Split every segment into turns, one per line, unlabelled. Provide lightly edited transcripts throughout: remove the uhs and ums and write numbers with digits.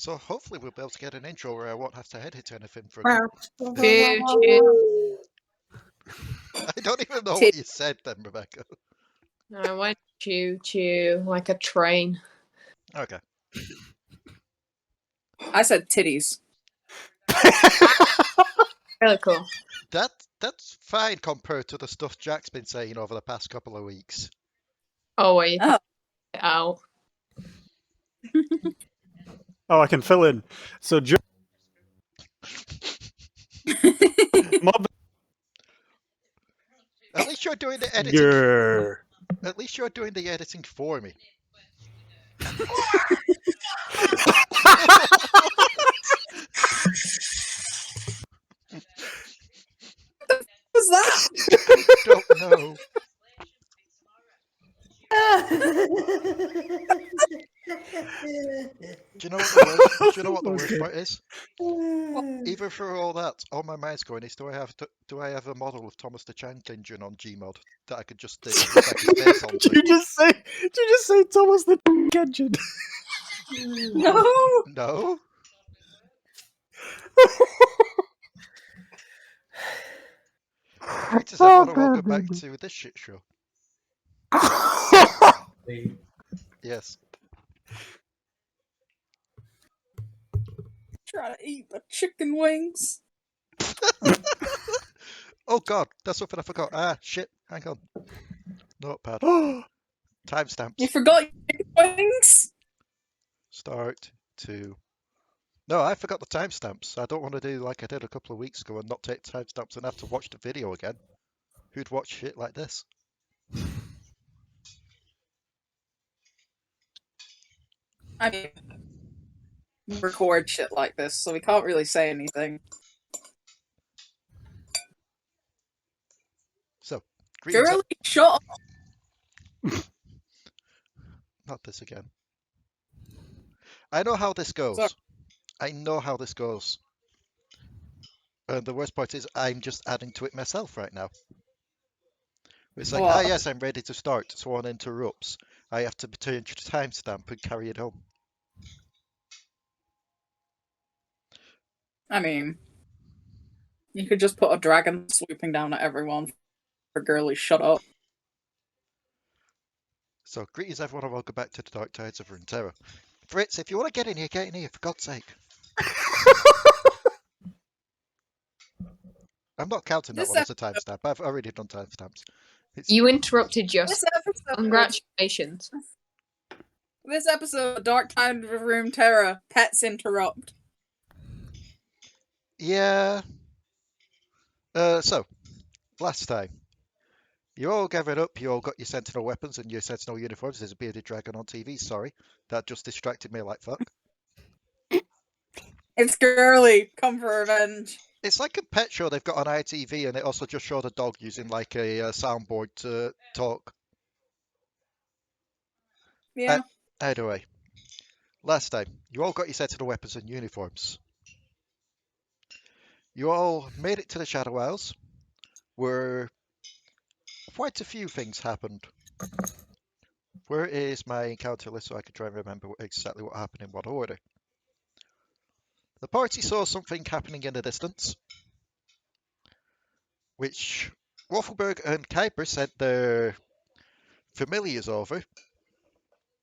So hopefully we'll be able to get an intro where I won't have to edit anything for.
Choo choo.
I don't even know what you said then, Rebecca.
I went choo choo like a train.
Okay.
I said titties.
Really cool.
That's fine compared to the stuff Jack's been saying over the past couple of weeks.
Oh, wait.
Oh.
Out.
Oh, I can fill in. So,
At least you're doing the editing.
Grr.
At least you're doing the editing for me.
What's that?
Don't know. Do you know what the worst part is? Even for all that, all my mind's going is, do I have a model of Thomas the Tank Engine on Gmod that I could just stick Rebecca's face onto?
Did you just say Thomas the Engine?
No.
No. Right, I want to welcome back to this shit show. Yes.
Trying to eat my chicken wings.
Oh god, that's something I forgot. Ah, shit. Hang on. Notepad. Timestamps.
You forgot your chicken wings?
Start to. No, I forgot the timestamps. I don't want to do like I did a couple of weeks ago and not take timestamps and have to watch the video again. Who'd watch shit like this?
I mean, we record shit like this, so we can't really say anything.
So, greetings.
Girly, shut up!
Not this again. I know how this goes.
Sorry.
I know how this goes. And the worst part is I'm just adding to it myself right now. It's like,
What?
yes, I'm ready to start. Someone interrupts. I have to change the timestamp and carry it home.
I mean, you could just put a dragon swooping down at everyone for girly, shut up.
So, greetings everyone and welcome back to the Dark Tides of Runeterra. Fritz, if you want to get in here, for God's sake. I'm not counting that
This
one as a timestamp. I've already done timestamps.
You interrupted
This
yourself.
episode,
Congratulations.
this episode of Dark Tide of Runeterra, pets interrupt.
Yeah. So, last time. You all gathered up, you all got your sentinel weapons and your sentinel uniforms. There's a bearded dragon on TV, sorry. That just distracted me like fuck.
It's girly, come for revenge.
It's like a pet show they've got on ITV and it also just showed a dog using like a soundboard to talk.
Yeah.
Anyway, last time, you all got your sentinel weapons and uniforms. You all made it to the Shadow Isles, where quite a few things happened. Where is my encounter list so I can try and remember exactly what happened in what order? The party saw something happening in the distance, which Waffleberg and Kuiper sent their familiars over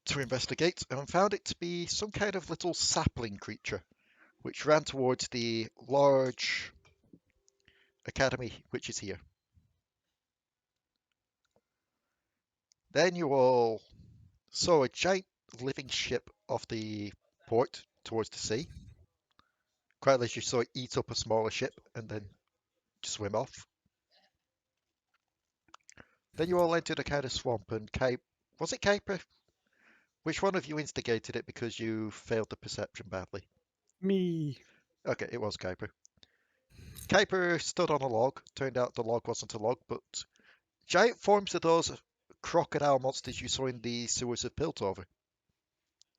to investigate and found it to be some kind of little sapling creature, which ran towards the large academy which is here. Then you all saw a giant living ship off the port towards the sea. Quite literally, you saw it eat up a smaller ship and then swim off. Then you all entered a kind of swamp and was it Kuiper? Which one of you instigated it because you failed the perception badly?
Me.
Okay, it was Kuiper. Kuiper stood on a log. Turned out the log wasn't a log, but giant forms of those crocodile monsters you saw in the sewers of Piltover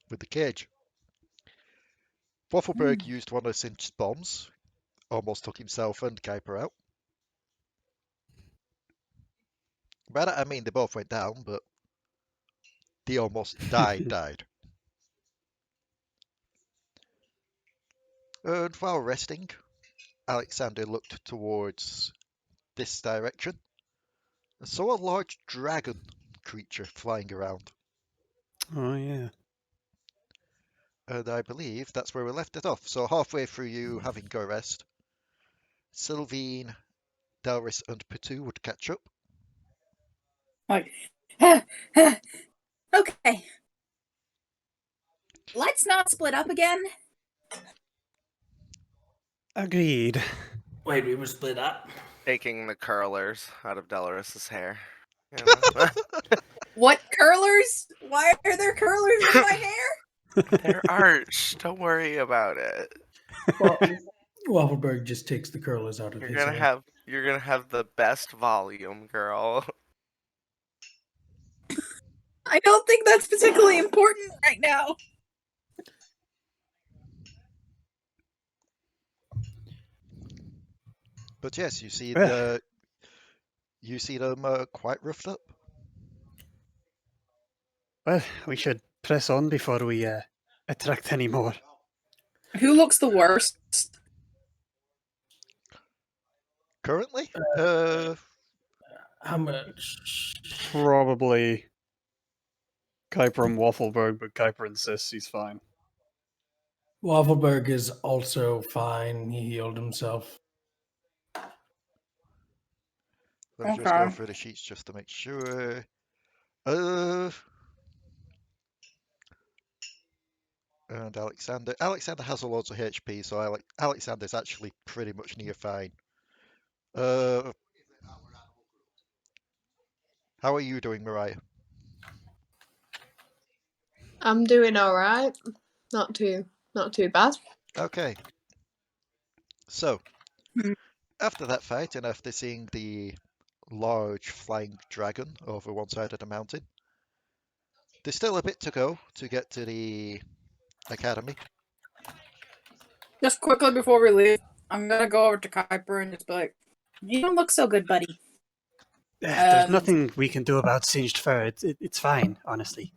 with the cage. Waffleberg used one of Sinch's bombs, almost took himself and Kuiper out. By that I mean they both went down, but they almost died. And while resting, Alekxander looked towards this direction and saw a large dragon creature flying around.
Oh, yeah.
And I believe that's where we left it off. So halfway through you having go rest, Silveen, Delris, and Potoo would catch up.
Like, okay. Let's not split up again.
Agreed.
Wait, we were split up?
Taking the curlers out of Delris's hair. You know?
What curlers? Why are there curlers in my hair?
They're arch. Don't worry about it.
Well, Waffleberg just takes the curlers out of
You're
his
gonna
hair.
have the best volume, girl.
I don't think that's particularly important right now.
But yes, you see
Yeah.
them quite roughed up.
Well, we should press on before we attract any more.
Who looks the worst?
Currently,
How much?
Probably Kuiper and Waffleberg, but Kuiper insists he's fine.
Waffleberg is also fine. He healed himself.
let me just go
Okay.
through the sheets just to make sure. And Alekxander has a lots of HP, so Alekxander's actually pretty much near fine. How are you doing, Mariah?
I'm doing all right. Not too bad.
Okay. So,
Hmm.
after that fight, and after seeing the large flying dragon over one side of the mountain, there's still a bit to go to get to the academy.
Just quickly before we leave, I'm gonna go over to Kuiper and just be like, "You don't look so good, buddy."
There's nothing we can do about singed fur. It's fine, honestly.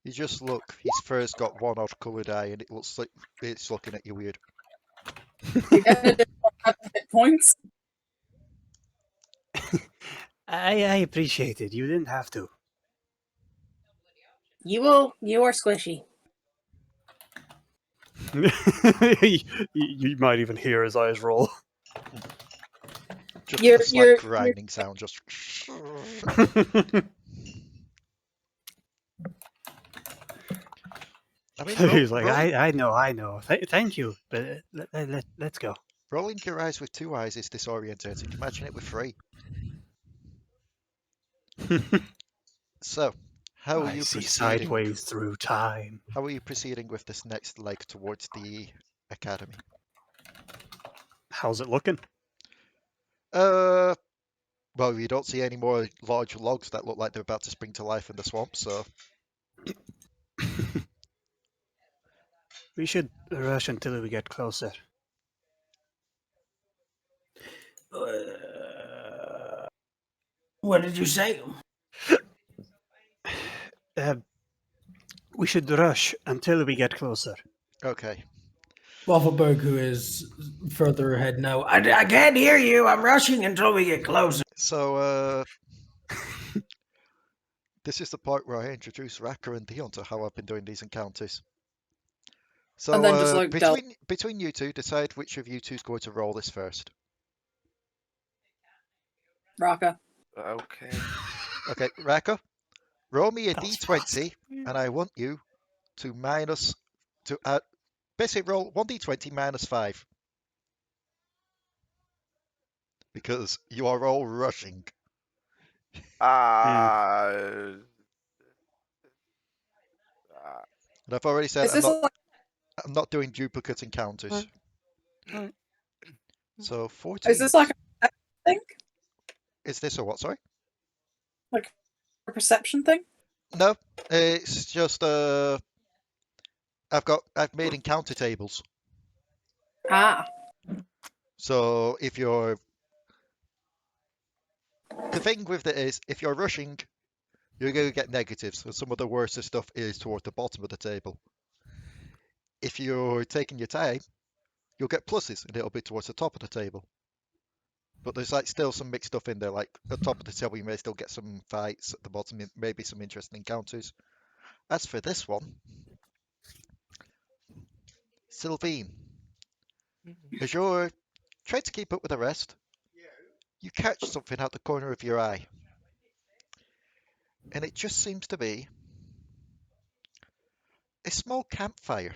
You just look, his fur's got one odd coloured eye, and it looks like it's looking at you weird.
You're gonna have hit points.
I appreciate it. You didn't have to.
You are squishy.
you might even hear his eyes roll.
Just
You're-
a slight
you're-
grinding sound, just. I mean,
He's like, I know. Thank you, but let's go.
rolling your eyes with two eyes is disorientating. Imagine it with three. So, how are
I
you
see
proceeding?
sideways through time.
How are you proceeding with this next leg towards the academy?
How's it looking?
Well, you don't see any more large logs that look like they're about to spring to life in the swamp, so
We should rush until we get closer.
What did you say?
We should rush until we get closer.
okay.
Waffleberg, who is further ahead now. I can't hear you. I'm rushing until we get closer.
So, this is the part where I introduce Raka and Dion to how I've been doing these encounters. So,
And then just, like,
between you two, decide which of you two is going to roll this first.
Raka.
Okay.
Okay, Raka, roll me a
That's
d20, and I want you to basically roll 1d20 minus 5. Because you are all rushing.
Uh,
And I've already said
Is this like
I'm not doing duplicate encounters.
Alright.
So 14.
is this like a thing?
Is this a what, sorry?
Like a perception thing?
No, it's just I've made encounter tables.
Ah.
So if you're the thing with it is if you're rushing, you're going to get negatives, and some of the worst stuff is toward the bottom of the table. if you're taking your time, you'll get pluses, and it'll be towards the top of the table. But there's like still some mixed stuff in there. Like at the top of the table, you may still get some fights. At the bottom, maybe some interesting encounters. As for this one, Silveen, as you're trying to keep up with the rest, you catch something out the corner of your eye. And it just seems to be a small campfire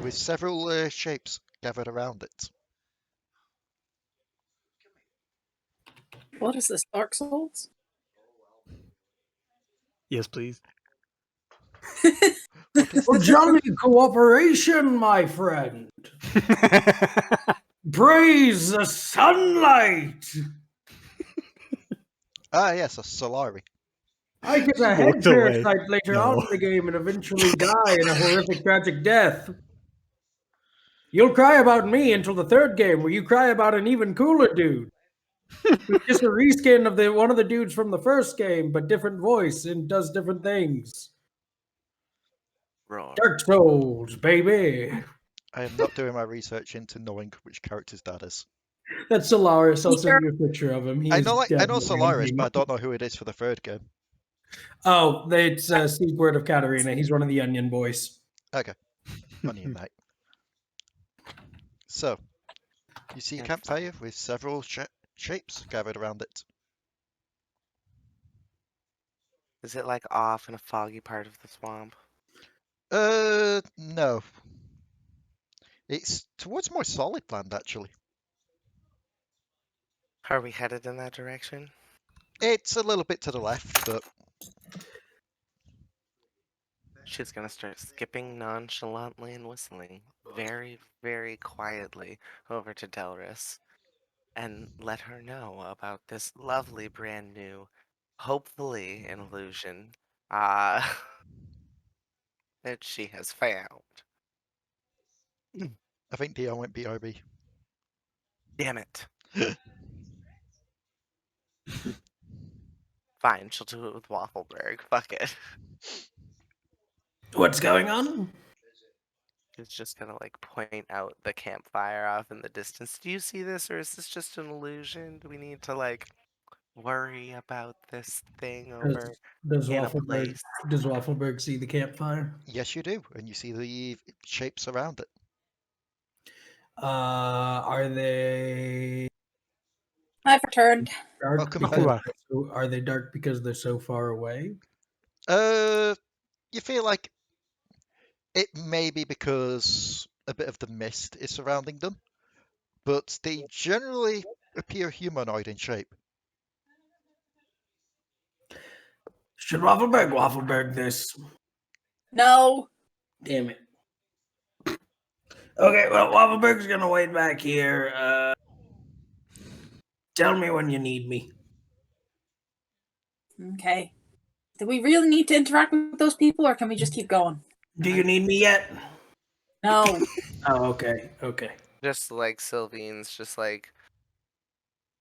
with several shapes gathered around it.
What is this, Dark Souls?
Yes, please.
What is
Oh,
this?
jolly cooperation, my friend. Praise the sunlight.
Ah, yes, a Solari.
I get a
Walked
head
away.
parasite later
No.
on in the game and eventually die in a horrific tragic death. You'll cry about me until the third game, where you cry about an even cooler dude. Who's just a reskin of one of the dudes from the first game, but different voice and does different things.
Roar.
Dark Souls, baby.
I am not doing my research into knowing which character's dad is.
That's Solaris. I'll send you a picture of him. He
I
is
know
definitely
Solaris,
amazing.
but I don't know who it is for the third game.
Oh, it's Seedword of Katarina. He's one of the Onion Boys.
Okay, Onion Knight. So, you see a campfire with several shapes gathered around it.
Is it like off in a foggy part of the swamp?
No. It's towards more solid land, actually.
Are we headed in that direction?
It's a little bit to the left, but
She's gonna start skipping nonchalantly and whistling very, very quietly over to Delris and let her know about this lovely brand new, hopefully an illusion, that she has found.
I think Dion went BRB.
Damn it. Fine, she'll do it with Waffleberg. Fuck it.
What's going on?
She's just gonna like point out the campfire off in the distance. Do you see this, or is this just an illusion? Do we need to like worry about this thing over
Does
in a
Waffleberg
place?
see the campfire?
Yes, you do, and you see the shapes around it.
Are they
I've returned.
dark?
Welcome
Because
back.
are they dark because they're so far away?
You feel like it may be because a bit of the mist is surrounding them, but they generally appear humanoid in shape.
Should Waffleberg this?
No.
Damn it. Okay, well, Waffleberg's gonna wait back here. Tell me when you need me.
Okay. Do we really need to interact with those people, or can we just keep going?
Do you need me yet?
No.
Oh, okay.
Just like Silveen's just like,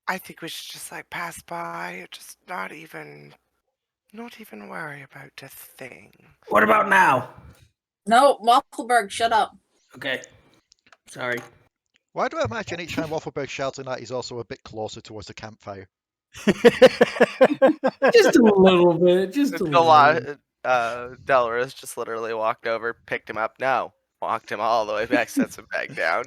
I think we should just like pass by, just not even worry about a thing.
What about now?
No, Waffleberg, shut up.
Okay. Sorry.
Why do I imagine each time Waffleberg shouting that he's also a bit closer towards the campfire?
Just a little bit. Just a
It's a
little
lot.
bit.
Delris just literally walked over, picked him up. No, walked him all the way back, sets him back down.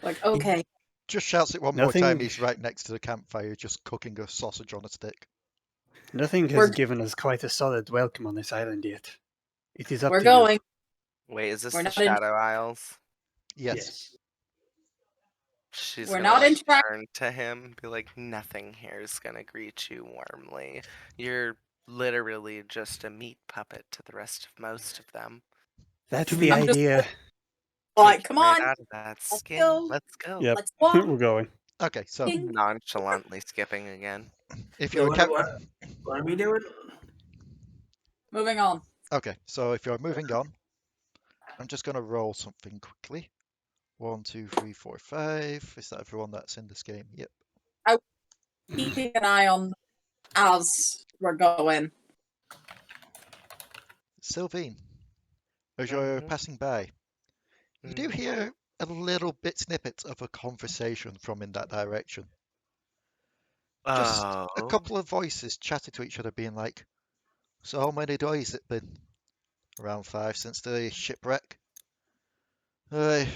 Like, okay.
Just shouts it one more time,
Nothing-
he's right next to the campfire, just cooking a sausage on a stick.
Nothing has
We're-
given us quite a solid welcome on this island yet. It is up
We're
to
going.
Wait, is this
We're
the
not in-
Shadow Isles?
Yes.
She's
We're
gonna
not
like,
interact-
turn to him and be like, nothing here is gonna greet you warmly. You're literally just a meat puppet to the rest of most of them.
That's the
I'm just-
idea.
Like,
Take
come
you right
on.
out of that
Let's
skin.
go.
Let's go.
Yep,
Let's walk.
we're going.
Okay, so
Ding.
Nonchalantly skipping again.
if
So
you're
what are we doing?
Moving on.
okay, so if you're moving on, I'm just gonna roll something quickly. 1, 2, 3, 4, 5. Is that everyone that's in this game? Yep.
Keeping an eye on as we're going.
Silveen, as you're
Mhm.
passing by, you do hear a little bit snippets of a conversation from in that direction. Just a
Oh.
couple of voices chatting to each other, being like, "So how many days it been? Around 5 since the shipwreck. Aye,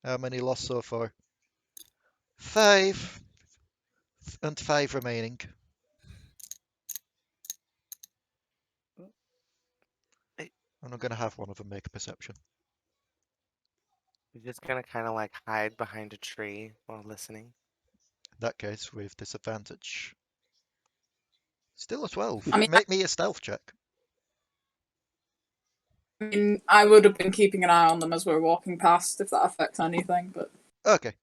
how many lost so far? 5, and 5 remaining."
Hey.
And I'm gonna have one of them make a perception.
You're just gonna kind of like hide behind a tree while listening.
In that case, with disadvantage. Still a 12.
I mean,
Make me a stealth check.
I would have been keeping an eye on them as we were walking past, if that affects anything. But
Okay.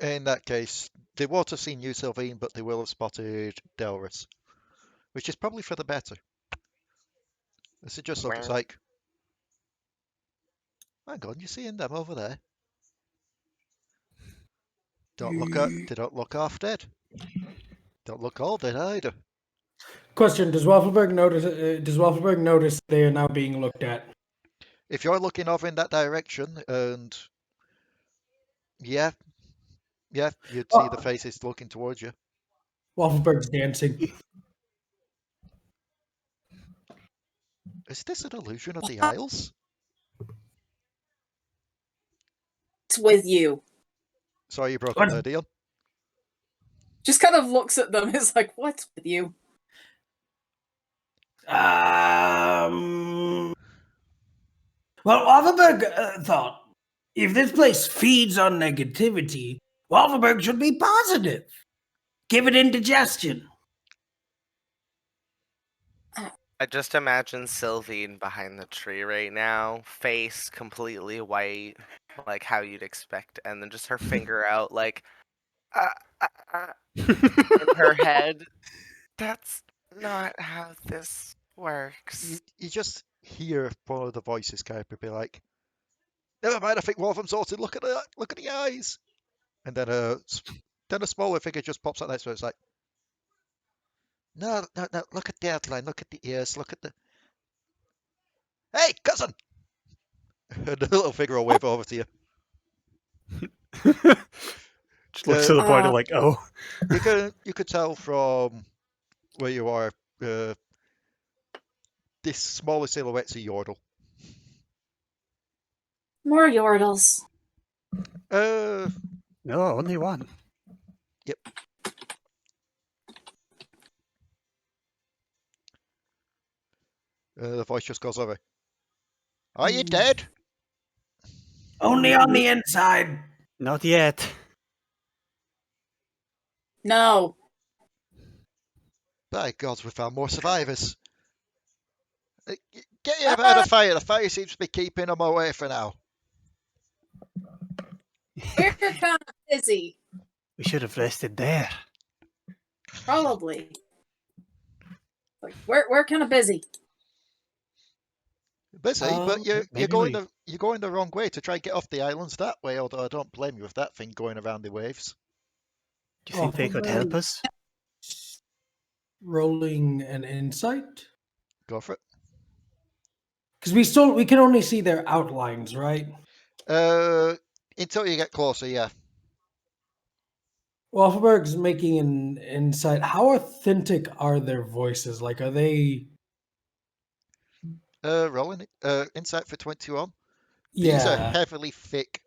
In that case, they won't have seen you, Silveen, but they will have spotted Delris, which is probably for the better. This is just looks
Where?
like, hang on, you're seeing them over there. They don't look half dead. Don't look all dead either.
Question: Does Waffleberg notice they are now being looked at?
If you're looking over in that direction, and yeah, you'd see the faces looking towards you.
Waffleberg's dancing.
Is this an illusion of the Isles?
it's with you.
Sorry, you broke up there, Dion.
Just kind of looks at them. It's like, what's with you?
Well, Waffleberg thought, if this place feeds on negativity, Waffleberg should be positive. Give it indigestion.
I just imagine Silveen behind the tree right now, face completely white, like how you'd expect, and then just her finger out, like, in her head. That's not how this works.
You just hear one of the voices, Kuiper, be like, "Never mind, I think one of them's sorted. Look at the eyes." And then a smaller figure just pops out next to it. It's like, no, look at the outline, look at the ears, look at the. Hey, cousin! And the little figure will wave over to you.
Just looks to the party like, oh.
You could tell from where you are. This smaller silhouette's a Yordle.
More Yordles.
No,
only one.
Yep. The voice just goes over. Are you dead?
Only on the inside.
Not yet.
No.
By gods, we found more survivors. Get him out of the fire. The fire seems to be keeping them away for now.
We're kind of busy.
We should have rested there.
Probably. Like we're kind of busy.
Busy, but you're
maybe
going the wrong way to try and get off the islands that way. Although I don't blame you with that thing going around the waves.
Do you think they could help us?
Rolling an insight?
Go for it.
Because we can only see their outlines, right?
Until you get closer, yeah.
Waffleberg's making an insight. How authentic are their voices? Like, are they?
Rolling insight for 21.
Yeah.
These are heavily thick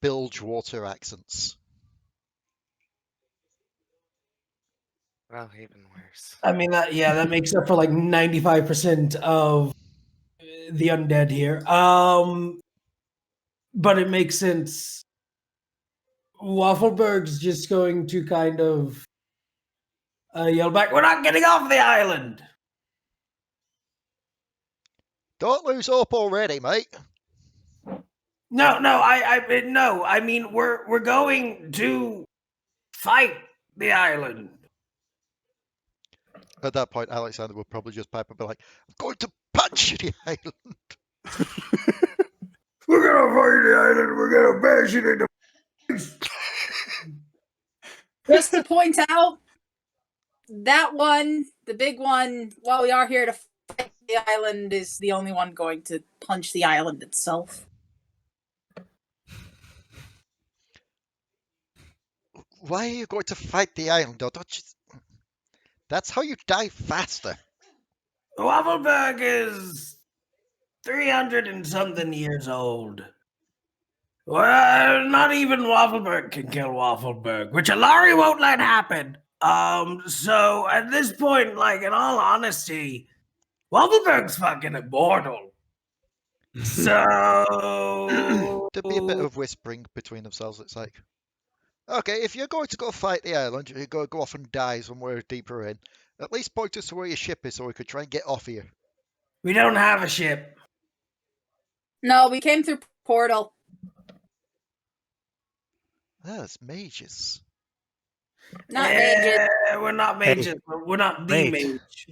Bilgewater accents.
Well, even worse.
I mean, that makes up for like 95% of the undead here. But it makes sense. Waffleberg's just going to kind of yell back, "We're not getting off the island!"
Don't lose hope already, mate.
No, I mean, we're going to fight the island.
At that point, Alekxander would probably just pipe up and be like, "I'm going to punch the island."
We're gonna fight the island. We're gonna bash it into.
Just to point out, that one, the big one, while we are here to the island is the only one going to punch the island itself.
Why are you going to fight the island, though? Don't you... That's how you die faster.
Waffleberg is 300 and something years old. Well, not even Waffleberg can kill Waffleberg, which Alari won't let happen. So at this point, like, in all honesty, Waffleberg's fucking immortal. So
There'd be a bit of whispering between themselves. It's like, okay, if you're going to go fight the island, you're going to go off and die somewhere deeper in. At least point us to where your ship is so we could try and get off here.
we don't have a ship.
No, we came through portal.
That's mages.
Not mages.
We're not mages. We're not the
wait.
mage.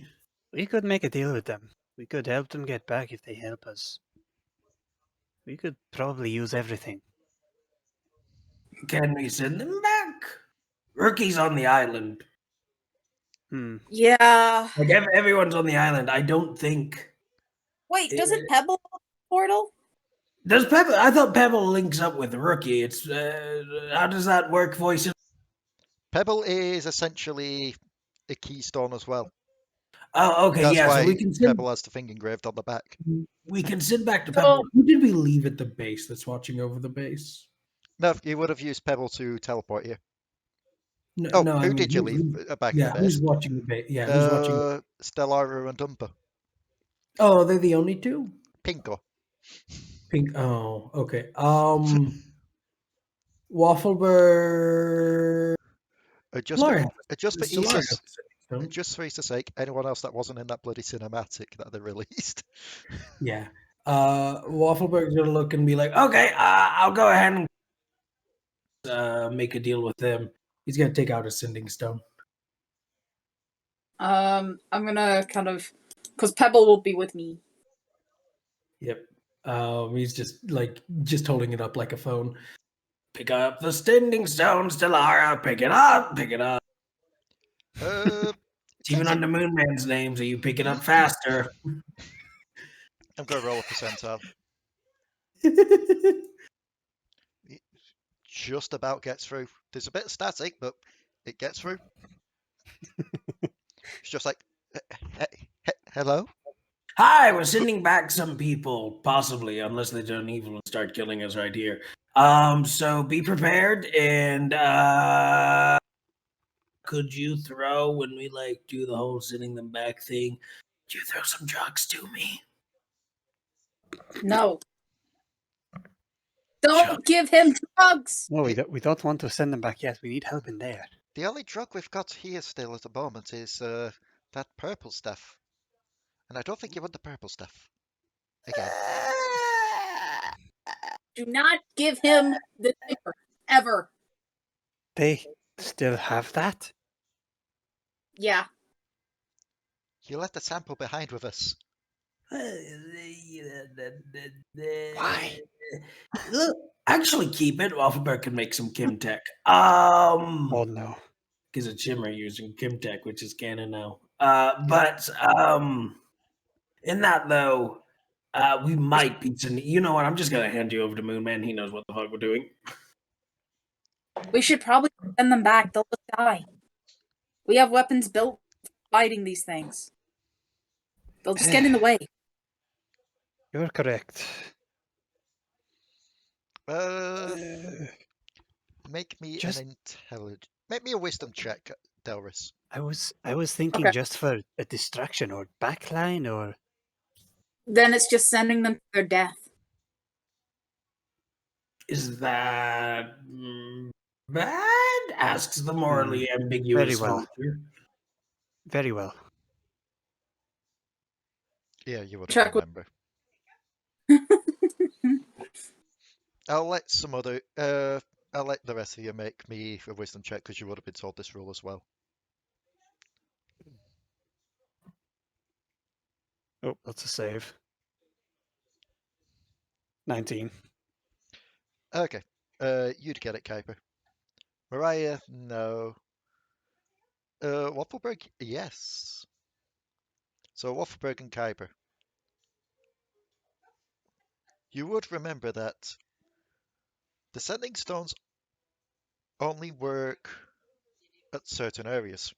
We could make a deal with them. We could help them get back if they help us. We could probably use everything.
Can we send them back? Rookie's on the island.
Yeah.
Like everyone's on the island. I don't think.
Wait, doesn't Pebble have a portal?
Does Pebble? I thought Pebble links up with Rookie. It's how does that work? Voice.
Pebble is essentially a keystone as well.
Oh, okay,
That's
yeah.
why
So we can send.
Pebble has the thing engraved on the back.
We can send back to Pebble. Who did we leave at the base? That's watching over the base.
No, you would have used Pebble to teleport you.
No,
Oh,
no,
who did you leave back in
Yeah,
the
who's
base?
watching the base? Yeah, who's watching?
Stellara and Dumper.
Oh, they're the only two.
Pinko.
Pink. Oh, okay. Waffleberg.
Just
Laura.
for
It's Laura.
ease's just for ease's sake, anyone else that wasn't in that bloody cinematic that they released.
Yeah. Waffleberg's gonna look and be like, okay, I'll go ahead and make a deal with them. He's gonna take out a sending stone.
I'm gonna kind of, because Pebble will be with me.
Yep. He's just holding it up like a phone. Pick up the sending stone, Stellara. Pick it up. Pick it up. It's even under Moonman's name, so you pick it up faster.
I'm gonna roll a percentile. Just about gets through. There's a bit of static, but it gets through. It's just like, hello?
Hi, we're sending back some people, possibly, unless they turn evil and start killing us right here. So be prepared, and could you throw, when we do the whole sending them back thing, could you throw some drugs to me?
No. Don't give him drugs!
No, we don't want to send them back yet. We need help in there.
The only drug we've got here still at the moment is that purple stuff. And I don't think you want the purple stuff. Again.
Do not give him the Kuiper, ever.
They still have that?
Yeah.
You left the sample behind with us.
Why?
Look, actually keep it. Waffleberg can make some Kimtech.
Oh no.
Because it's Shimmer using Kimtech, which is canon now. In that though, we might be. You know what? I'm just gonna hand you over to Moonman. He knows what the fuck we're doing.
We should probably send them back. They'll just die. We have weapons built for fighting these things. They'll just get in the way.
You're correct.
Make me
Just-
an intelligence. Make me a wisdom check, Delris.
I was thinking
Okay.
just for a distraction or backline or
Then it's just sending them to their death.
Is that bad? Asks the morally ambiguous.
Very well.
soldier.
very well.
Yeah, you wouldn't
Check with-
remember. I'll let I'll let the rest of you make me a wisdom check because you would have been told this rule as well.
Oh, that's a save. 19.
Okay. You'd get it, Kuiper. Mariah, no. Waffleberg, yes. So Waffleberg and Kuiper, you would remember that the sending stones only work at certain areas.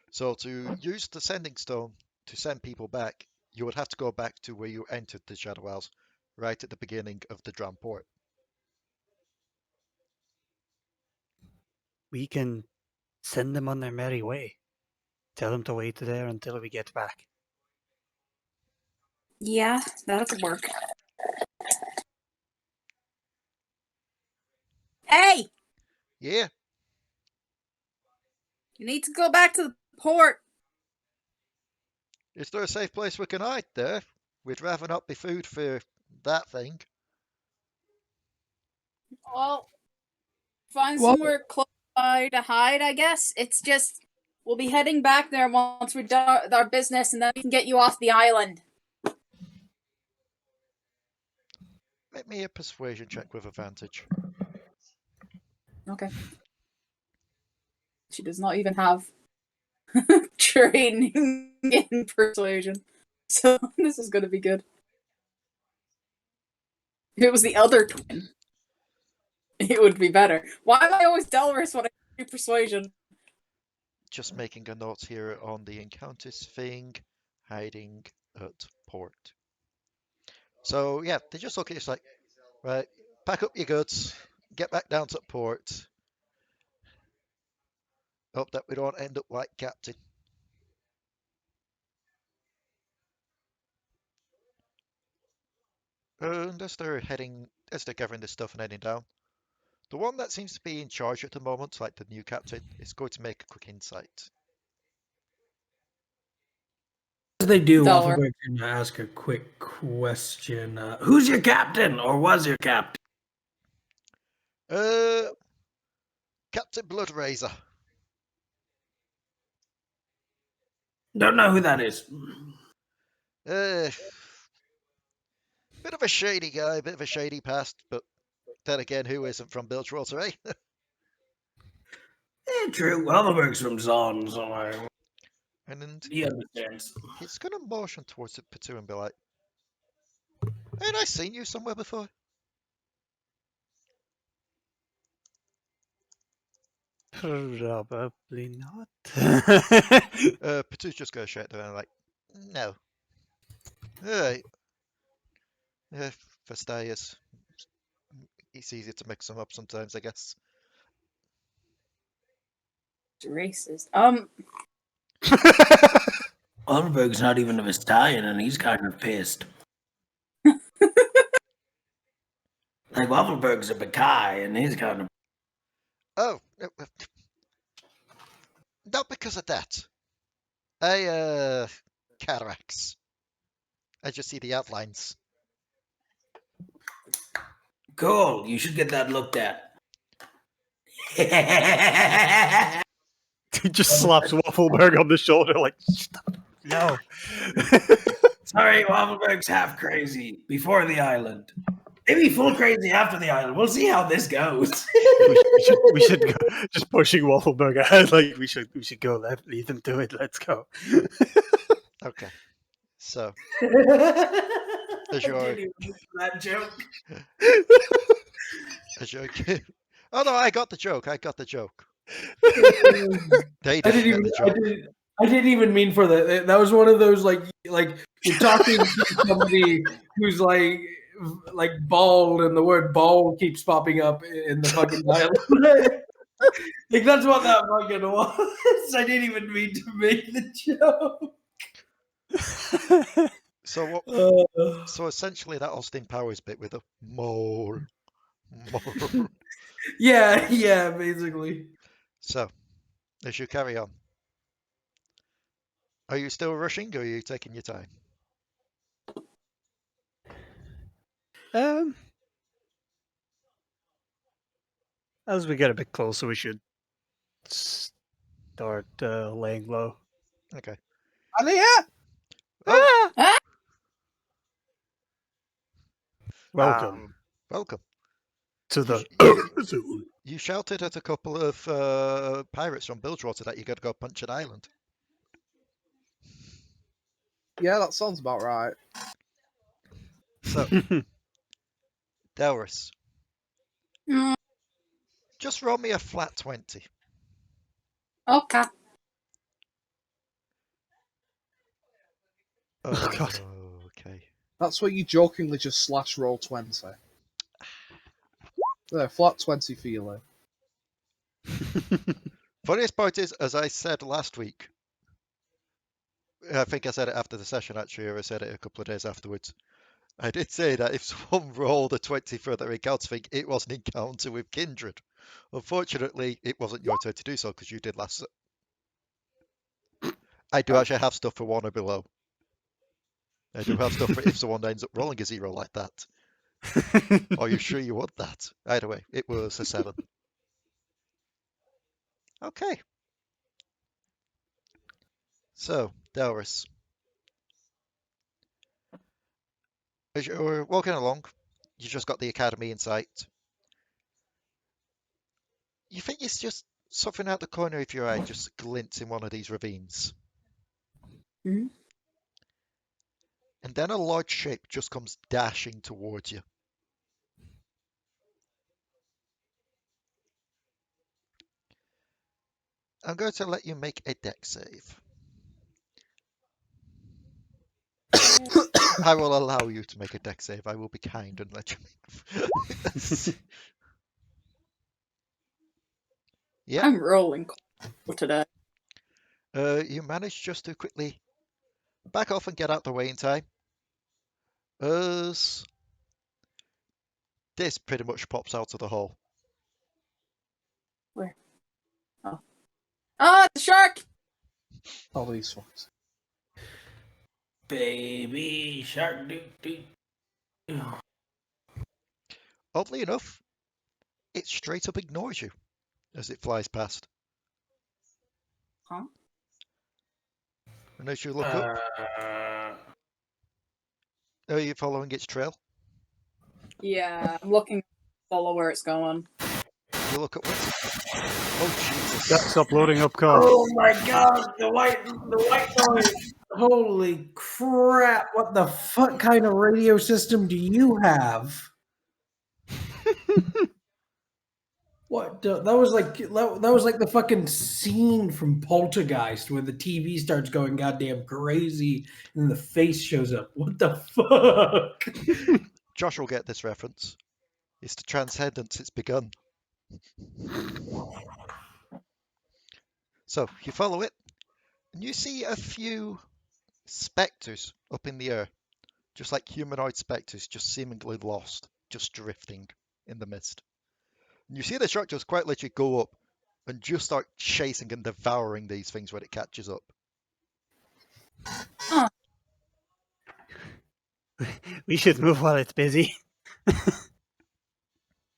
So to use the sending stone to send people back, you would have to go back to where you entered the Shadow Isles, right at the beginning of the Dram Port.
We can send them on their merry way. Tell them to wait there until we get back.
Yeah, that could work. Hey!
Yeah,
You need to go back to the port.
is there a safe place we can hide there? We'd rather not be food for that thing.
Well, find
Well-
somewhere close by to hide, I guess. It's just, we'll be heading back there once we're done with our business, and then we can get you off the island.
Make me a persuasion check with advantage.
Okay. She does not even have training in persuasion. So this is going to be good. If it was the other twin, it would be better. Why am I always Delris when I do persuasion?
Just making a note here on the encounters thing, hiding at port. So yeah, they just look at it, it's like, right, pack up your goods, get back down to port. Hope that we don't end up like Captain. And as they're gathering this stuff and heading down, the one that seems to be in charge at the moment, like the new captain, is going to make a quick insight.
As they do,
Dollar.
Waffleberg can ask a quick question. Who's your captain, or was your captain?
Captain Bloodraiser.
Don't know who that is.
Bit of a shady guy, bit of a shady past, but then again, who isn't from Bilgewater, eh?
True. Waffleberg's from Zon, so
And
he understands.
he's going to motion towards the Potoo and be like, ain't I seen you somewhere before?
Probably not.
Potoo's just going to shake their head like, no. For starters, it's easy to mix them up sometimes, I guess.
Racist.
Waffleberg's not even a Vistalian, and he's kind of pissed. Like, Waffleberg's a Bakai, and he's kind of...
Oh, not because of that. Cataracts. I just see the outlines.
Cool, you should get that looked at.
He just slaps Waffleberg on the shoulder like, stop. No.
Sorry, Waffleberg's half crazy before the island. Maybe full crazy after the island. We'll see how this goes.
we should go. Just pushing Waffleberg ahead. Like we should go. Leave them to it. Let's go.
Okay. So,
I
your-
didn't even make that joke.
a joke. Oh no, I got the joke. They
I
didn't
didn't
get
even.
the joke.
I didn't even mean for that. That was one of those like you're talking to somebody who's like bald, and the word "bald" keeps popping up in the fucking dialogue. Like that's what that fucking was. I didn't even mean to make the joke.
So what? So essentially, that Austin Powers bit with a mole.
Yeah, basically.
So, as you carry on, are you still rushing, or are you taking your time?
As we get a bit closer, we should start laying low.
Okay.
Aliyah!
Oh.
Ah!
Welcome
Welcome.
to the zone.
You shouted at a couple of pirates from Bilgewater that you got to go punch an island.
Yeah, that sounds about right.
So, Delris,
Mm,
just roll me a flat 20.
okay.
Oh, God.
Okay.
That's what you jokingly just slash roll 20. There, flat 20 for you, Lee.
Funniest part is, as I said last week, I think I said it after the session actually, or I said it a couple of days afterwards. I did say that if someone rolled a 20 for their encounter thing, it was an encounter with Kindred. Unfortunately, it wasn't your turn to do so because you did last. I do actually have stuff for 1 or below. I do have stuff for if someone ends up rolling a 0 like that. Are you sure you want that? Either way, it was a 7. Okay. So, Delris, as you're walking along, you just got the academy in sight. You think it's just something out the corner of your eye just glints in one of these ravines.
Mhm.
And then a large shape just comes dashing towards you. I'm going to let you make a dex save. I will allow you to make a dex save. I will be kind and let you make. Yeah,
I'm rolling today.
you managed just to quickly back off and get out the way in time. As this pretty much pops out of the hole.
Where? Oh. Ah, the shark!
All these ones.
Baby shark doo doo.
Oddly enough, it straight up ignores you as it flies past.
Huh?
And as you look up, are you following its trail?
Yeah, I'm looking to follow where it's going.
You look upwards. Oh Jesus!
Stop loading up cards.
Oh my god, the white noise. Holy crap, what the fuck kind of radio system do you have? What that was like the fucking scene from Poltergeist where the TV starts going goddamn crazy and the face shows up. What the fuck?
Josh will get this reference. It's the transcendence. It's begun. So you follow it, and you see a few spectres up in the air, just like humanoid spectres, just seemingly lost, just drifting in the mist. And you see the shark just quite literally go up and just start chasing and devouring these things when it catches up.
We should move while it's busy.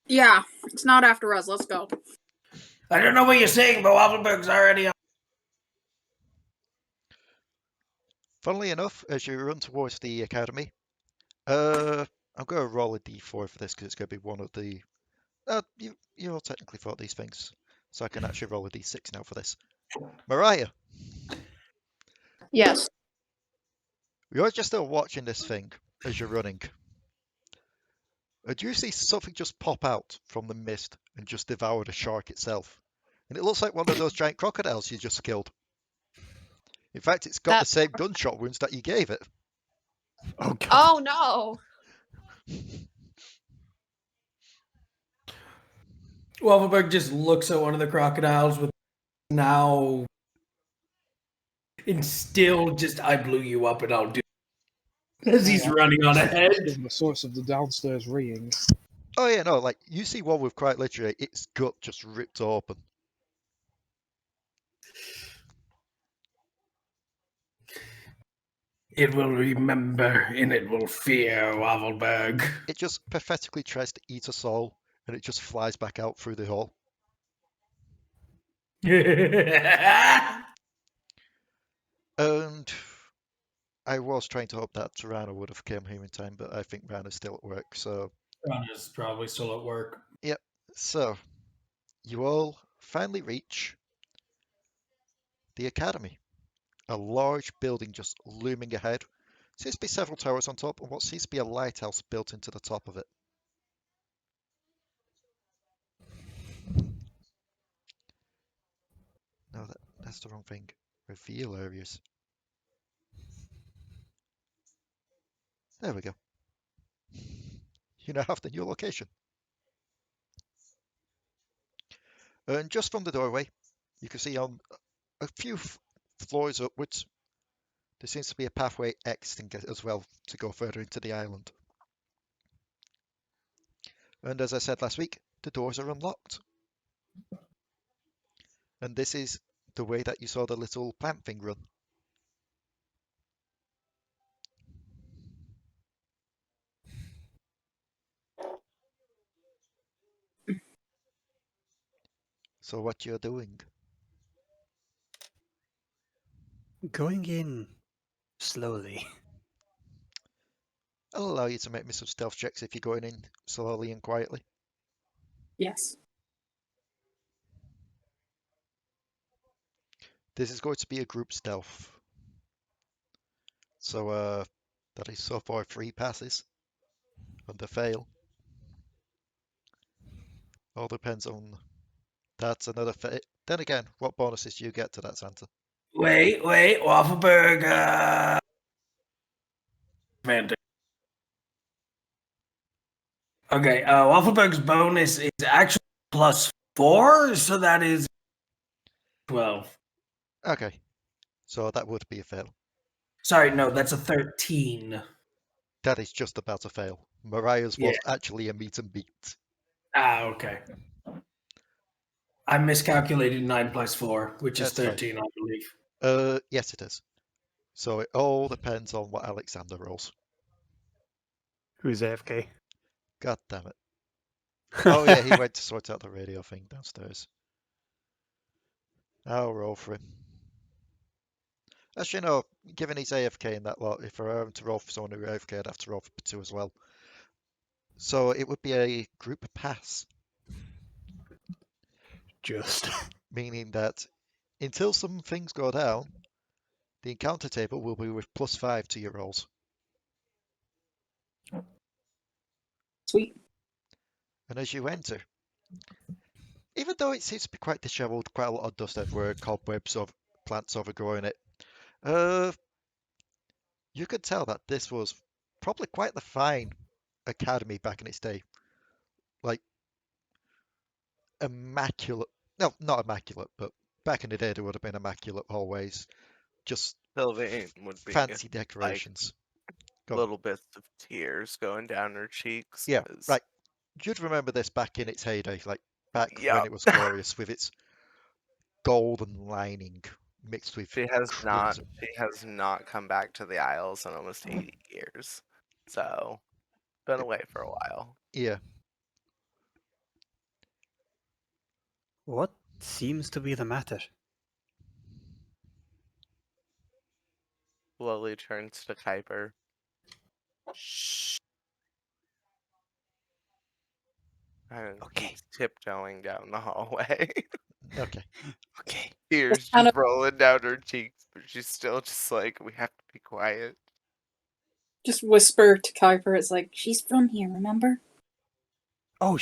Yeah, it's not after us. Let's go.
I don't know what you're saying, but Waffleberg's already on.
Funnily enough, as you run towards the academy, I'm going to roll a d4 for this because it's going to be one of the. You all technically thought these things, so I can actually roll a d6 now for this. Mariah,
Yes.
you're just still watching this thing as you're running. Do you see something just pop out from the mist and just devour the shark itself? And it looks like one of those giant crocodiles you just killed. In fact, it's got the same gunshot wounds that you gave it.
Oh, God.
Oh no.
Waffleberg just looks at one of the crocodiles with now and still just I blew you up and I'll do as he's running on ahead.
The source of the downstairs ringing.
Oh yeah, no, like you see one with quite literally its gut just ripped open.
It will remember and it will fear Waffleberg.
It just pathetically tries to eat a soul, and it just flies back out through the hole. And I was trying to hope that Ranna would have come here in time, but I think Ranna's still at work, so...
Ranna's probably still at work.
Yep, so you all finally reach the academy. a large building just looming ahead. Seems to be several towers on top, and what seems to be a lighthouse built into the top of it. No, that's the wrong thing. Reveal areas. There we go. You now have the new location. And just from the doorway, you can see on a few floors upwards, there seems to be a pathway exiting it as well to go further into the island. And as I said last week, the doors are unlocked. And this is the way that you saw the little plant thing run. So what you're doing?
Going in slowly.
I'll allow you to make me some stealth checks if you're going in slowly and quietly.
Yes.
This is going to be a group stealth. So that is so far 3 passes. Under fail. All depends on... That's another fail. Then again, what bonuses do you get to that, Santa?
Wait, Waffleberg. Fantastic. Okay, Waffleberg's bonus is actually +4, so that is 12.
Okay, so that would be a fail.
Sorry, no, that's a 13.
That is just about a fail. Mariah's was actually a meet and beat.
Ah, okay. I miscalculated 9 plus 4, which is
That's fine.
13, I believe.
Yes, it is. So it all depends on what Alekxander rolls.
Who's AFK?
God damn it. Oh yeah, he went to sort out the radio thing downstairs. I'll roll for him. Actually, no, given he's AFK in that lot, if I were having to roll for someone who's AFK, I'd have to roll for Potoo as well. So it would be a group pass,
Just.
meaning that until some things go down, the encounter table will be with +5 to your rolls.
Sweet.
And as you enter, even though it seems to be quite dishevelled, quite a lot of dust everywhere, cobwebs of plants overgrowing it, you could tell that this was probably quite the fine academy back in its day. Like, immaculate. No, not immaculate, but back in the day, there would have been immaculate hallways. Just
Silveen would be
fancy decorations. Go on.
little bits of tears going down her cheeks.
Yeah,
'cause-
right. You'd remember this back in its heyday, like back when
Yup.
it was glorious with its golden lining mixed with
She has not.
crimson.
She has not come back to the Isles in almost 80 years. So, been away for a while.
Yeah.
What seems to be the matter?
Slowly turns to Kuiper. Shh. And
Okay.
keeps tiptoeing down the hallway.
Okay.
Okay.
Tears
kind
just rolling down her cheeks, but she's still just like, we have to be quiet.
Just whisper to Kuiper. It's like,
She's from here, remember?
Oh,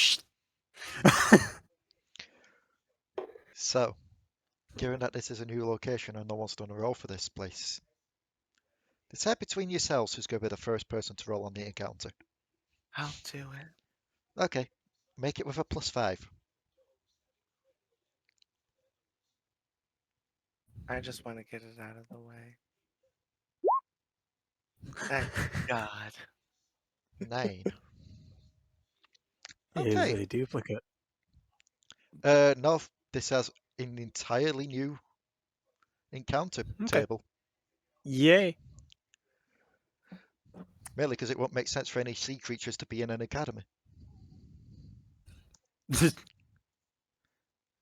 So, given that this is a new location and no one's done a roll for this place, decide between yourselves who's going to be the first person to roll on the encounter.
I'll do it.
Okay. Make it with a +5.
I just want to get it out of the way. Thank God.
9.
Is
Okay.
a duplicate.
No, this has an entirely new encounter
Okay.
table.
Yay.
Mainly because it won't make sense for any sea creatures to be in an academy.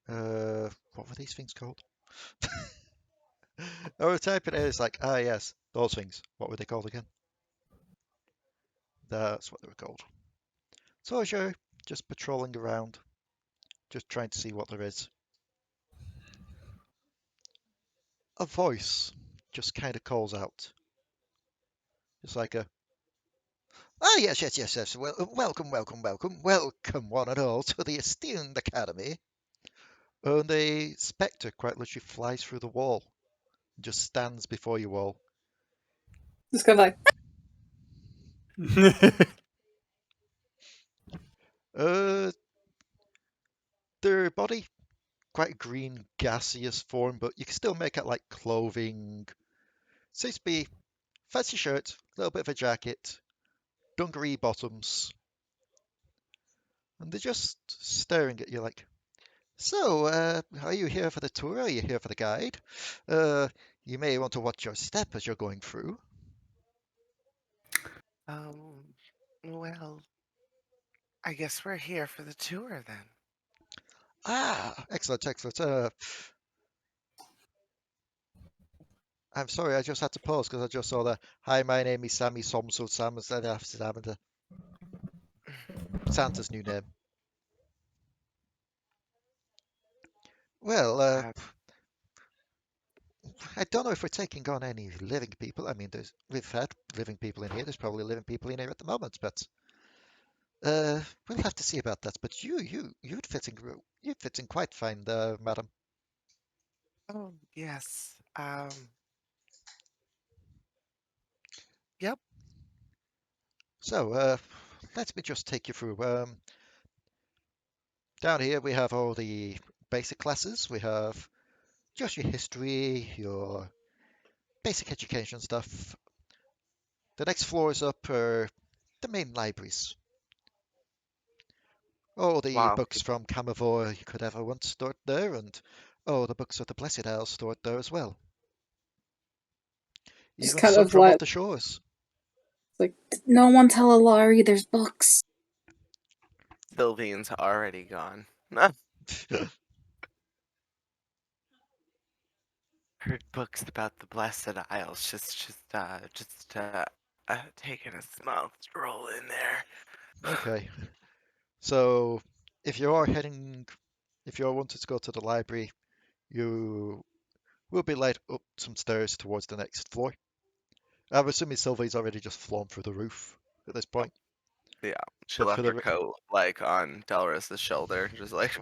What were these things called? I would type it in, it's like, ah yes, those things. What were they called again? That's what they were called. So as you're just patrolling around, just trying to see what there is, a voice just kind of calls out. Just like a, "Ah, yes. Well, welcome one and all to the esteemed academy." And a spectre quite literally flies through the wall and just stands before you all.
Just go like,
Their body, quite green, gaseous form, but you can still make out like clothing. Seems to be fancy shirt, a little bit of a jacket, dungaree bottoms, and they're just staring at you like, "So, are you here for the tour? Are you here for the guide? You may want to watch your step as you're going through."
Well, I guess we're here for the tour then.
Ah, excellent. I'm sorry, I just had to pause because I just saw the "Hi, my name is Sammy Somso Sam Santa's new name." Well,
Uh,
I don't know if we're taking on any living people. I mean, we've had living people in here. There's probably living people in here at the moment, but we'll have to see about that. But you'd fit in quite fine, madam.
oh, yes. Yep.
So, let me just take you through. Down here we have all the basic classes. We have just your history, your basic education stuff. The next floors up are the main libraries. All the
Wow.
books from Camivore you could ever want stored there, and all the books of the Blessed Isles stored there as well.
just
Even
kind
some
of
from off
like,
the shores.
no one tell Alari there's books.
Silveen's already gone. Heard books about the Blessed Isles. Just taking a small stroll in there.
Okay. So, if you are wanting to go to the library, you will be led up some stairs towards the next floor. I'm assuming Sylvie's already just flown through the roof at this point.
Yeah, she
But for
left her coat like on Delris's shoulder, just like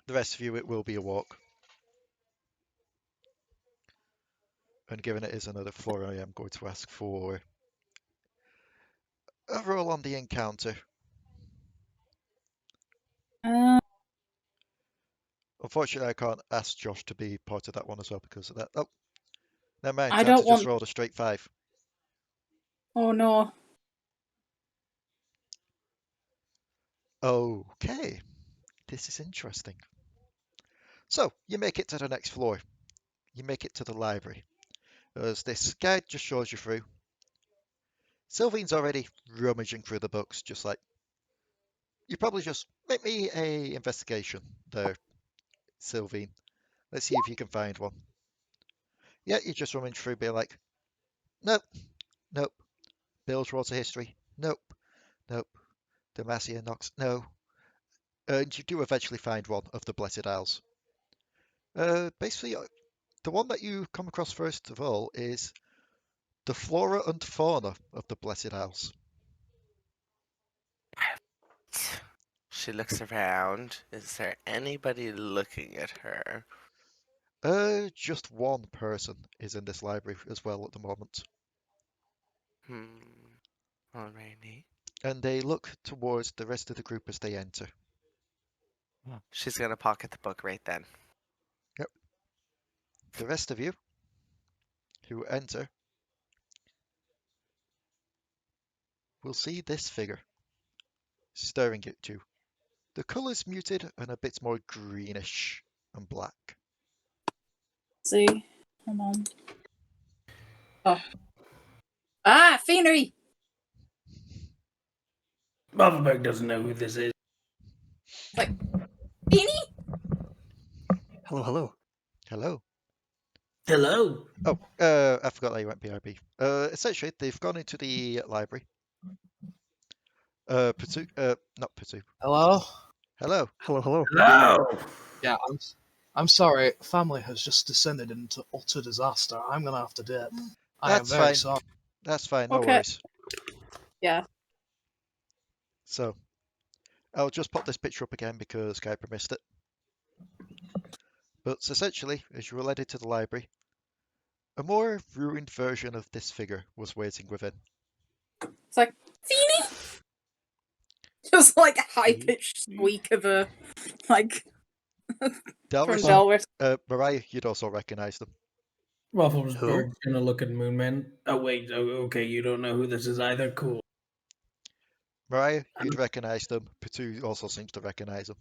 the rest of you, it will be a walk. And given it is another floor, I am going to ask for a roll on the encounter.
Uh,
Unfortunately, I can't ask Josh to be part of that one as well because of that. Oh, never mind.
I
Santa
don't
just
want.
rolled a straight 5.
Oh no.
Okay, this is interesting. So, you make it to the next floor. You make it to the library. As this guide just shows you through. Sylveen's already rummaging through the books, just like, you probably just make me a investigation there, Silveen. Let's see if you can find one. Yeah, you just rummage through, being like, "Nope, nope. Bill's Rules of History, nope, nope. Demacia Nox, no." And you do eventually find one of the Blessed Isles. Basically, the one that you come across first of all is the flora and fauna of the Blessed Isles.
she looks around. Is there anybody looking at her?
Just one person is in this library as well at the moment.
Alrighty.
And they look towards the rest of the group as they enter.
She's gonna pocket the book right then.
Yep. The rest of you who enter will see this figure staring at you. The colour's muted and a bit more greenish and black.
See, hold on. Oh. Ah, Phoenyrie.
Waffleberg doesn't know who this is.
Phoenyrie.
Hello.
Hello.
Hello.
Oh, I forgot that you went BRB. Essentially, they've gone into the library. Potoo, not Potoo.
Hello?
Hello.
Hello.
Hello.
Yeah, I'm sorry, family has just descended into utter disaster. I'm gonna have to dip. I am
That's
very
fine.
sorry.
That's fine, no
Okay.
worries.
Yeah.
So, I'll just pop this picture up again because Kuiper missed it. But essentially, as you were led into the library, a more ruined version of this figure was waiting within.
It's like, Phoenyrie! Just like a high-pitched squeak of a, like, from
Delris,
Delris.
Mariah, you'd also recognize them.
Waffleberg's gonna look at Moonman. Oh wait, okay, you don't know who this is either. Cool.
Mariah, you'd recognize them. Potoo also seems to recognize them.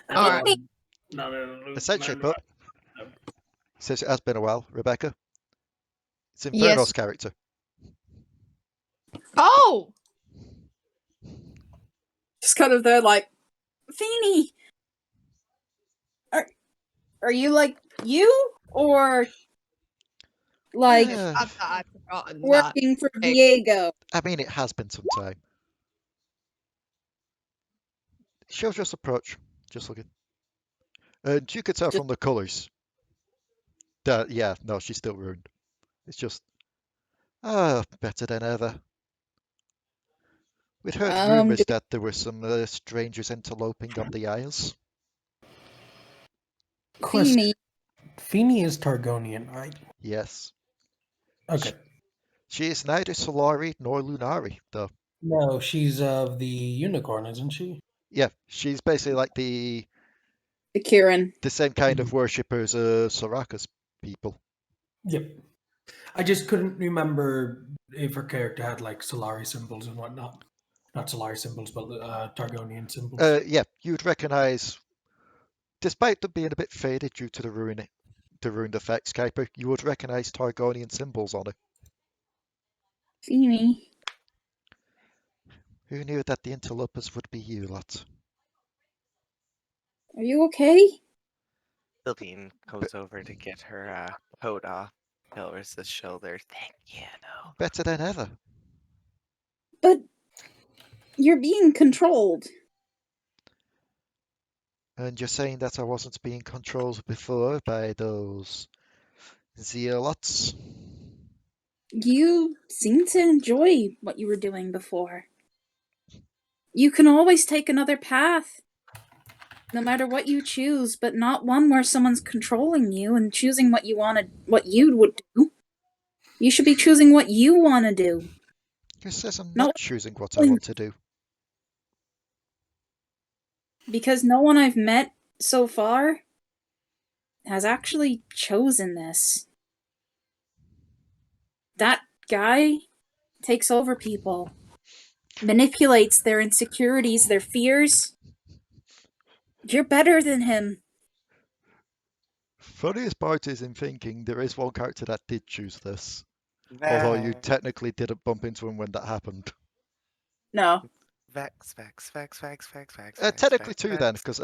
All right.
Essentially, but since it has been a while, Rebecca, it's Inferno's
Yes.
character.
Oh!
Just kind of there, like, Phoenyrie! Are you like you? Or like
I've forgotten that.
working for Diego?
I mean, it has been some time. She'll just approach, just looking. And you could tell from the colours that, yeah, no, she's still ruined. It's just, better than ever. We'd heard rumours that there were some strangers interloping on the Isles.
Question. Phoenyrie is Targonian, right?
Yes.
Okay.
She is neither Solari nor Lunari, though.
No, she's of the unicorn, isn't she?
Yeah, she's basically like the
Ncorin.
the same kind of worshippers as Soraka's people.
Yep. I just couldn't remember if her character had like Solari symbols and whatnot. Not Solari symbols, but Targonian symbols.
Yeah, you'd recognise, despite them being a bit faded due to the ruined effects, Kuiper, you would recognise Targonian symbols on it.
Phoenyrie.
Who knew that the interlopers would be you lot?
Are you okay?
Silveen goes over to get her coat off Delris's shoulder. Thank you.
Better than ever.
But you're being controlled.
And you're saying that I wasn't being controlled before by those zealots?
You seem to enjoy what you were doing before. You can always take another path, no matter what you choose, but not one where someone's controlling you and choosing what you would do. You should be choosing what you want to do.
Who says I'm
No.
not choosing what I want to do?
Because no one I've met so far has actually chosen this. That guy takes over people, manipulates their insecurities, their fears. You're better than him.
Funniest part is in thinking there is one character that did choose this. Although you technically didn't bump into him when that happened.
No.
Vex.
Technically two then, because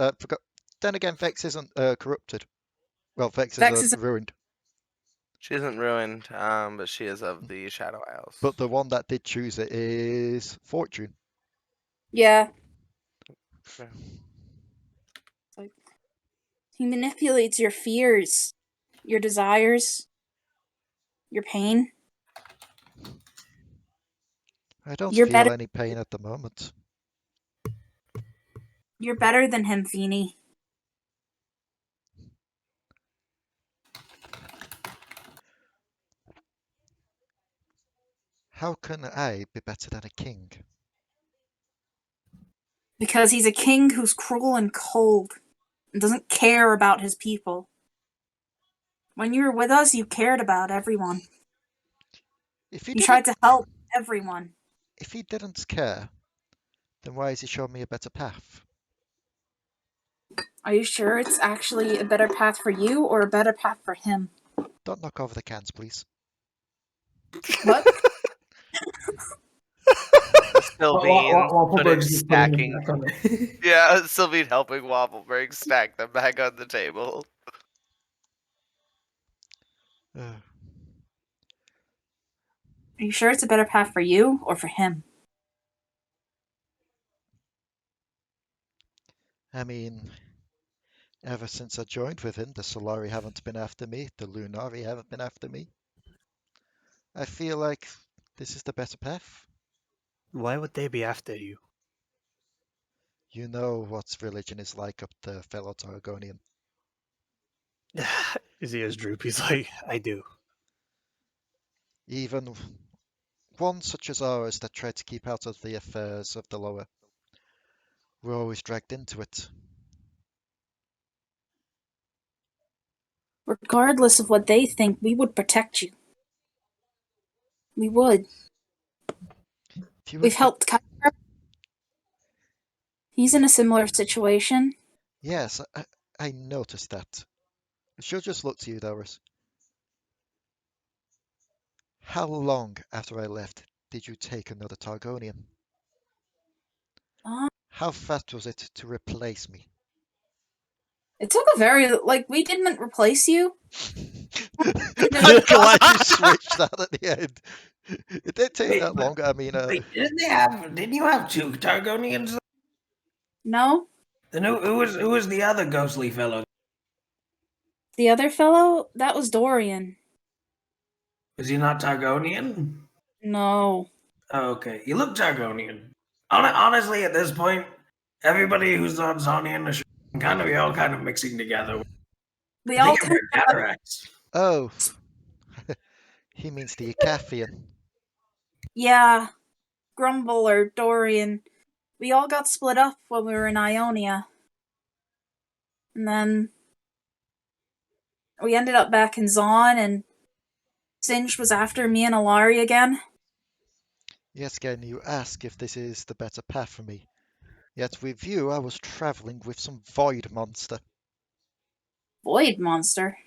then again Vex isn't corrupted. Well, Vex is ruined.
She isn't ruined, but she is of the Shadow Isles.
But the one that did choose it is Fortune.
Yeah.
Yeah.
Like, he manipulates your fears, your desires, your pain.
I don't
You're
feel
better-
any pain at the moment.
You're better than him, Phoenyrie.
How can I be better than a king?
Because he's a king who's cruel and cold and doesn't care about his people. When you were with us, you cared about everyone.
If
You tried to help everyone.
If he didn't care, then why has he shown me a better path?
Are you sure it's actually a better path for you or a better path for him?
Don't knock over the cans, please.
What?
Silveen
Waffleberg's
stacking.
stacking.
Yeah, Silveen helping Waffleberg stack them back on the table.
Are you sure it's a better path for you or for him?
I mean, Ever since I joined with him, the Solari haven't been after me, the Lunari haven't been after me. I feel like this is the better path.
Why would they be after you?
You know what religion is like up there, fellow Targonian.
His ears droop. He's like, I do.
Even one such as ours that tried to keep out of the affairs of the lower. We're always dragged into it.
Regardless of what they think, we would protect you. We would.
If you
We've
were-
helped Kuiper. He's in a similar situation.
Yes, I noticed that. She'll just look to you, Delris. How long after I left did you take another Targonian?
Uh,
How fast was it to replace me?
It took a very, we didn't replace you.
I'm glad you switched that at the end. It didn't take
Wait,
that long. I mean,
Wait, didn't you have two Targonians?
No.
Then who was the other ghostly fellow?
The other fellow? That was Dorian.
Was he not Targonian?
No.
Oh, okay. You look Targonian. Honestly, at this point, everybody who's on Zonian should kind of be all kind of mixing together.
We
I
all
think
kind
of cataracts.
oh, he means the Icathian.
Yeah. Grumbler, Dorian. We all got split up when we were in Ionia. And then we ended up back in Zon, and Singed was after me and Alari again.
Yes, again, you ask if this is the better path for me. Yet with you, I was traveling with some void monster.
Void monster.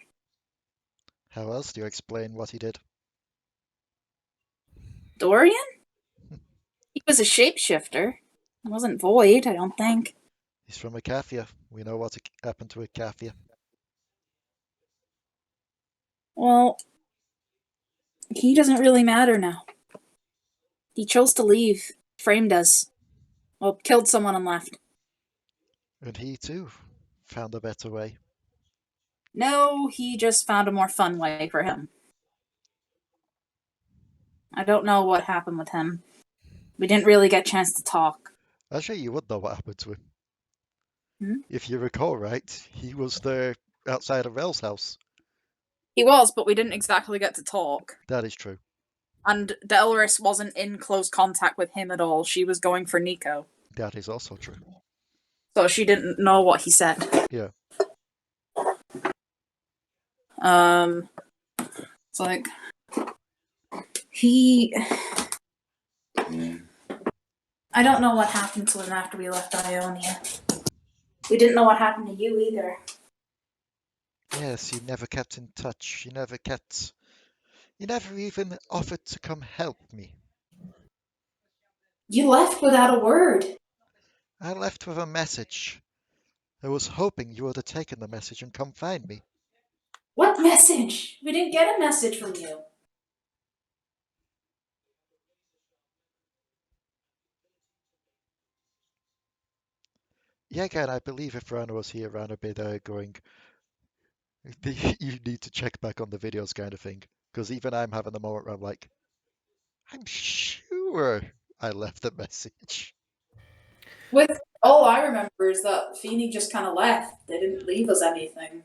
How else do you explain what he did?
Dorian? He was a shapeshifter. He wasn't void, I don't think.
He's from Icatha. We know what happened to Icatha.
Well, he doesn't really matter now. He chose to leave. Framed us. Well, killed someone and left.
And he too found a better way.
No, he just found a more fun way for him. I don't know what happened with him. We didn't really get a chance to talk.
Actually, you would know what happened to him.
Hmm?
If you recall right, he was there outside of Rel's house.
He was, but we didn't exactly get to talk.
That is true.
And Delris wasn't in close contact with him at all. She was going for Nico.
That is also true.
So she didn't know what he said.
Yeah.
It's like... He... I don't know what happened to him after we left Ionia. We didn't know what happened to you either.
Yes, you never kept in touch. You never even offered to come help me.
You left without a word.
I left with a message. I was hoping you would have taken the message and come find me.
What message? We didn't get a message from you.
Yeah, again, I believe if Ranna was here, Ranna would be there going, you need to check back on the videos kind of thing. Because even I'm having a moment where I'm like, I'm sure I left a message.
With all I remember is that Phoenyrie just kind of left. They didn't leave us anything.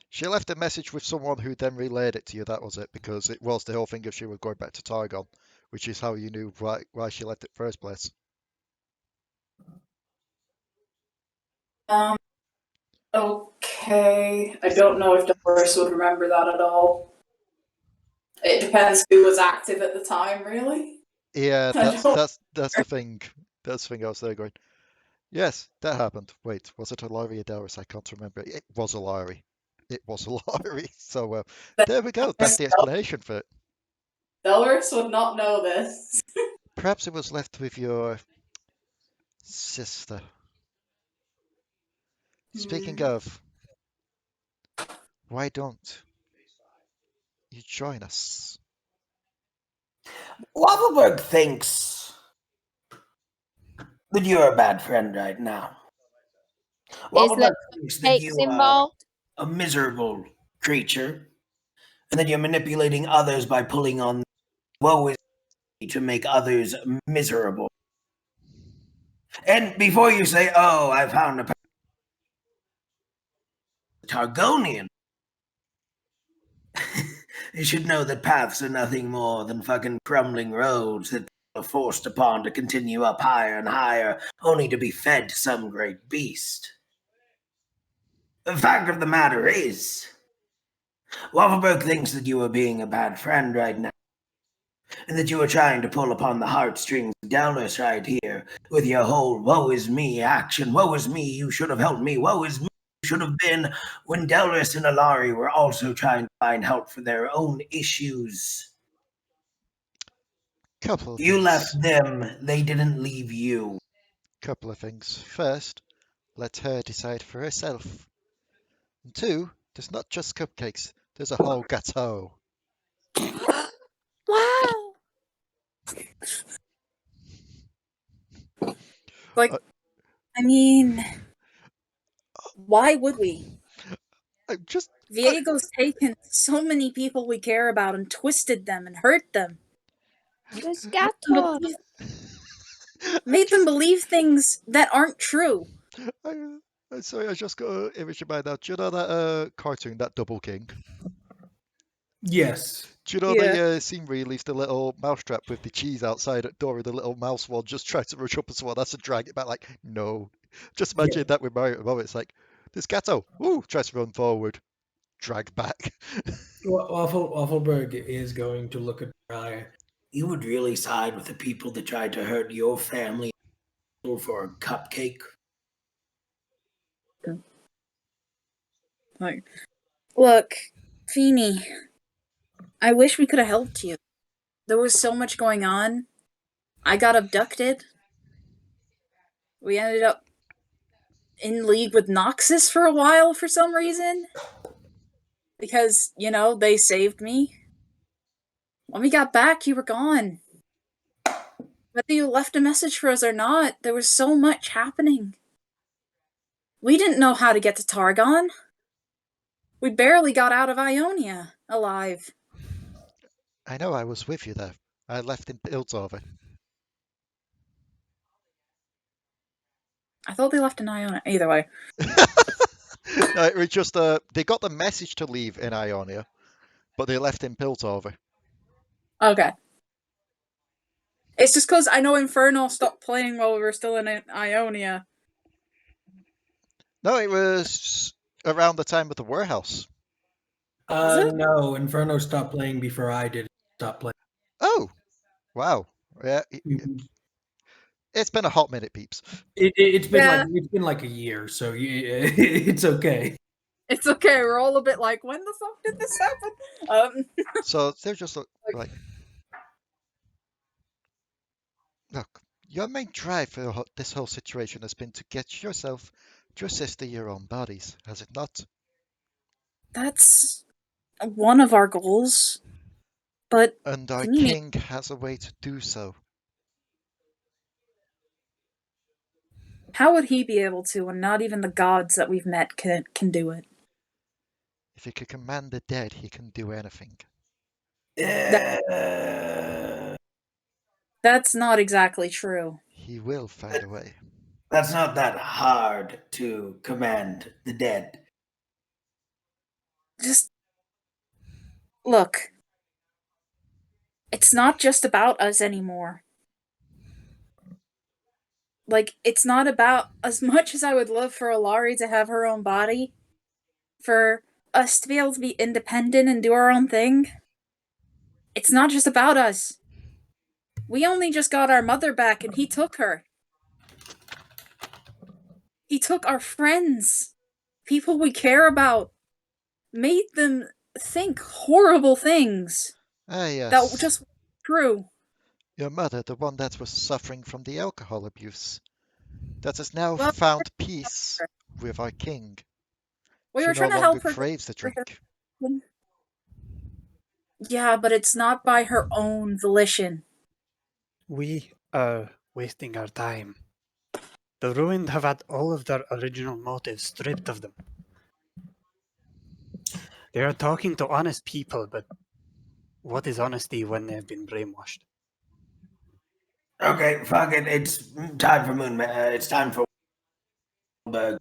She left a message with someone who then relayed it to you, that was it, because it was the whole thing of she was going back to Targon, which is how you knew why she left it first place.
Okay. I don't know if Delris would remember that at all. It depends who was active at the time, really.
Yeah,
I
that's
don't-
the thing. That's the thing I was there going, yes, that happened. Wait, was it Alari or Delris? I can't remember. It was Alari. It was Alari. So there we go. That's the explanation for it.
Delris would not know this.
Perhaps it was left with your sister. Speaking of, why don't you join us?
Waffleberg thinks
that you're a bad friend right now.
Is
Waffleberg
there
thinks that
cakes
you are
involved?
a miserable creature, and that you're manipulating others by pulling on woe is me to make others miserable. And before you say, "Oh, I found a Targonian," you should know that paths are nothing more than fucking crumbling roads that are forced upon to continue up higher and higher, only to be fed to some great beast. The fact of the matter is, Waffleberg thinks that you are being a bad friend right now, and that you are trying to pull upon the heartstrings of Delris right here with your whole woe is me action. Woe is me, you should have helped me. Woe is me, you should have been, when Delris and Alari were also trying to find help for their own issues.
Couple of
You
things.
left them, they didn't leave you.
Couple of things. First, let her decide for herself. And two, there's not just cupcakes, there's a whole gâteau.
Wow. Like, I mean, why would we?
I'm just.
Viego's taken so many people we care about and twisted them and hurt them.
There's gato.
Made them believe things that aren't true.
I'm sorry, I just got an image in my mind now. Do you know that cartoon, that Double King?
Yes.
Do you know
Yeah.
the scene where he leaves the little mousetrap with the cheese outside at door and the little mouse one just tries to rush up and someone has to drag it back? Like, no. Just imagine that with Mario at the moment. It's like, this gato, woo, tries to run forward, drag back.
Waffleberg is going to look at Raya.
You would really side with the people that tried to hurt your family for a cupcake?
Like, look, Phoenyrie, I wish we could have helped you. There was so much going on. I got abducted. We ended up in league with Noxus for a while for some reason. Because, you know, they saved me. When we got back, you were gone. Whether you left a message for us or not, there was so much happening. We didn't know how to get to Targon. We barely got out of Ionia alive.
I know I was with you there. I left in Piltover.
I thought they left in Ionia. Either way.
No, it was just they got the message to leave in Ionia, but they left in Piltover.
Okay. It's just because I know Inferno stopped playing while we were still in Ionia.
No, it was around the time of the warehouse.
No, Inferno stopped playing before I did stop playing.
Oh, wow. Yeah, it's been a hot minute, peeps.
It's been like a year, so it's okay.
It's okay. We're all a bit like, when the fuck did this happen?
So they're just like, look, your main drive for this whole situation has been to get yourself, your sister, your own bodies, has it not?
That's one of our goals. But
And our
Phoenyrie,
king has a way to do so.
how would he be able to when not even the gods that we've met can do it?
If he can command the dead, he can do anything.
That's not exactly true.
He will find a way.
That's not that hard to command the dead.
Just look. It's not just about us anymore. Like, it's not about, as much as I would love for Alari to have her own body, for us to be able to be independent and do our own thing, it's not just about us. We only just got our mother back and he took her. He took our friends, people we care about, made them think horrible things.
Yes.
That just true.
Your mother, the one that was suffering from the alcohol abuse, that has now
Well,
found peace with our king.
We
she
were trying
no
to
longer
help her.
craves the drink.
Yeah, but it's not by her own volition.
We are wasting our time. The ruined have had all of their original motives stripped of them. They are talking to honest people, but what is honesty when they've been brainwashed?
Okay, fuck it. It's time for it's time for Waffleberg.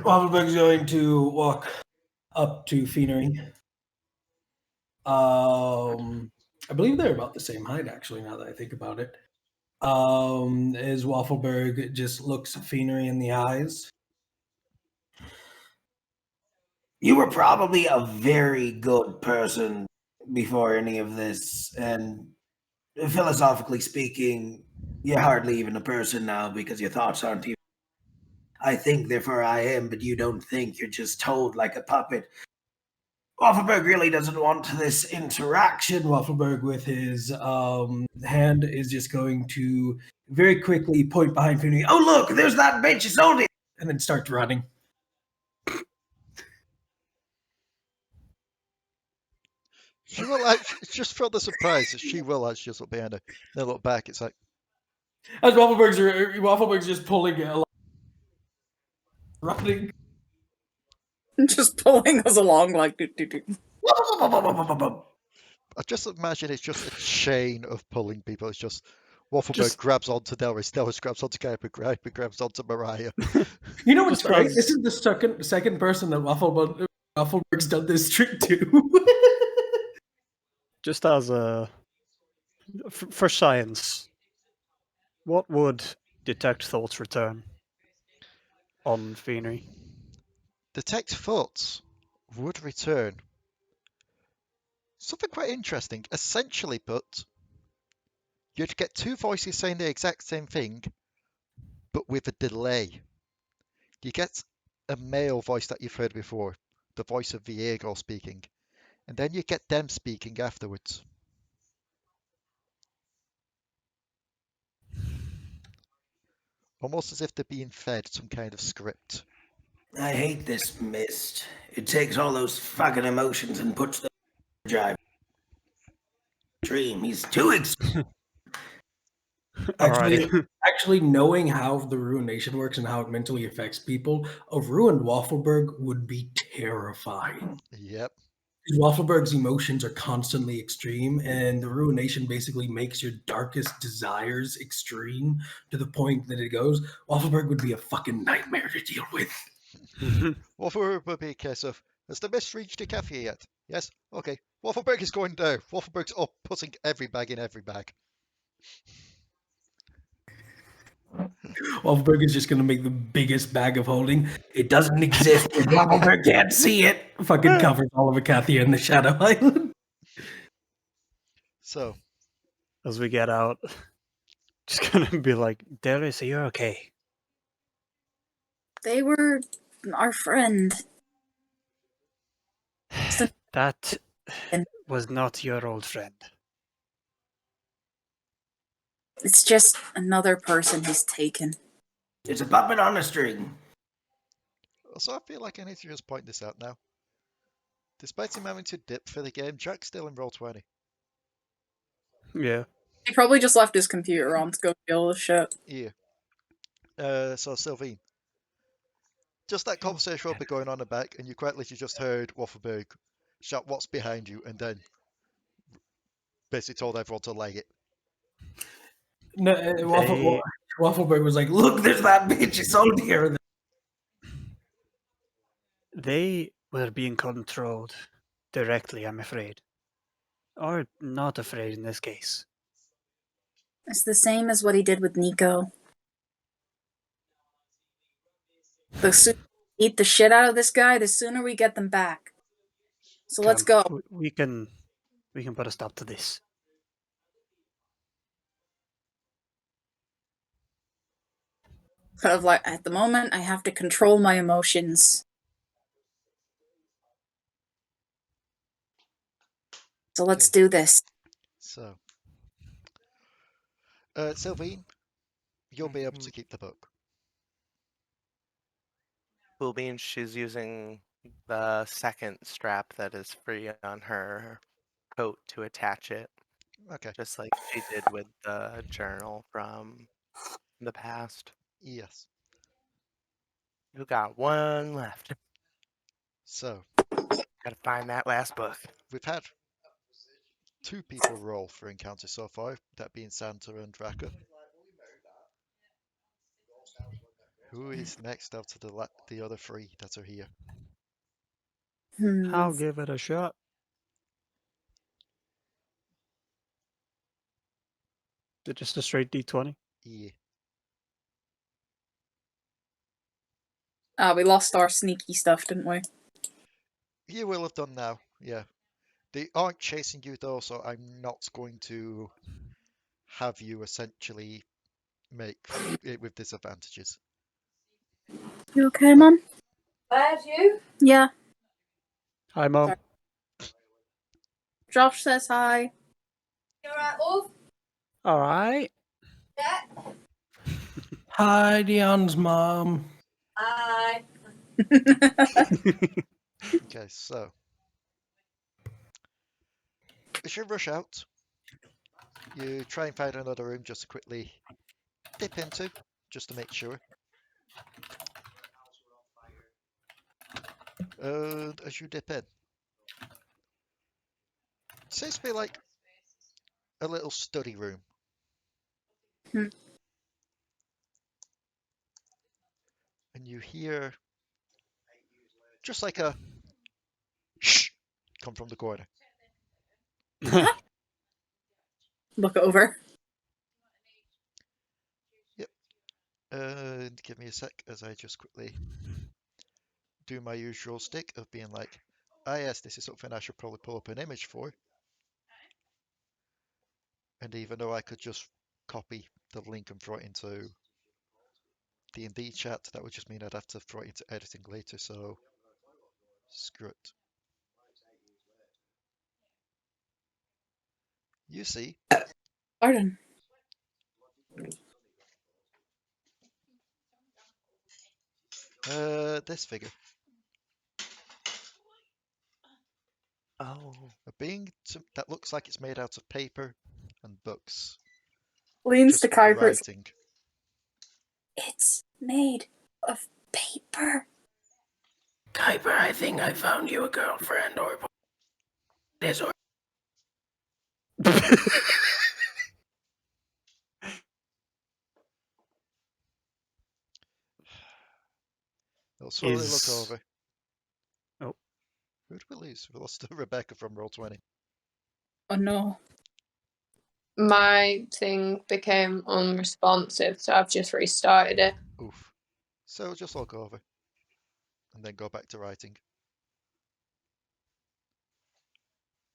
Waffleberg's going to walk up to Phoenyrie. I believe they're about the same height, actually, now that I think about it. As Waffleberg just looks Phoenyrie in the eyes. You were probably a very good person before any of this, and philosophically speaking, you're hardly even a person now because your thoughts aren't even. I think, therefore I am, but you don't think. You're just told like a puppet. Waffleberg really doesn't want this interaction. Waffleberg, with his hand, is just going to very quickly point behind Phoenyrie. Oh, look, there's that bitch, you sold it! And then starts running.
She will actually, just for the surprise, she will actually just look behind her. Then look back, it's like,
As Waffleberg's just pulling it, running.
Just pulling us along like do do do.
I just imagine it's just a chain of pulling people. It's just Waffleberg grabs onto Delris, Delris grabs onto Kuiper, Kuiper grabs onto Mariah.
You know what's
Just
great?
as-
This is the second person that Waffleberg's done this trick to.
Just as a for science, what would detect thoughts return on Phoenyrie?
Detect thoughts would return. Something quite interesting. Essentially put, you'd get two voices saying the exact same thing, but with a delay. You get a male voice that you've heard before, the voice of Viego speaking, and then you get them speaking afterwards. Almost as if they're being fed some kind of script.
I hate this mist. It takes all those fucking emotions and puts them in drive. Dream. He's too
Actually, knowing how the ruination works and how it mentally affects people, a ruined Waffleberg would be terrifying.
Yep.
Waffleberg's emotions are constantly extreme, and the ruination basically makes your darkest desires extreme to the point that it goes. Waffleberg would be a fucking nightmare to deal with.
Waffleberg would be a case of, has the mist reached a cafe yet? Yes? Okay. Waffleberg is going down. Waffleberg's up, putting every bag in every bag.
Waffleberg is just going to make the biggest bag of holding. It doesn't exist. If Waffleberg can't see it. Fucking covers all of Acathia in the Shadow Island.
So,
As we get out, just gonna be like, Delris, are you okay?
They were our friend.
That was not your old friend.
It's just another person he's taken.
It's a puppet on a string.
so I feel like I need to just point this out now. Despite him having to dip for the game, Jack's still in roll 20.
Yeah.
He probably just left his computer on to go deal with shit.
Yeah. So Silveen, just that conversation will be going on in the back, and you quite literally just heard Waffleberg shout, "What's behind you?" and then basically told everyone to lay it.
No, Waffleberg was like, look, there's that bitch. It's on here.
They were being controlled directly, I'm afraid. Or not afraid in this case.
It's the same as what he did with Nico. The sooner we eat the shit out of this guy, the sooner we get them back. So let's go.
We can put a stop to this.
Kind of like, at the moment, I have to control my emotions. So let's do this.
So, Silveen, you'll be able to keep the book.
Cool beans, she's using the second strap that is free on her coat to attach it.
Okay.
Just like she did with the journal from the past.
Yes.
You got one left.
So
Gotta find that last book.
we've had 2 people roll for encounters so far, that being Santa and Raka. Who is next out of the other 3 that are here?
I'll give it a shot. Is it just a straight D20?
Yeah.
We lost our sneaky stuff, didn't we?
You will have done now, yeah. They aren't chasing you though, so I'm not going to have you essentially make it with disadvantages.
You okay, Mum?
Where's you?
Yeah.
Hi, Mom.
Sorry. Josh says hi.
You alright, love?
All right.
Yeah.
Hi, Dion's mom.
Hi.
Okay, so as you rush out, you try and find another room just to quickly dip into, just to make sure. And as you dip in, it seems to be like a little study room.
Hmm.
And you hear just like a shh come from the corner.
Look over.
Yep. And give me a sec as I just quickly do my usual stick of being like, ah yes, this is something I should probably pull up an image for. And even though I could just copy the link and throw it into D&D chat, that would just mean I'd have to throw it into editing later, so screw it. You see
Pardon.
this figure.
Oh.
A being that looks like it's made out of paper and books.
Leans to
Just
Kuiper.
writing.
It's made of paper.
Kuiper, I think I found you a girlfriend or this or
They'll slowly
Is-
look over.
Oh.
Who did we lose? We lost Rebecca from Roll20.
Oh no.
My thing became unresponsive, so I've just restarted it.
Oof. So just look over. And then go back to writing.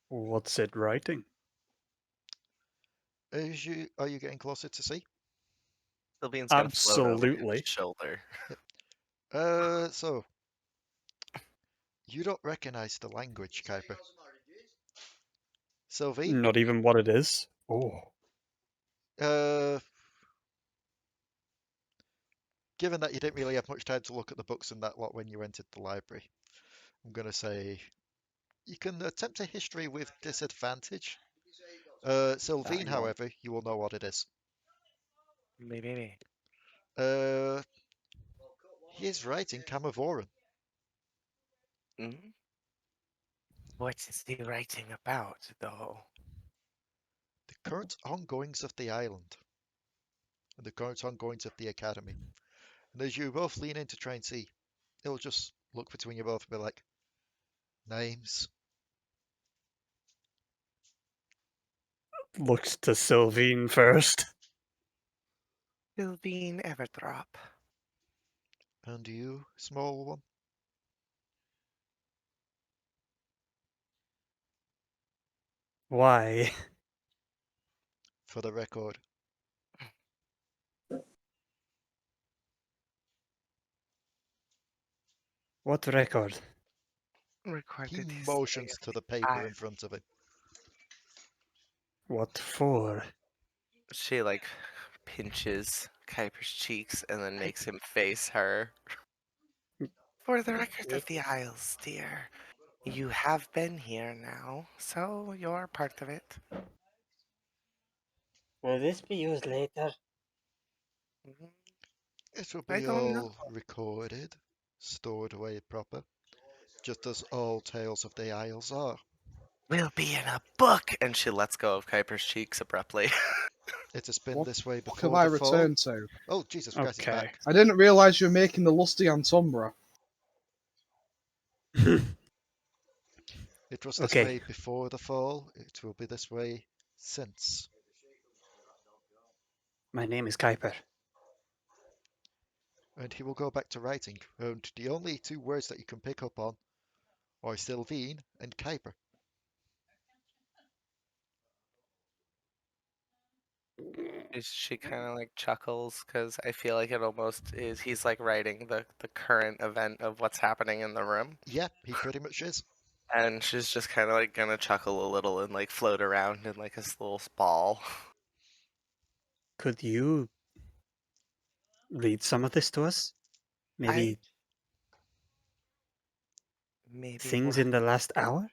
What's it writing?
Are you getting closer to see?
Silveen's gonna float over
Absolutely.
his shoulder.
So you don't recognize the language, Kuiper. Silveen?
Not even what it is. Oh.
Given that you didn't really have much time to look at the books and that lot when you entered the library, I'm going to say you can attempt a history with disadvantage. Silveen, however, you will know what it is.
Maybe.
He is writing Camavoran.
Mm? What is he writing about, though?
The current ongoings of the island. And the current ongoings of the academy. And as you both lean in to try and see, it'll just look between you both and be like, names.
Looks to Silveen first.
Silveen Everdrop.
And you, small one?
Why?
For the record.
What record?
He
Recorded
motions to the paper in front of him.
What for?
She like pinches Kuiper's cheeks and then makes him face her. For the record of the Isles, dear, you have been here now, so you're part of it.
Will this be used later?
It will
I
be
don't know.
all recorded, stored away proper, just as all tales of the Isles are.
We'll be in a book! And she lets go of Kuiper's cheeks abruptly.
It has been
What
this way
What have
before
I
the fall.
returned to?
Oh, Jesus Christ, he's
Okay.
back.
I didn't realise you were making the lusty Antumbra.
It was this
Okay.
way before the fall. It will be this way since.
My name is Kuiper.
And he will go back to writing. And the only two words that you can pick up on are Silveen and Kuiper.
She kind of like chuckles because I feel like it almost is. He's like writing the current event of what's happening in the room.
Yeah, he pretty much is.
And she's just kind of like gonna chuckle a little and like float around in like this little ball.
Could you read some of this to us? Maybe
Maybe
things
what?
in the last hour?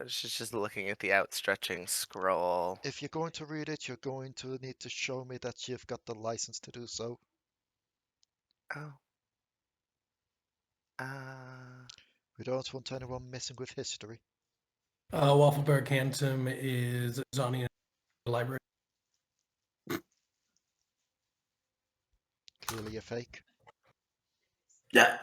She's just looking at the outstretching scroll.
If you're going to read it, you're going to need to show me that you've got the license to do so.
Oh.
We don't want anyone messing with history.
Waffleberg hands him is Zani in the library.
Clearly a fake.
Yeah.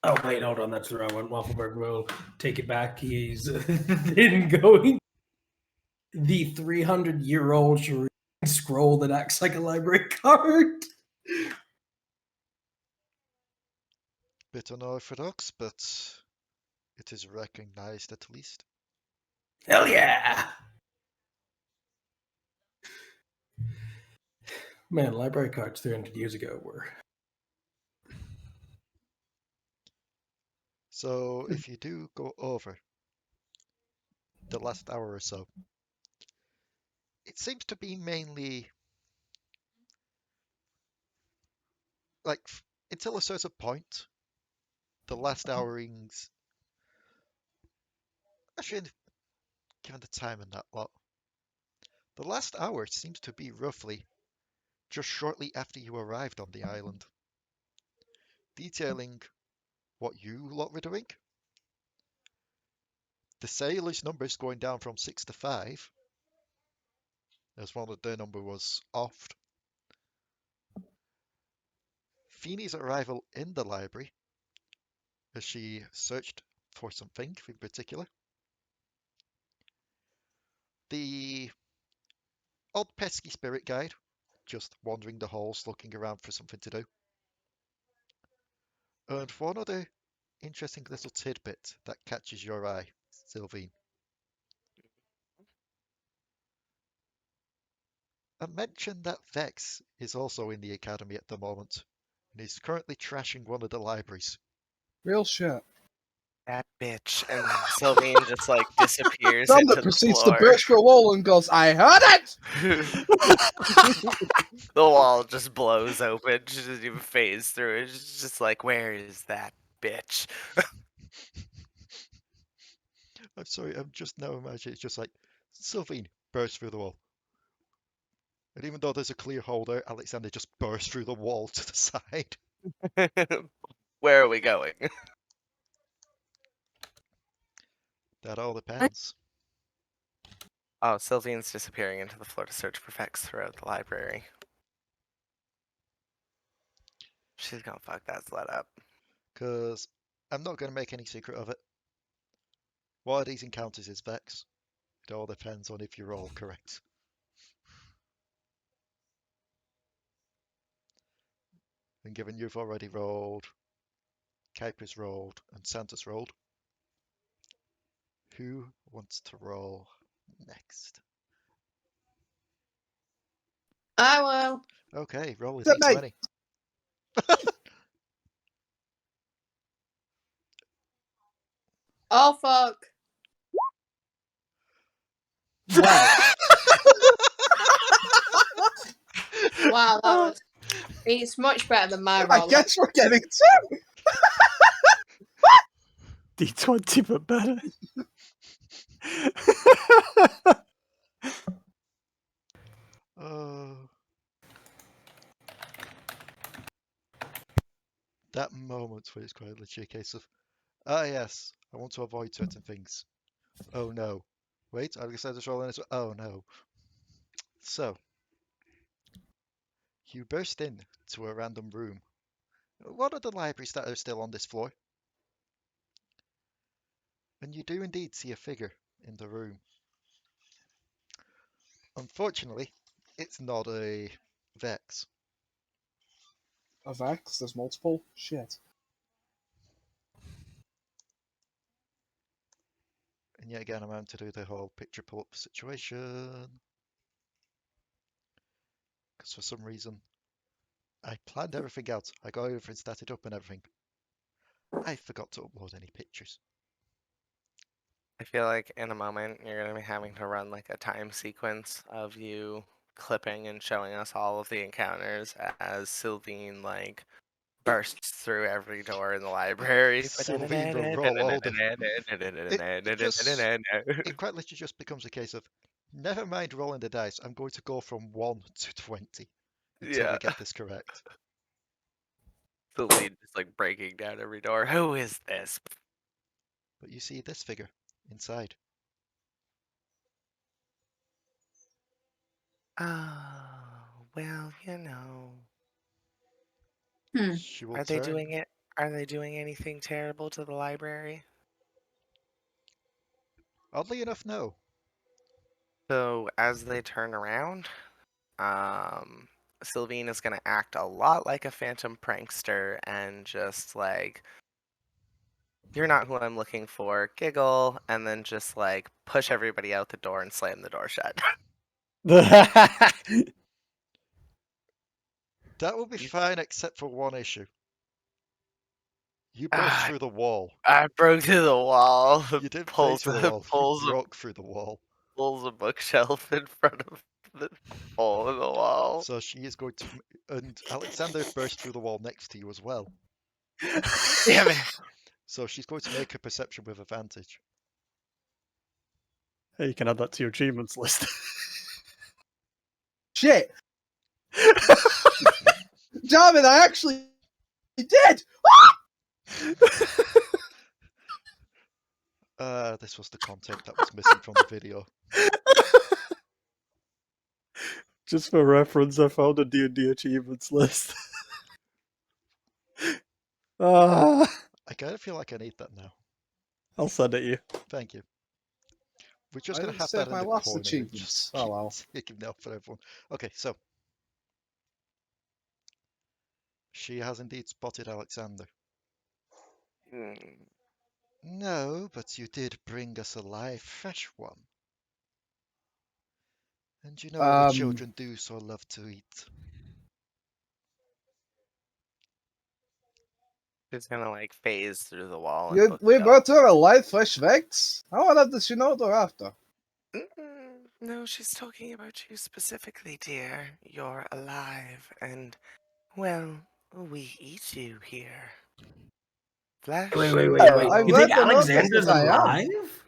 Oh wait, hold on, that's the wrong one. Waffleberg will take it back. He's then going the 300-year-old scroll that acts like a library card.
Bit unorthodox, but it is recognized at least.
Hell yeah! Man, library cards 300 years ago were.
So if you do go over the last hour or so, it seems to be mainly like until a certain point, the last hourings. Actually, given the time and that lot, the last hour seems to be roughly just shortly after you arrived on the island, detailing what you lot were doing. The sailors' numbers going down from 6 to 5, as one of their number was off. Phoeny's arrival in the library, as she searched for something in particular. The odd pesky spirit guide, just wandering the halls looking around for something to do. And one other interesting little tidbit that catches your eye, Silveen. I mentioned that Vex is also in the academy at the moment, and is currently trashing one of the libraries.
Real shit.
That bitch. And Silveen just like disappears
Sam
into
that
the
proceeds
floor.
to burst through a wall and goes, I heard it!
The wall just blows open. She doesn't even phase through it. She's just like, where is that bitch?
I'm sorry, I'm just now imagining it's just like Silveen bursts through the wall. And even though there's a clear hole there, Alekxander just bursts through the wall to the side.
Where are we going?
That all depends.
Oh, Silveen's disappearing into the floor to search for Vex throughout the library. She's gonna fuck that slut up.
Because I'm not going to make any secret of it. One of these encounters is Vex. It all depends on if you're all correct. And given you've already rolled, Kuiper's rolled, and Santa's rolled, who wants to roll next?
I will.
Okay, roll a
Is that
d20.
Oh fuck.
Wow.
Wow, that was. It's much better than my
I
roll.
guess we're getting two.
D20 but better.
That moment where it's quite literally a case of, ah yes, I want to avoid certain things. Oh no. Wait, Alekxander's rolling as well. Oh no. So, you burst in to a random room. One of the libraries that are still on this floor. And you do indeed see a figure in the room. Unfortunately, it's not a Vex.
A Vex? There's multiple? Shit.
And yet again, I'm having to do the whole picture pull-up situation. Because for some reason, I planned everything out. I got everything started up and everything. I forgot to upload any pictures.
I feel like in a moment you're going to be having to run like a time sequence of you clipping and showing us all of the encounters as Silveen like bursts through every door in the library.
Silveen will roll all the... It quite literally just becomes a case of, never mind rolling the dice, I'm going to go from 1 to 20 until we get this correct.
Silveen just like breaking down every door. Who is this?
But you see this figure inside.
Oh, well, you know.
She will
Are they
turn.
doing it? Are they doing anything terrible to the library?
Oddly enough, no.
So as they turn around, Silveen is going to act a lot like a phantom prankster and just like, you're not who I'm looking for, giggle, and then just like push everybody out the door and slam the door shut.
That will be fine except for one issue. You burst through the wall.
I broke through the wall.
You didn't break through the wall. You
Pulls
broke through the wall.
a bookshelf in front of the hole in the wall.
So she is going to... And Alekxander burst through the wall next to you as well.
Damn it.
So she's going to make a perception with advantage.
Hey, you can add that to your achievements list.
Shit! Damn it, I actually did!
This was the content that was missing from the video.
Just for reference, I found a D&D achievements list.
I kind of feel like I need that now.
I'll send it you.
Thank you. We're just
I
going to have
didn't
that
save
in
my
the
last
corner. and
achievements.
just
Oh, well.
taking it up for everyone. Okay, so she has indeed spotted Alekxander. No, but you did bring us a live, fresh one. And you know the children do so love to eat.
She's gonna like phase through the wall. And
We
bookshelf.
brought her a live fresh Vex? How does she know what we're after?
No, she's talking about you specifically, dear. You're alive, and, well, we eat you here. Flesh.
Wait.
I've
You think
read the notice
Alexander's
that I am.
alive?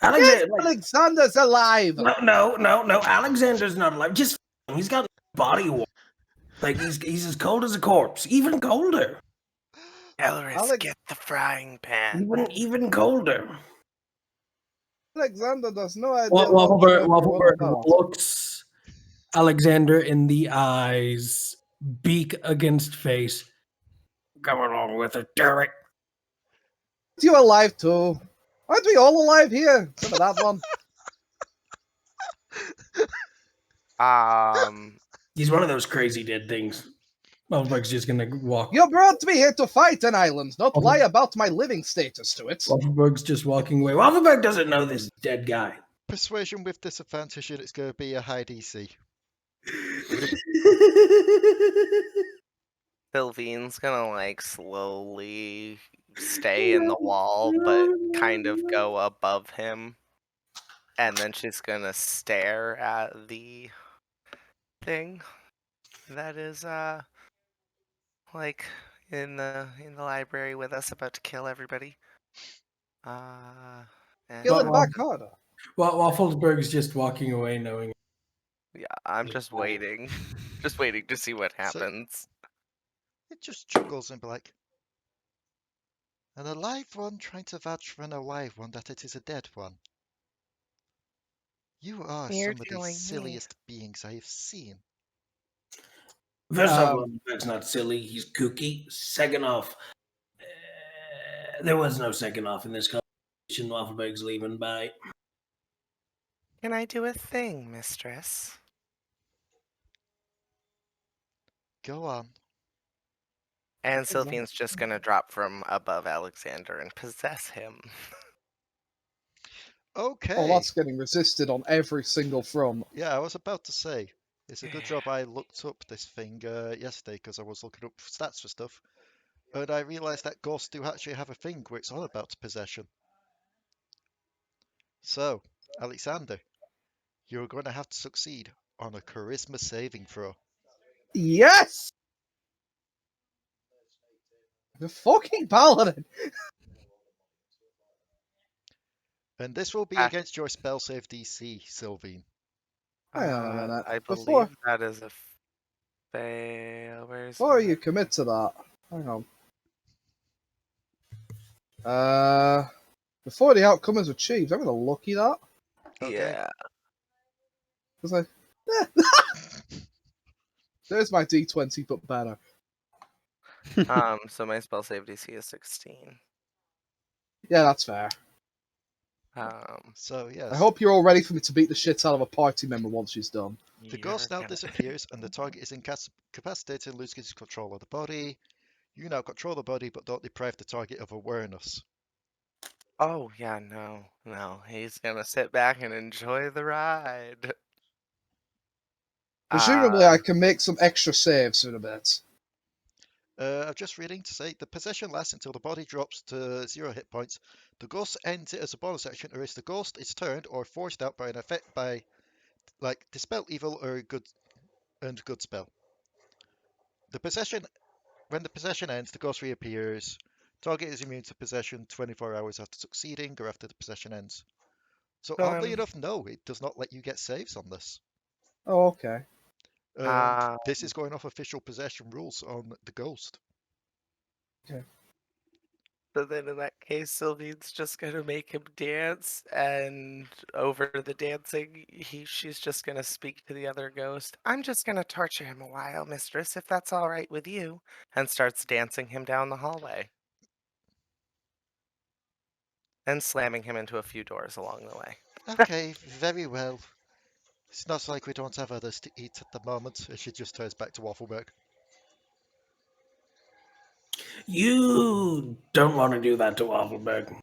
Yes, Alexander's alive!
No. Alexander's not alive. Just he's got body warmth. Like he's as cold as a corpse. Even colder.
Delris, get the frying pan.
Even colder.
Alexander does no idea.
Waffleberg looks Alexander in the eyes, beak against face. Come along with it, Derek.
You alive too? Aren't we all alive here? Except for that one.
He's one of those crazy dead things. Waffleberg's just gonna walk.
You brought me here to fight an island, not lie about my living status to it.
Waffleberg's just walking away. Waffleberg doesn't know this dead guy.
Persuasion with disadvantage, and it's going to be a high DC.
Silveen's gonna like slowly stay in the wall, but kind of go above him. And then she's gonna stare at the thing that is like in the library with us, about to kill everybody.
Kill it back harder.
Well, Waffleberg's just walking away knowing.
Yeah, I'm just waiting. Just waiting to see what
So-
happens.
It just chuckles and be like, an alive one trying to vouch for an alive one that it is a dead one. You are
You're
some of the
telling me.
silliest beings I have seen.
First off, Waffleberg's not silly. He's kooky. Second off, there was no second off in this conversation. Waffleberg's leaving. Bye.
Can I do a thing, mistress?
Go on.
And Silveen's just gonna drop from above Alekxander and possess him.
Okay.
Oh, that's getting resisted on every single front.
Yeah, I was about to say, it's a good job I looked up this thing yesterday because I was looking up stats for stuff, and I realised that ghosts do actually have a thing where it's on about possession. So, Alekxander, you're going to have to succeed on a charisma saving throw.
Yes! The fucking paladin!
And this will be
Ah.
against your spell save DC, Silveen.
Hang on a minute.
I believe
Before-
that is a fail. Where's
Before
my-
you commit to that, hang on. Before the outcome is achieved, I'm gonna lucky that.
Okay.
Yeah.
Because there's my D20, but better.
So my spell save DC is 16.
Yeah, that's fair.
So, yes.
I hope you're all ready for me to beat the shit out of a party member once she's done.
The ghost now disappears and the target is incapacitated and loses control of the body. You now control the body but don't deprive the target of awareness.
Oh, yeah, no. He's gonna sit back and enjoy the ride.
Presumably, I can make some extra saves in a bit.
I'm just reading to say the possession lasts until the body drops to 0 hit points. The ghost ends it as a bonus action, or if the ghost is turned or forced out by an effect by, like, dispel evil or good spell. When the possession ends, the ghost reappears. Target is immune to possession 24 hours after succeeding or after the possession ends. So oddly enough, no, it does not let you get saves on this.
Oh, okay.
And this is going off official possession rules on the ghost.
Okay.
So then in that case, Sylvie's just gonna make him dance, and over the dancing, she's just gonna speak to the other ghost. I'm just gonna torture him a while, mistress, if that's all right with you, and starts dancing him down the hallway. And slamming him into a few doors along the way.
Okay, very well. It's not like we don't have others to eat at the moment, as she just turns back to Waffleberg.
You don't want to do that to Waffleberg.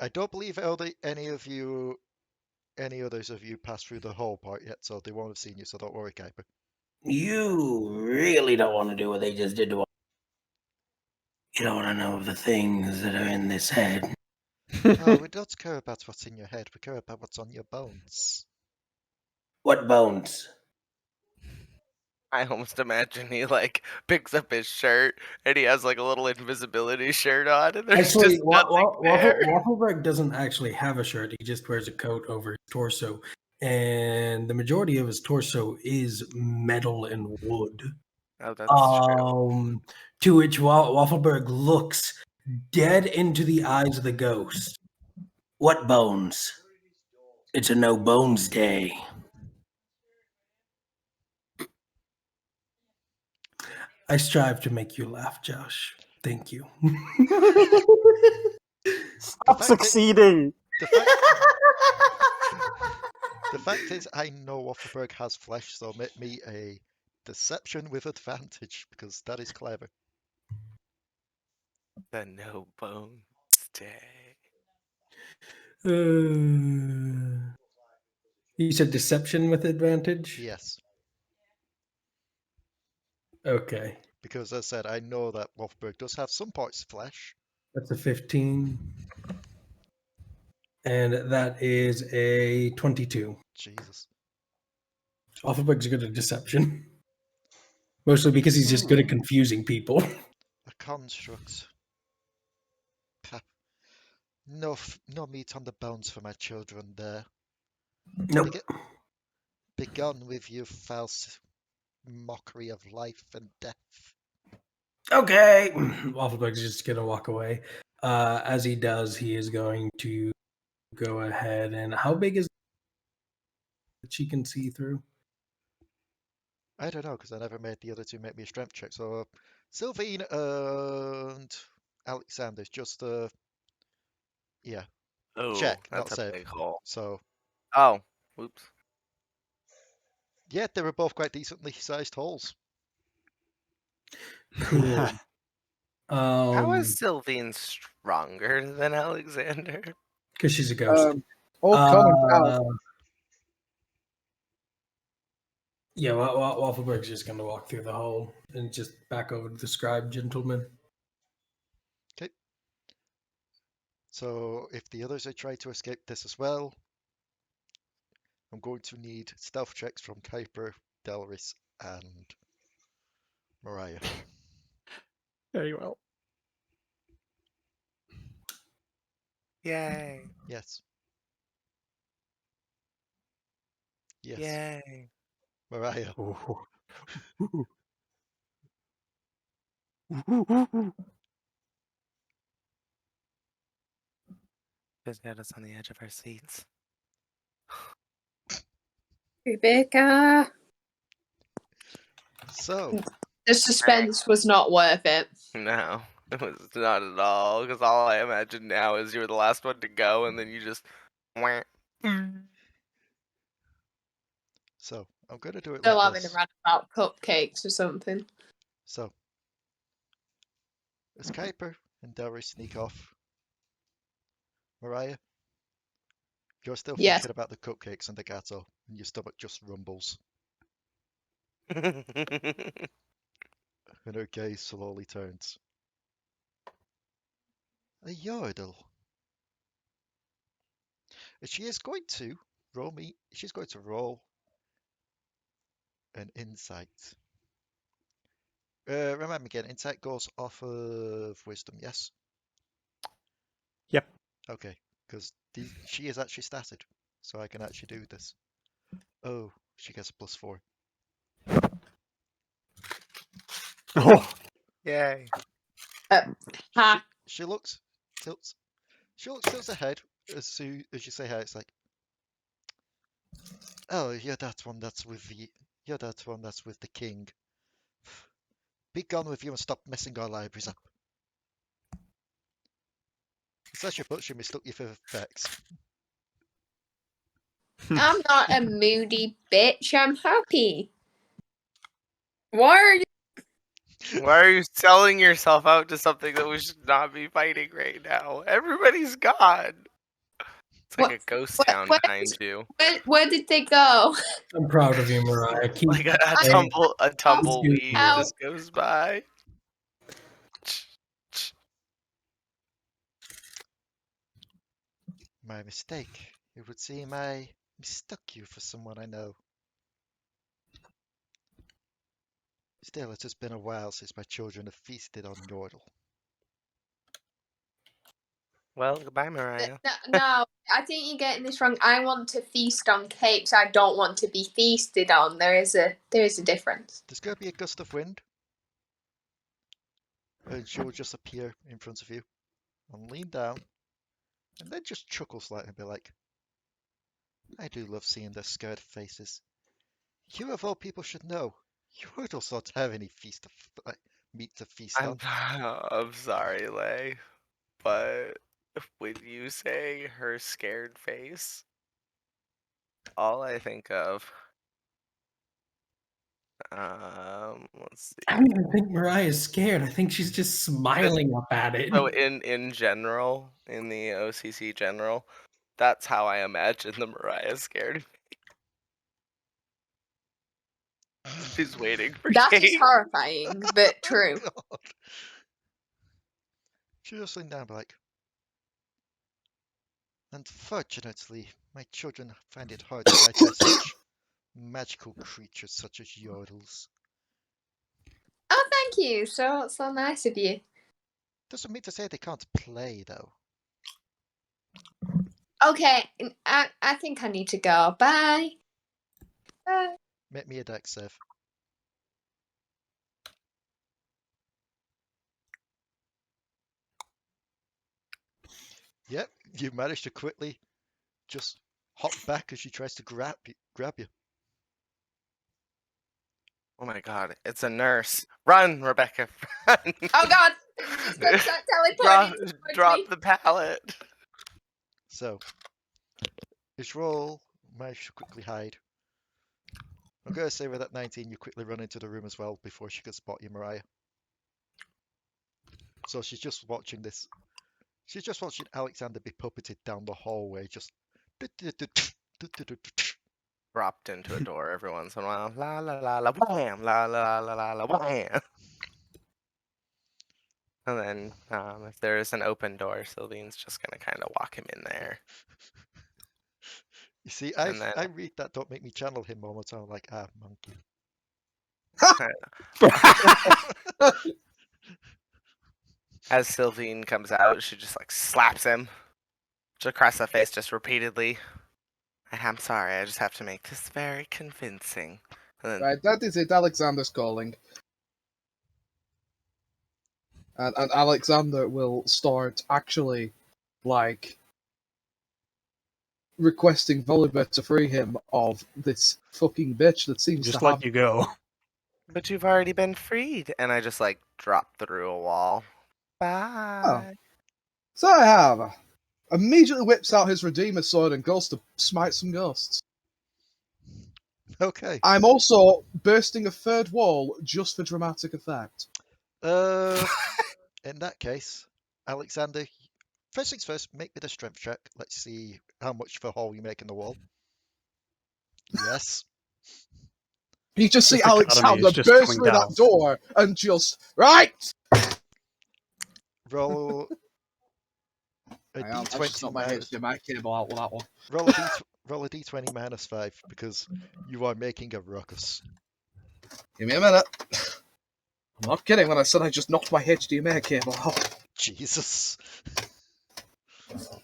I don't believe any others of you passed through the whole part yet, so they won't have seen you, so don't worry, Kuiper.
You really don't want to do what they just did to Waffleberg. You don't want to know the things that are in this head.
Oh, we don't care about what's in your head, we care about what's on your bones.
What bones?
I almost imagine he like picks up his shirt and he has like a little invisibility shirt on, and there's
Actually,
just nothing there.
Waffleberg doesn't actually have a shirt. He just wears a coat over his torso. And the majority of his torso is metal and wood.
Oh, that's true.
To which Waffleberg looks dead into the eyes of the ghost.
What bones? It's a no bones day.
I strive to make you laugh, Josh. Thank you.
Stop succeeding!
The fact is, I know Waffleberg has flesh, so make me a deception with advantage, because that is clever.
The no bones day.
You said deception with advantage?
Yes,
Okay.
because as I said, I know that Waffleberg does have some parts flesh.
That's a 15. And that is a 22.
Jesus.
Waffleberg's good at deception. Mostly because he's just good at confusing people.
A construct. No meat on the bones for my children there.
Nope.
Begone with your false mockery of life and death.
Okay. Waffleberg's just gonna walk away. As he does, he is going to go ahead and how big is that she can see through?
I don't know, because I never made the other two make me a strength check. So Silveen and Alekxander's just yeah,
Oh,
check, not
that's a
save.
big hole.
So
Oh, whoops.
yeah, they were both quite decently sized holes.
Cool.
How is Silveen stronger than Alexander?
Because she's a ghost.
All common power.
Yeah, Waffleberg's just gonna walk through the hole and just back over to the scribe gentleman.
Okay. So if the others are trying to escape this as well, I'm going to need stealth checks from Kuiper, Delris, and Mariah.
Very well.
Yay.
Yes. Yes.
Yay.
Mariah.
Just got us on the edge of our seats.
Rebecca.
So
The suspense was not worth it.
No, it was not at all. Because all I imagine now is you're the last one to go, and then you just. Wah.
So I'm going to do it
Still
like
having a
this.
rant about cupcakes or something.
So as Kuiper and Delris sneak off, Mariah, you're still
Yes.
thinking about the cupcakes and the gato, and your stomach just rumbles, and her gaze slowly turns. A Yordle. And she is going to roll me. She's going to roll an insight. Remind me again. Insight goes off of wisdom, yes?
Yep.
Okay, because she is actually statted, so I can actually do this. Oh, she gets a +4.
Oh,
Yay.
Ha.
She looks, tilts. She looks, tilts her head as soon as you say hi. It's like, oh, you're that one that's with the king. Be gone with you and stop messing our libraries up. It's actually but she mistook you for Vex.
I'm not a moody bitch. I'm happy.
Why are you?
Why are you selling yourself out to something that we should not be fighting right now? Everybody's gone. It's like a ghost town behind you.
Where did they go?
I'm proud of you, Mariah. Keep
Like a
saying-
tumbleweed
Ow.
just goes by.
My mistake. It would seem I mistook you for someone I know. Still, it has been a while since my children have feasted on Yordle.
Well, goodbye, Mariah.
No, I think you're getting this wrong. I want to feast on cakes. I don't want to be feasted on. There is a difference.
There's going to be a gust of wind, and she will just appear in front of you and lean down, and then just chuckle slightly and be like, I do love seeing their scared faces. You of all people should know, Yordles don't have any meat to feast on.
I'm sorry, Lay, but when you say her scared face, all I think of, let's see.
I don't even think Mariah's scared. I think she's just smiling up at it.
So in general, in the OCC general, that's how I imagine the Mariah scared. She's waiting for
That
Kate.
is horrifying, but true.
God. She just leaned down and be like, unfortunately, my children find it hard to digest such magical creatures such as Yordles.
Oh, thank you. So nice of you.
Doesn't mean to say they can't play, though.
Okay, I think I need to go. Bye. Bye.
Make me a dex save. Yep, you managed to quickly just hop back as she tries to grab you.
Oh my god, it's a nurse. Run, Rebecca, run!
Oh god, it's gonna start teleporting towards
drop
me.
the pallet.
So, this roll managed to quickly hide. I'm going to say with that 19, you quickly run into the room as well before she could spot you, Mariah. So she's just watching this. She's just watching Alekxander be puppeted down the hallway, just
Dropped into a door every once in a while. La la la la wham, la la la la la wham. And then if there is an open door, Silveen's just gonna kind of walk him in there.
You see,
And then
I read that, don't make me channel him all the time, like, ah, monkey.
as Silveen comes out, she just like slaps him just across the face just repeatedly. I'm sorry, I just have to make this very convincing. And then,
Right, that is it. Alekxander's calling. And Alekxander will start actually, like, requesting Volibear to free him of this fucking bitch that seems
Just
to
let
have...
you go.
but you've already been freed. And I just like drop through a wall. Bye.
So I have. Immediately whips out his Redeemer sword and goes to smite some ghosts.
Okay.
I'm also bursting a third wall just for dramatic effect.
In that case, Alekxander, first things first, make me the strength check. Let's see how much of a hole you make in the wall. Yes.
You just see
This economy is
Alekxander
just
burst
coming
through
down.
that door and just... Right!
Roll a
I just
d20
got my
minus.
HDMI cable out with that one.
Roll a d20 minus 5 because you are making a ruckus.
Give me a minute. I'm not kidding when I said I just knocked my HDMI cable out.
Jesus.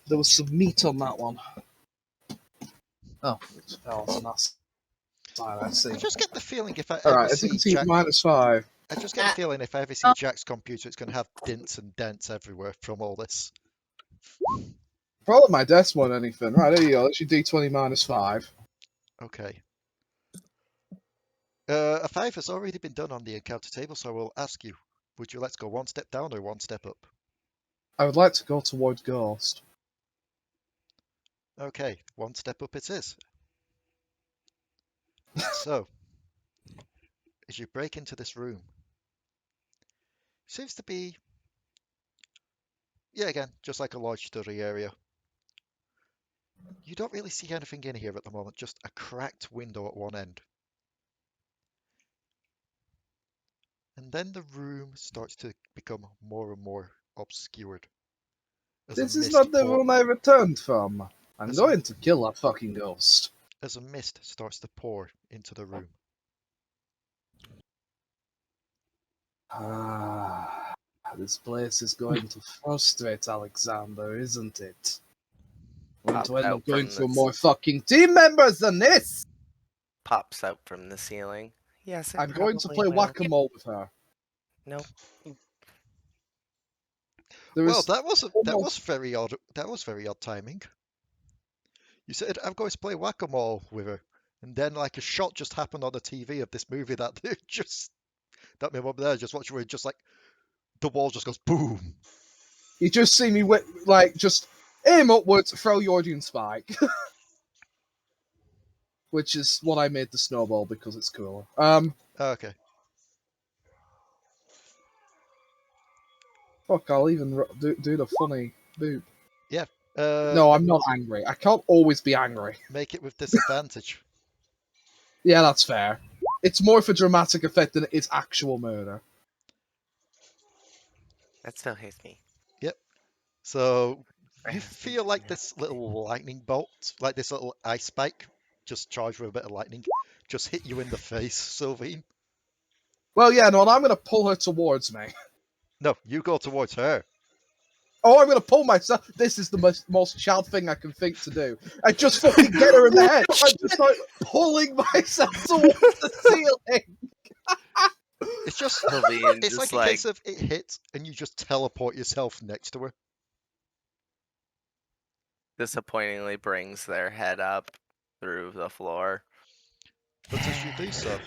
There was some meat on that one. Oh, it fell on that side, I see.
I just get the feeling if I ever
Alright, as you
see
can see,
Jack,
-5.
I just get the feeling if I ever see Jack's computer, it's going to have dints and dents everywhere from all this.
Probably my desk more than anything. Right, there you go. That's your D20 -5.
Okay. A 5 has already been done on the encounter table, so I will ask you, would you like to go one step down or one step up?
I would like to go towards Ghost.
Okay, one step up it is. So, as you break into this room, seems to be, yeah, again, just like a large study area. You don't really see anything in here at the moment, just a cracked window at one end. And then the room starts to become more and more obscured. As
This
a
is
mist
not the
pour-
room I returned from. I'm
As a-
going to kill that fucking ghost.
as a mist starts to pour into the room.
Ah, this place is going to frustrate Alekxander, isn't it? Going
Pops
to end
out
up going
from
through
the
more fucking team members than this!
pops out from the ceiling. Yes, it
I'm going to
probably
play
will.
whack-a-mole with her.
Nope.
Well,
There's
that was
almost...
very odd. That was very odd timing. You said I'm going to play whack-a-mole with her, and then like a shot just happened on the TV of this movie that just that my mum there just watching, where just like the wall just goes boom.
You just see me, like, just aim upwards, throw Yordian Spike. Which is what I made the snowball because it's cooler.
Okay.
Fuck, I'll even do the funny boop.
Yeah.
No, I'm not angry. I can't always be angry.
Make it with disadvantage.
Yeah, that's fair. It's more for dramatic effect than it is actual murder.
That still hits me.
Yep. So you
Right.
feel like this little lightning bolt, like this little ice spike, just charged with a bit of lightning, just hit you in the face, Silveen.
Well, yeah, no, and I'm going to pull her towards me.
No, you go towards her.
Oh, I'm gonna pull myself. This is the most child thing I can think to do. I just fucking get her in the head. I just start pulling myself towards the ceiling.
It's just,
Silveen
it's
just
like a case of it hits and you just teleport yourself next to her.
disappointingly brings their head up through the floor.
But as you do so,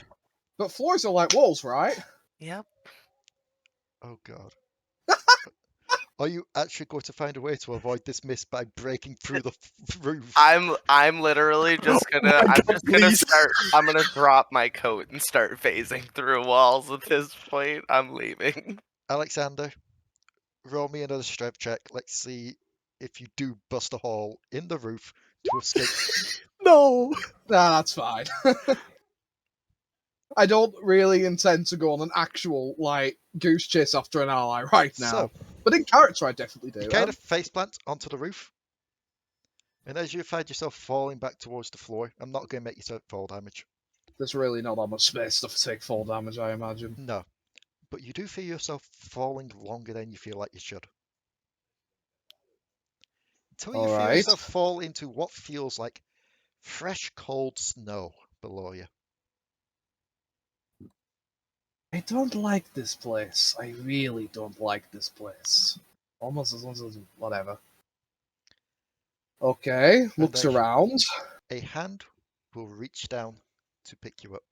But floors are like walls, right?
Yep.
oh god. Are you actually going to find a way to avoid this miss by breaking through the roof?
I'm literally just gonna I'm gonna drop my coat and start phasing through walls at this point. I'm leaving.
Alekxander, roll me another strength check. Let's see if you do bust a hole in the roof to escape.
No.
Nah, that's fine. I don't really intend to go on an actual, like, goose chase after an ally right now.
So,
But in character, I definitely do.
you kind of face plant onto the roof. And as you find yourself falling back towards the floor, I'm not going to make you take fall damage.
There's really not that much space to take fall damage, I imagine.
No. But you do feel yourself falling longer than you feel like you should. Until you feel
Alright.
yourself fall into what feels like fresh, cold snow below you.
I don't like this place. I really don't like this place. Almost as much as whatever. Okay, looks
then-
around.
A hand will reach down to pick you up.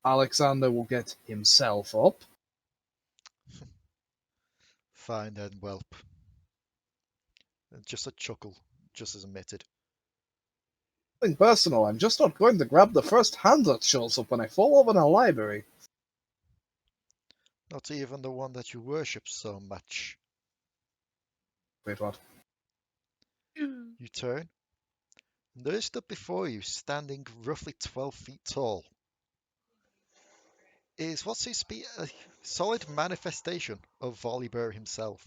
Alekxander will get himself up.
Fine then, whelp. And just a chuckle, just as emitted.
Nothing personal, I'm just not going to grab the first hand that shows up when I fall over in a library.
Not even the one that you worship so much.
Wait, what?
You turn, and there stood before you, standing roughly 12 feet tall, is what seems to be a solid manifestation of Waffleberg himself.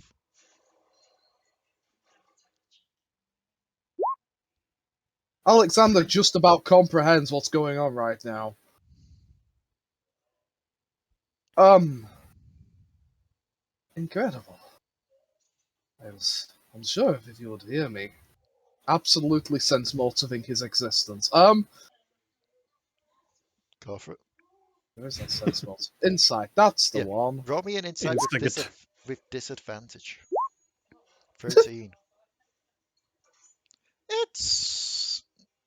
Alekxander just about comprehends what's going on right now. Incredible. I was unsure if you would hear me. Absolutely sense motivating his existence.
Go for it.
Where is that sense motive? Insight, that's the
Yeah.
one.
Roll me an insight
Instinct.
with disadvantage. 13. It's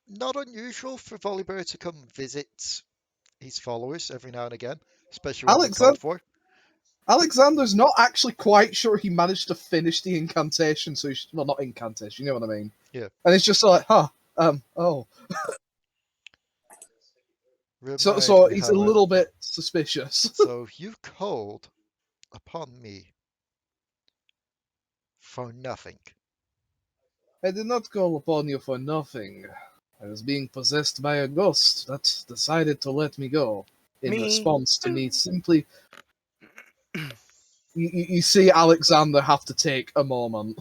not unusual for Waffleberg to come visit his followers every now and again, especially when they're called for.
Alekxander's not actually quite sure he managed to finish the incantation, so he's, well, not incantation, you know what I mean?
Yeah.
And it's just like, oh. So
Remind me,
he's a
however,
little bit suspicious.
So you called upon me for nothing.
I did not call upon you for nothing. I was being possessed by a ghost that decided to let me go in response to me simply. You see Alekxander have to take a moment.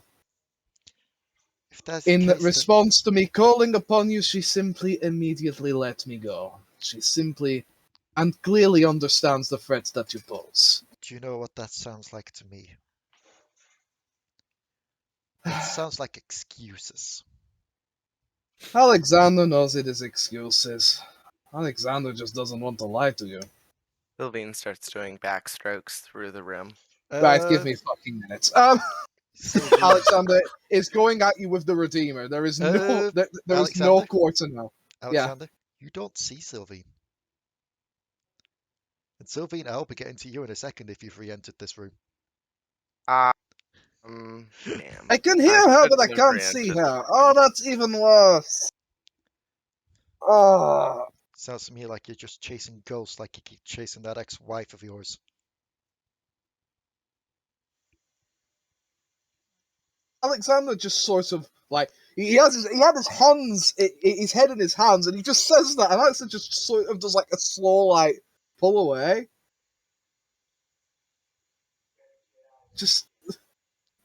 If that's
In
the case,
response to me calling upon you, she simply immediately let me go. She simply and clearly understands the threat that you pose.
do you know what that sounds like to me? It sounds like excuses.
Alekxander knows it is excuses. Alekxander just doesn't want to lie to you.
Silveen starts doing backstrokes through the room.
Right, give me fucking minutes.
Silveen,
Alekxander is going at you with the Redeemer. There is no, there is no
Alekxander?
quarter now. Yeah.
Alekxander, you don't see Silveen. And Silveen, I'll be getting to you in a second if you've re-entered this room.
Damn.
I can hear
I
her, but I
couldn't
can't
react
see
to
her. Oh, that's even worse. Oh.
Sounds to me like you're just chasing ghosts, like you keep chasing that ex-wife of yours.
Alekxander just sort of like he had his hands, his head in his hands, and he just says that, and Alekxander just sort of does like a slow like pull away. Just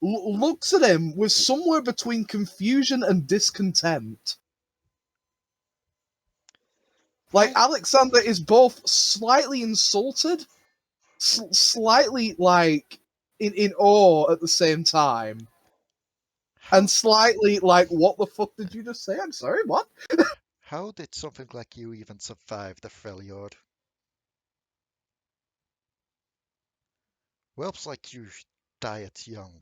looks at him with somewhere between confusion and discontent. Like Alekxander is both slightly insulted, slightly like in awe at the same time. And slightly like, what the fuck did you just say? I'm sorry, what?
How did something like you even survive the Freljord? Whelps like you die at young.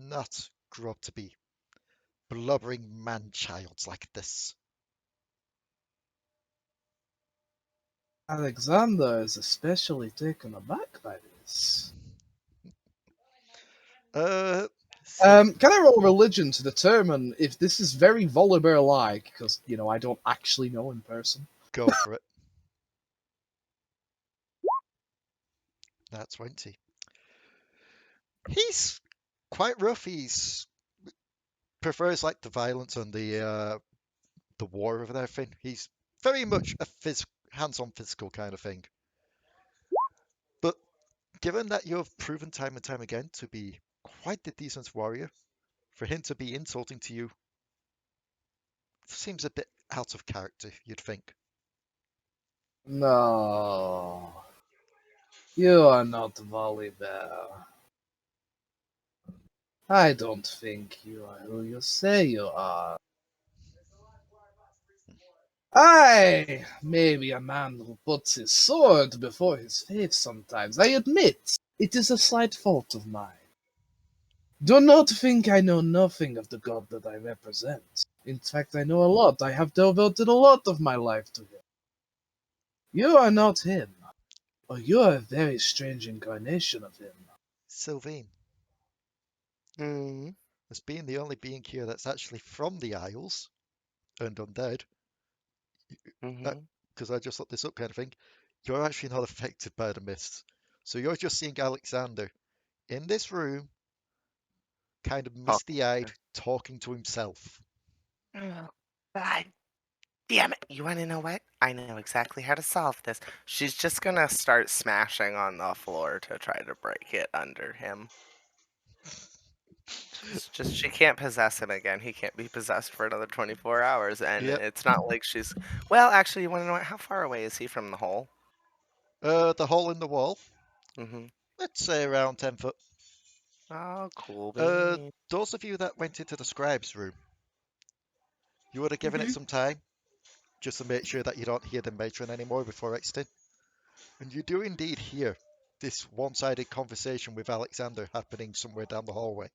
Not grow up to be blubbering man-childs like this.
Alekxander is especially taken aback by this.
See,
Can I roll religion to determine if this is very Volibear-like? Because, I don't actually know in person.
go for it. That's 20. He's quite rough. He's prefers like the violence and the war of everything. He's very much a hands-on physical kind of thing. But given that you've proven time and time again to be quite the decent warrior, for him to be insulting to you seems a bit out of character, you'd think.
No. You are not Volibear. I don't think you are who you say you are. I may be a man who puts his sword before his faith sometimes. I admit, it is a slight fault of mine. Do not think I know nothing of the god that I represent. In fact, I know a lot. I have devoted a lot of my life to him. You are not him, or you are a very strange incarnation of him.
Silveen,
Mm.
as being the only being here that's actually from the Isles and undead,
Mm-hmm.
because I just looked this up kind of thing, you're actually not affected by the mists. So you're just seeing Alekxander in this room, kind of misty-eyed, talking to himself.
Oh, God damn it. You want to know what? I know exactly how to solve this. She's just going to start smashing on the floor to try to break it under him. Just she can't possess him again. He can't be possessed for another 24 hours. And
Yep.
it's not like she's... Well, actually, you want to know what? How far away is he from the hole?
The hole in the wall,
Mm-hmm.
let's say around 10 foot.
Oh, cool.
Those of you that went into the scribe's room, you would have given it some time, just to make sure that you don't hear the matron anymore before exiting. And you do indeed hear this one-sided conversation with Alekxander happening somewhere down the hallway.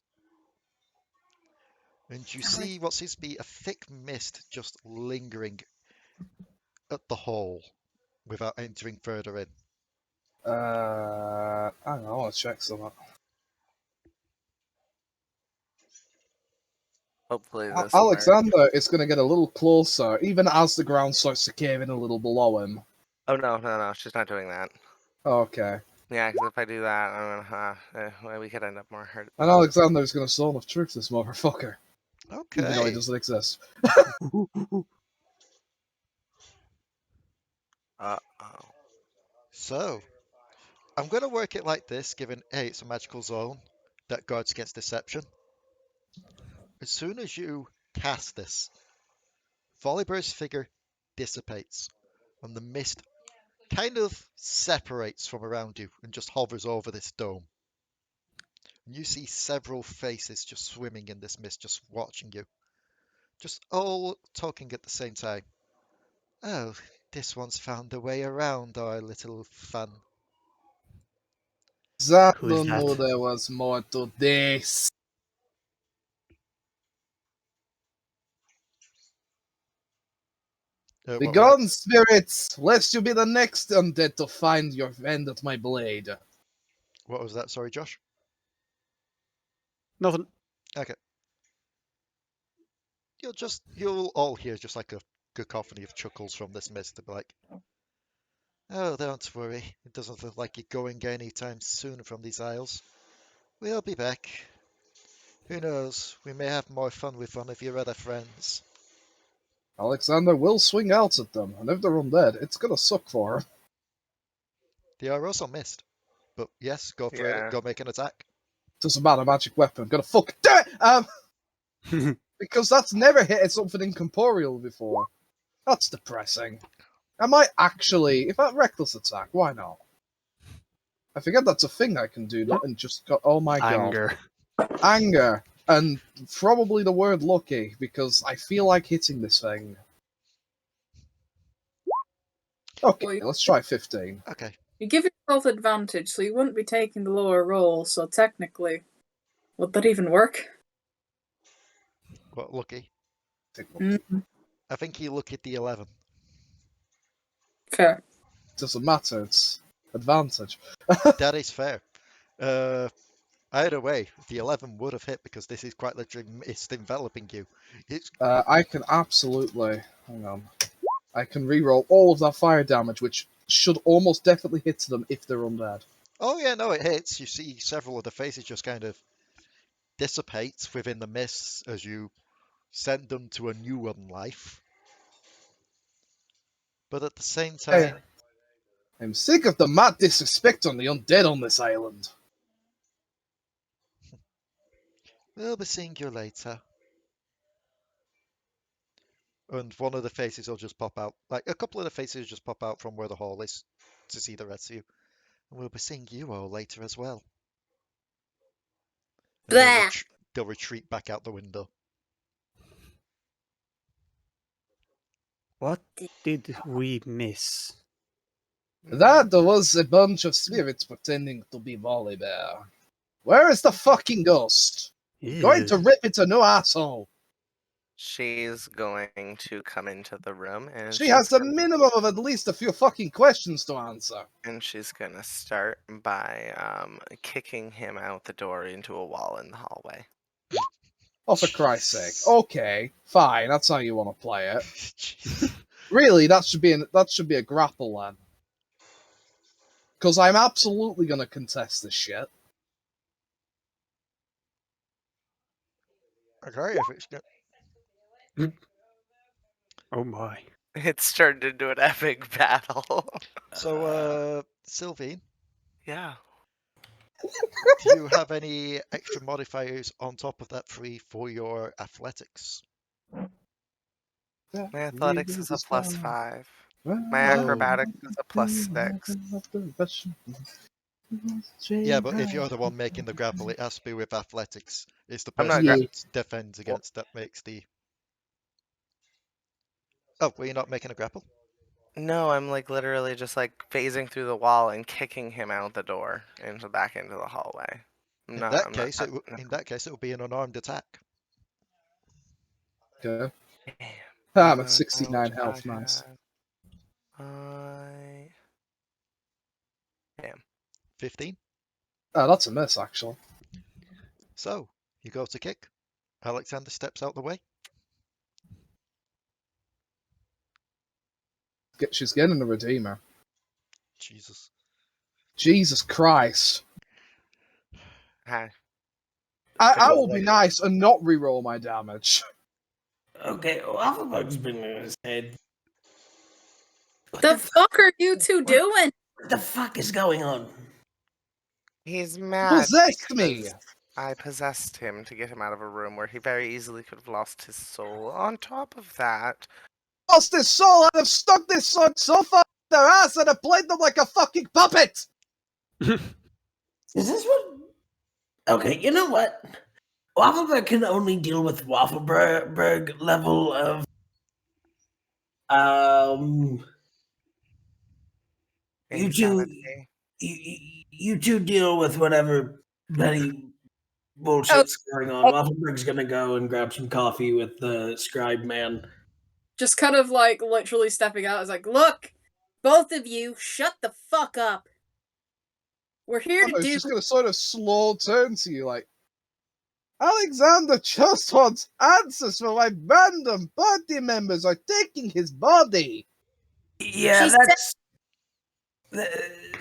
And you see what seems to be a thick mist just lingering at the hole without entering further in.
Hang on, I want to check something.
Hopefully this works.
Alekxander is going to get a little closer, even as the ground starts to cave in a little below him.
Oh, no. She's not doing that.
Okay.
Yeah, because if I do that, I'm gonna, we could end up more hurt.
And Alekxander is going to Soul of Truth this motherfucker.
Okay.
Even though he doesn't exist.
Uh-oh.
So, I'm going to work it like this, given A, it's a magical zone that guards against deception. As soon as you cast this, Volibear's figure dissipates, and the mist kind of separates from around you and just hovers over this dome. And you see several faces just swimming in this mist, just watching you. Just all talking at the same time. Oh, this one's found a way around our little fun.
Xander
Who is
knew
that?
there was more to this. Begone, spirits, lest you be the next undead to find your friend at my blade.
What was that? Sorry, Josh?
Nothing.
Okay. You'll all hear just like a cacophony of chuckles from this mist to be like, oh, don't worry. It doesn't look like you're going anytime soon from these isles. We'll be back. Who knows? We may have more fun with one of your other friends.
Alekxander will swing out at them, and if they're undead, it's gonna suck for her.
They are also missed. But yes, go for it. Go make an attack.
Doesn't matter, magic weapon. Gonna fuck. Damn it! Because that's never hit something incorporeal before. That's depressing. I might actually, if I reckless attack, why not? I forget that's a thing I can do, and just go, oh my god.
Anger.
Anger. And probably the word lucky, because I feel like hitting this thing. Okay, let's try 15.
Okay.
You give yourself advantage, so you wouldn't be taking the lower roll, so technically, would that even work?
What, lucky?
Mm,
I think you look at the 11.
fair.
Doesn't matter, it's advantage.
That is fair. Either way, the 11 would have hit because this is quite literally mist enveloping you. It's
I can absolutely... Hang on. I can reroll all of that fire damage, which should almost definitely hit them if they're undead.
Oh yeah, no, it hits. You see several of the faces just kind of dissipate within the mists as you send them to a new life. But at the same time,
Hey, I'm sick of the mad disrespect on the undead on this island.
we'll be seeing you later. And one of the faces will just pop out. Like, a couple of the faces just pop out from where the hall is to see the rest of you. And we'll be seeing you all later as well. And they'll retreat back out the window.
What did we miss?
That was a bunch of spirits pretending to be Volibear. Where is the fucking ghost? Going to
Ew.
rip it a new asshole.
She's going to come into the room and
She has a minimum of at least a few fucking questions to answer.
And she's gonna start by kicking him out the door into a wall in the hallway.
Oh, for Christ's sake. Okay, fine, that's how you want to play it. Really, that should be a grapple then. Because I'm absolutely going to contest this shit.
Okay, if it's good.
Oh my.
It's turned into an epic battle.
So, Silveen,
Yeah.
do you have any extra modifiers on top of that 3 for your athletics?
My athletics is a +5. My acrobatics is a +6.
Yeah, but if you're the one making the grapple, it has to be with athletics. It's the
I'm not
person that defends against that makes the... Oh, were you not making a grapple?
No, I'm like literally just like phasing through the wall and kicking him out the door back into the hallway.
In that case, it would be an unarmed attack.
Okay. I'm at 69 health, nice.
I am
15.
Oh, that's a miss, actually.
So, you go to kick. Alekxander steps out the way.
She's getting a Redeemer.
Jesus.
Jesus Christ.
Hi.
I will be nice and not reroll my damage.
Okay, Waffleberg's been in his head.
The fuck are you two doing?
What the fuck is going on?
He's mad.
Possessed me!
I possessed him to get him out of a room where he very easily could have lost his soul. On top of that,
Lost his soul! I'd have stuck this sword so far in their ass and have played them like a fucking puppet!
Is this what? Okay, you know what? Waffleberg can only deal with Waffleberg level of
insanity.
you two deal with whatever bloody bullshit's going on. Waffleberg's gonna go and grab some coffee with the scribe man.
Just kind of like literally stepping out. I was like, look, both of you, shut the fuck up. We're here to
I was
do.
just gonna sort of slow turn to you, like, Alekxander just wants answers for why random party members are taking his body.
Yeah,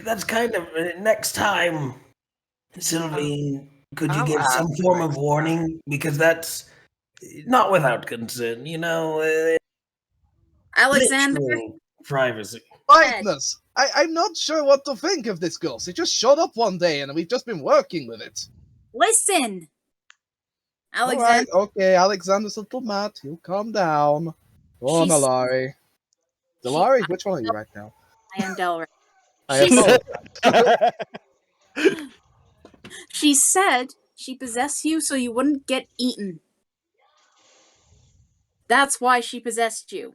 that's kind of next time, Silveen. Could you give some form of warning? Because that's not without consent, you know.
Alekxander,
literal privacy.
Lightness. I'm not sure what to think of this ghost. It just showed up one day and we've just been working with it.
listen. Alekxander,
Alright, okay, Alekxander's a little mad. He'll calm down. Go on,
She's-
Alari. Delari, which one are you right now?
I am Delris.
I
She's-
apologize.
She said she possessed you so you wouldn't get eaten. That's why she possessed you.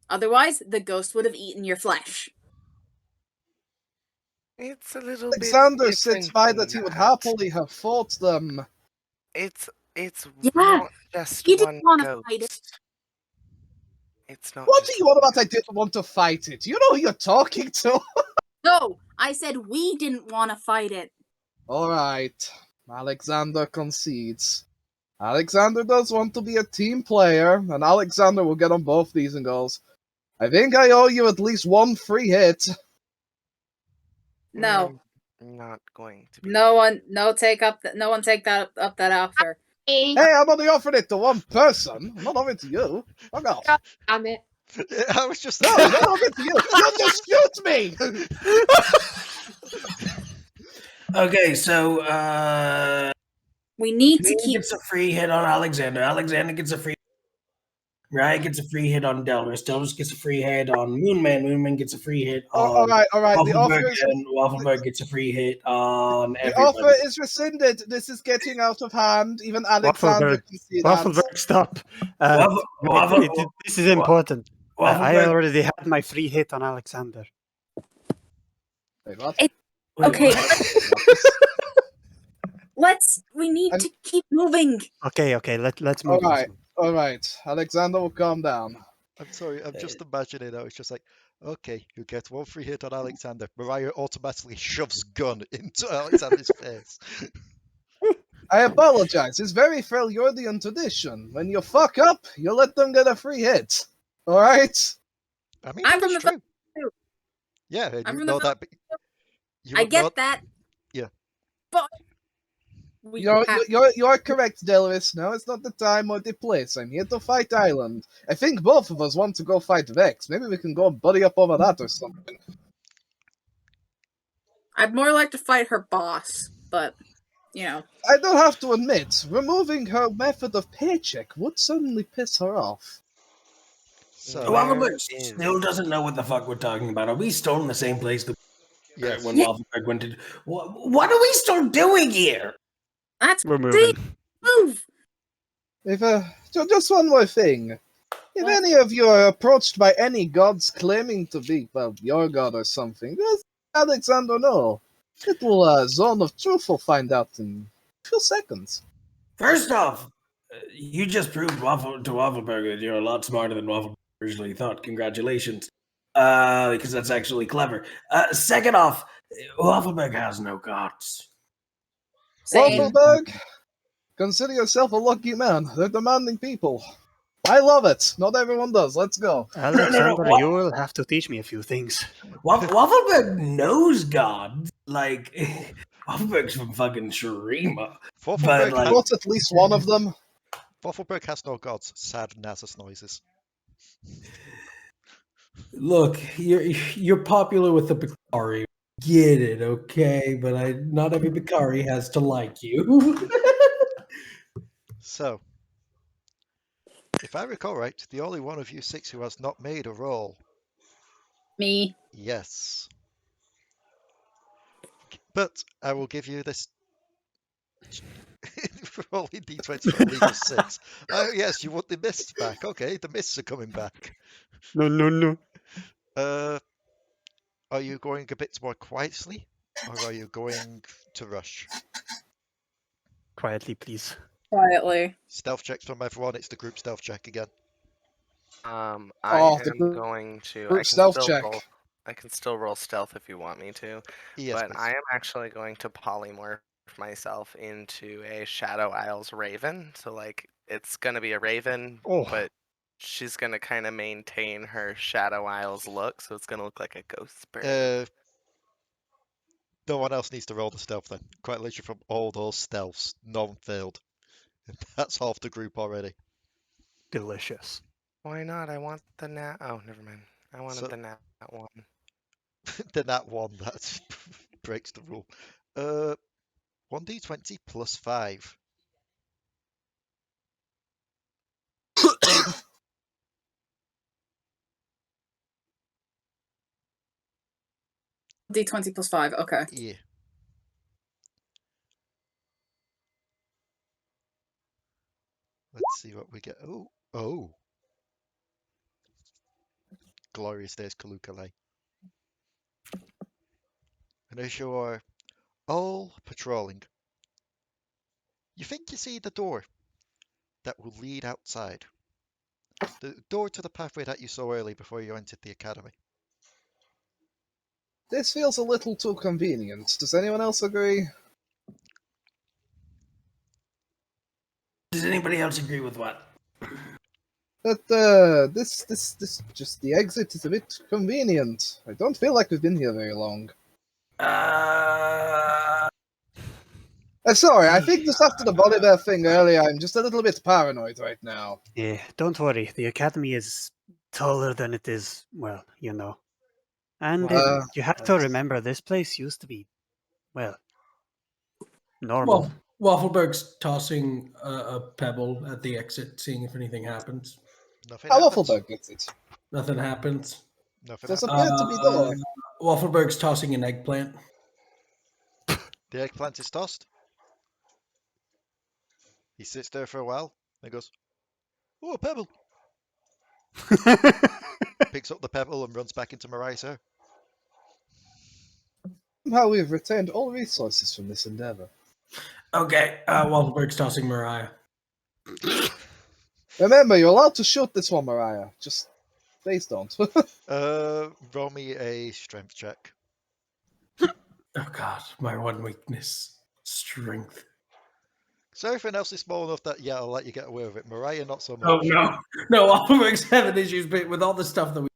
Otherwise, the ghost would have eaten your flesh.
It's a little bit
Alexander sits
different
by
than
that he would
that.
happily have fought them.
It's
Yeah,
not just
you didn't
one
want to fight it.
ghost. It's not
What
just
do you want
one
about I didn't want to fight it? You know who you're talking to?
No, I said we didn't want to fight it.
Alright, Alexander concedes. Alexander does want to be a team player, and Alexander will get on both these and goes, I think I owe you at least one free hit.
No,
not going to be.
no one take that offer.
Hey, I'm only offering it to one person. I'm not offering it to you. Fuck off.
God damn it.
I was just
No, I'm not offering it to you. You just shoot me!
Okay, so
We need to
Moon
keep.
gets a free hit on Alexander. Alexander gets a free. Ryan gets a free hit on Delris. Delris gets a free hit on Moonman. Moonman gets a free hit on
Alright. The offer
Waffleberg,
is,
and Waffleberg gets a free hit on
the
everybody.
offer is rescinded. This is getting out of hand. Even Alexander can see that.
Waffleberg, stop. This is important. I
Waffleberg.
already had my free hit on Alexander.
Wait, what?
Okay,
What?
we need to keep moving.
Okay, let's move.
Alright. Alright, Alexander will calm down.
I'm sorry, I'm just imagining now. It's just like, okay, you get one free hit on Alexander. Mariah automatically shoves gun into Alexander's face.
I apologize. It's very Freljordian tradition. When you fuck up, you let them get a free hit. Alright?
I mean,
I'm from
that's
the
true. Yeah, and
I'm
you
from
know
the
that. You
I
would
get
not-
that.
Yeah.
But we
You're correct, Delris. Now it's not the time or the place. I'm here to fight Island. I think both of us want to go fight Vex. Maybe we can go buddy up over that or something.
I'd more like to fight her boss, but you know.
I don't have to admit, removing her method of paycheck would certainly piss her off.
So,
Waffleberg still doesn't know what the fuck we're talking about. Are we still in the same place that
yes.
when Waffleberg went to? What are we still doing here?
We're moving.
Move.
If just one more thing. If any of you are approached by any gods claiming to be, well, your god or something, just let Alexander know. Little zone of truth will find out in a few seconds.
First off, you just proved to Waffleberg that you're a lot smarter than Waffleberg originally thought. Congratulations. Because that's actually clever. Second off, Waffleberg has no gods.
Same.
Waffleberg, consider yourself a lucky man. They're demanding people. I love it. Not everyone does. Let's go.
Alexander, you will have to teach me a few things.
Waffleberg knows gods. Like, Waffleberg's from fucking Shurima.
Waffleberg,
like-
What's at least one of them?
Waffleberg has no gods. Sad Nasus noises.
Look, you're popular with the Picari. Get it, okay? But not every Picari has to like you.
So, if I recall right, the only one of you six who has not made a roll.
Me.
Yes. But I will give you this. Rolling d20 for a legal 6. Oh, yes, you want the mists back. Okay, the mists are coming back.
No.
Are you going a bit more quietly, or are you going to rush?
Quietly, please.
Quietly.
Stealth checks from everyone. It's the group stealth check again.
I
the
am
group-
going to.
group stealth check.
I can still roll stealth if you want me to,
Yes,
but
please.
I am actually going to polymorph myself into a Shadow Isles raven. So like, it's gonna be a raven, but she's gonna kind of maintain her Shadow Isles look, so it's gonna look like a ghost bird.
No one else needs to roll the stealth then. Quite literally from all those stealths, none failed. That's half the group already.
Delicious.
Why not? I want the nat. Oh, never mind. I wanted
So-
the nat one.
The nat 1, that breaks the rule. 1d20 plus 5.
D20 plus 5. Okay.
Yeah. see what we get. Oh. Glorious days, Kalukale. And as you are all patrolling, you think you see the door that will lead outside. The door to the pathway that you saw early before you entered the academy.
This feels a little too convenient. Does anyone else agree?
Does anybody else agree with what?
That this just the exit is a bit convenient. I don't feel like we've been here very long. Sorry, I think just after the Waffleberg thing earlier, I'm just a little bit paranoid right now.
Yeah, don't worry. The academy is taller than it is, well, you know. And you have to remember, this place used to be, well, normal.
Well, Waffleberg's tossing a pebble at the exit, seeing if anything happens.
Nothing happens.
Waffleberg gets it.
Nothing happens.
Nothing
There's
happens.
appeared to be door.
Waffleberg's tossing an eggplant.
The eggplant is tossed. He sits there for a while and goes, "Oh, a pebble." Picks up the pebble and runs back into Mariah's hair.
Somehow we've retained all resources from this endeavor.
Okay, Waffleberg's tossing Mariah.
Remember, you're allowed to shoot this one, Mariah. Just please don't.
Roll me a strength check.
Oh god, my one weakness. Strength.
So everything else is small enough that, yeah, I'll let you get away with it. Mariah, not so much.
Oh no. No, Waffleberg's having issues with all the stuff that we...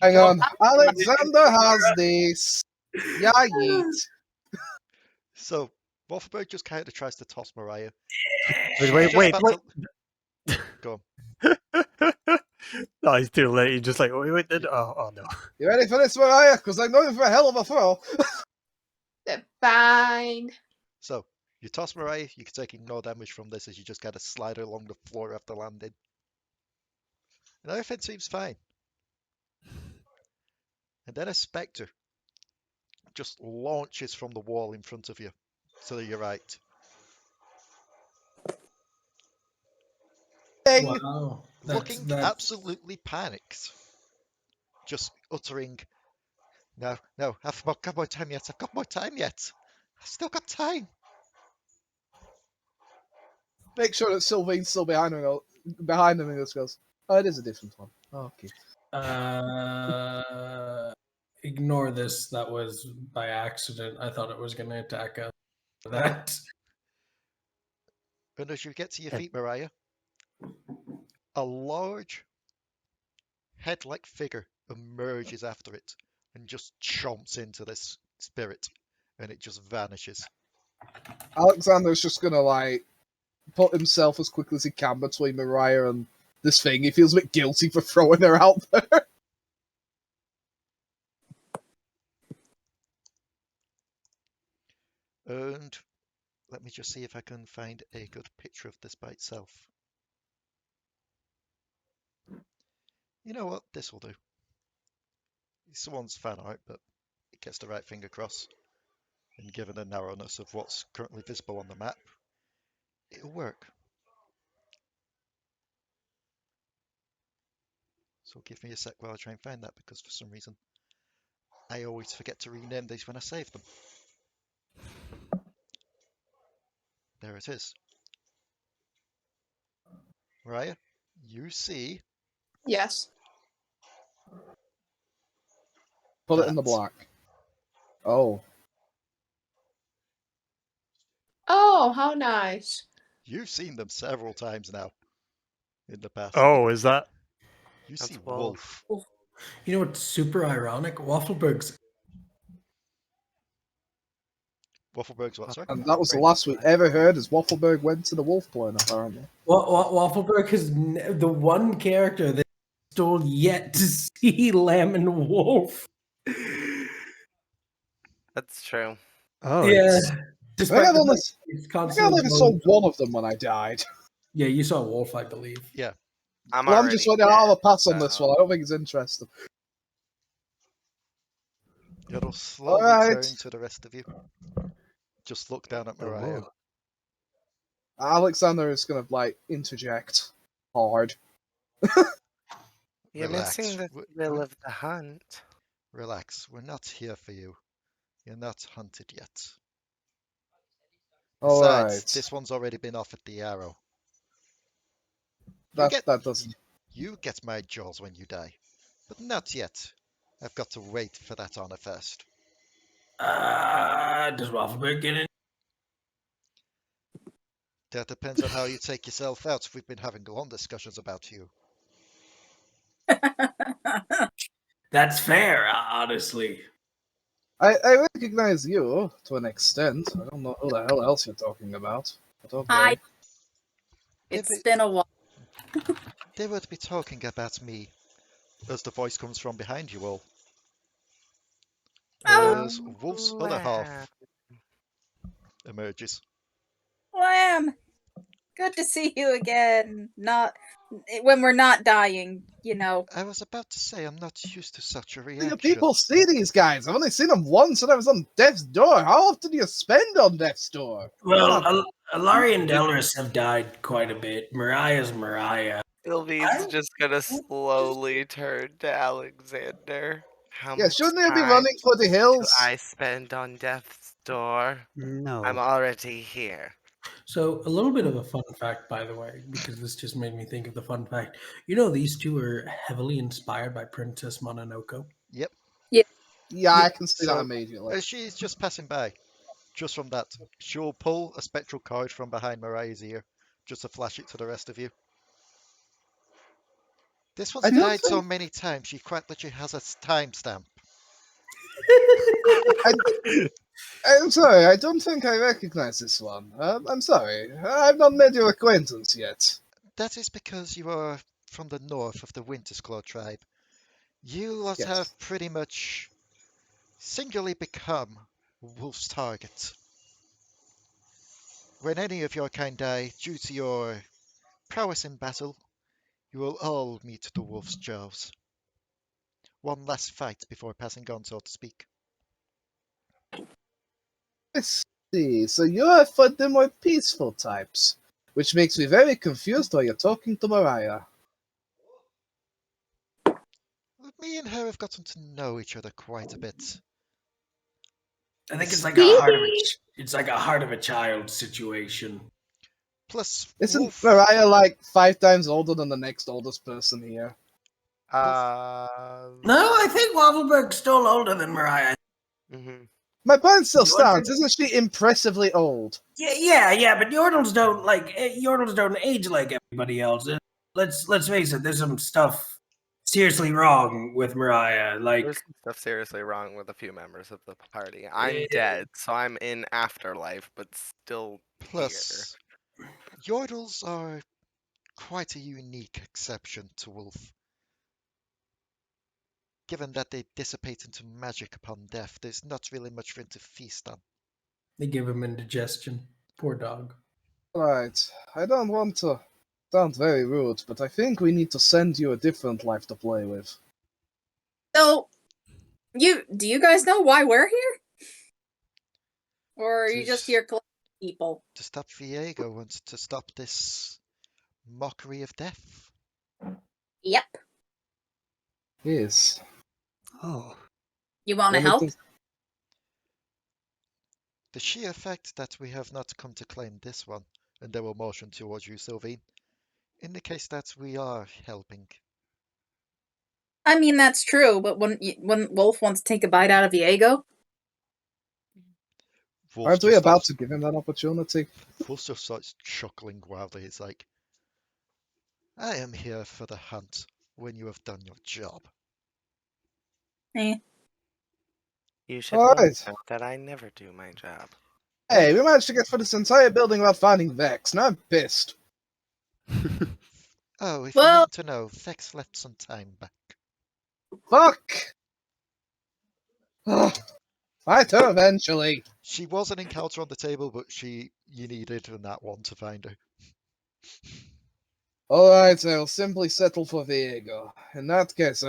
Hang on. Alekxander has this. Yeah, yeet.
So, Waffleberg just kind of tries to toss Mariah.
Wait.
Go
on. No, he's too late. He's just like, wait. Oh, no.
You ready for this, Mariah? Because I'm going for a hell of a throw.
Fine.
So, you toss Mariah, you can take no damage from this as you just kind of slide her along the floor after landing. And everything seems fine. And then a spectre just launches from the wall in front of you, to your right.
Wow.
Looking absolutely panicked. Just uttering, No, I've got more time yet. I've still got time.
Make sure that Silveen's still behind him and just goes, oh, it is a different one. Oh, okay.
Ignore this. That was by accident. I thought it was going to attack us. That.
And as you get to your feet, Mariah, a large head-like figure emerges after it and just chomps into this spirit, and it just vanishes.
Alekxander's just gonna put himself as quickly as he can between Mariah and this thing. He feels a bit guilty for throwing her out there.
And let me just see if I can find a good picture of this by itself. You know what? This will do. Someone's fan art, but it gets the right thing across. And given the narrowness of what's currently visible on the map, it'll work. So give me a sec while I try and find that, because for some reason I always forget to rename these when I save them. There it is. Mariah, you see...
Yes.
Put it in the block. Oh.
Oh, how nice.
You've seen them several times now in the past.
Oh, is that?
You see Wolf.
You know what's super ironic? Waffleberg's
Waffleberg's what, sorry?
And that was the last we ever heard as Waffleberg went to the wolf plane, apparently.
Waffleberg is the one character that stole yet to see Lamb and Wolf.
That's true.
Oh,
yeah.
I think I've only saw one of them when I died.
Yeah, you saw Wolf, I believe.
Yeah.
I'm just waiting. I'll have a pass on this one. I don't think it's interesting.
It'll slowly turn to the rest of you. Just look down at Mariah.
Alekxander is gonna like interject hard.
You're
Relax.
missing the thrill of the hunt.
Relax. We're not here for you. You're not hunted yet.
All
Besides,
right,
this one's already been offered the arrow.
that doesn't.
You get my jaws when you die, but not yet. I've got to wait for that honor first.
Does Waffleberg get in?
That depends on how you take yourself out. We've been having long discussions about you.
That's fair, honestly.
I recognize you to an extent. I don't know who the hell else you're talking about. But okay.
Hi. It's been a while.
They would be talking about me as the voice comes from behind you all. As Wolf's other half emerges.
Lamb, good to see you again. Not when we're not dying, you know.
I was about to say I'm not used to such a
Do
reaction.
you people see these guys? I've only seen them once when I was on Death's Door. How often do you spend on Death's Door?
Well, Alari and Delris have died quite a bit. Mariah's Mariah.
Silveen's just gonna slowly turn to Alexander. How
Yeah,
much
shouldn't you be
time
running for the
do
hills?
I spend on death's door?
No.
I'm already here.
So, a little bit of a fun fact, by the way, because this just made me think of the fun fact. You know, these two are heavily inspired by Princess Mononoke.
Yep.
Yeah, I can see that
So,
immediately.
as she's just passing by, just from that, she'll pull a spectral card from behind Mariah's ear, just to flash it to the rest of you. This one's
I don't
died so
think-
many times, she quite literally has a timestamp.
I'm sorry, I don't think I recognize this one. I'm sorry. I've not made your acquaintance yet.
That is because you are from the north of the Wintersclaw tribe. You lot
Yes.
have pretty much singularly become Wolf's target. When any of your kind die due to your prowess in battle, you will all meet the Wolf's jaws. One last fight before passing on, so to speak.
I see. So you're for the more peaceful types, which makes me very confused while you're talking to Mariah.
Me and her have gotten to know each other quite a bit.
I think it's like a heart of a child situation.
Plus,
Isn't
Wolf,
Mariah like 5 times older than the next oldest person here?
No, I think Waffleberg's still older than Mariah.
Mhm.
My point still
You want
stands. Isn't she impressively old?
Yeah, but Yordles don't age like everybody else. Let's face it, there's some stuff seriously wrong with Mariah. Like,
There's some stuff seriously wrong with a few members of the party. I'm
Yeah.
dead, so I'm in afterlife, but still
plus, Yordles are quite a unique exception to Wolf. Given that they dissipate into magic upon death, there's not really much for him to feast on.
they give him indigestion. Poor dog.
Right. I don't want to sound very rude, but I think we need to send you a different life to play with.
So, do you guys know why we're here? Or are you just here collecting people?
To stop Viego and to stop this mockery of death.
Yep.
Yes.
Oh.
You want to help?
The sheer fact that we have not come to claim this one, and they will motion towards you, Silveen, indicates that we are helping.
I mean, that's true, but wouldn't Wolf want to take a bite out of Viego?
Wolf
Aren't we
just
about
starts-
to give him that opportunity?
Wolf just starts chuckling wildly. It's like, I am here for the hunt when you have done your job.
Eh.
You should
All
know
right.
that I never do my job.
Hey, we managed to get through this entire building without finding Vex, and I'm pissed.
Oh, if
Well-
you want to know, Vex left some time back.
Fuck! Fight her eventually.
She was an encounter on the table, but you needed that one to find her.
Alright, I'll simply settle for Viego. In that case,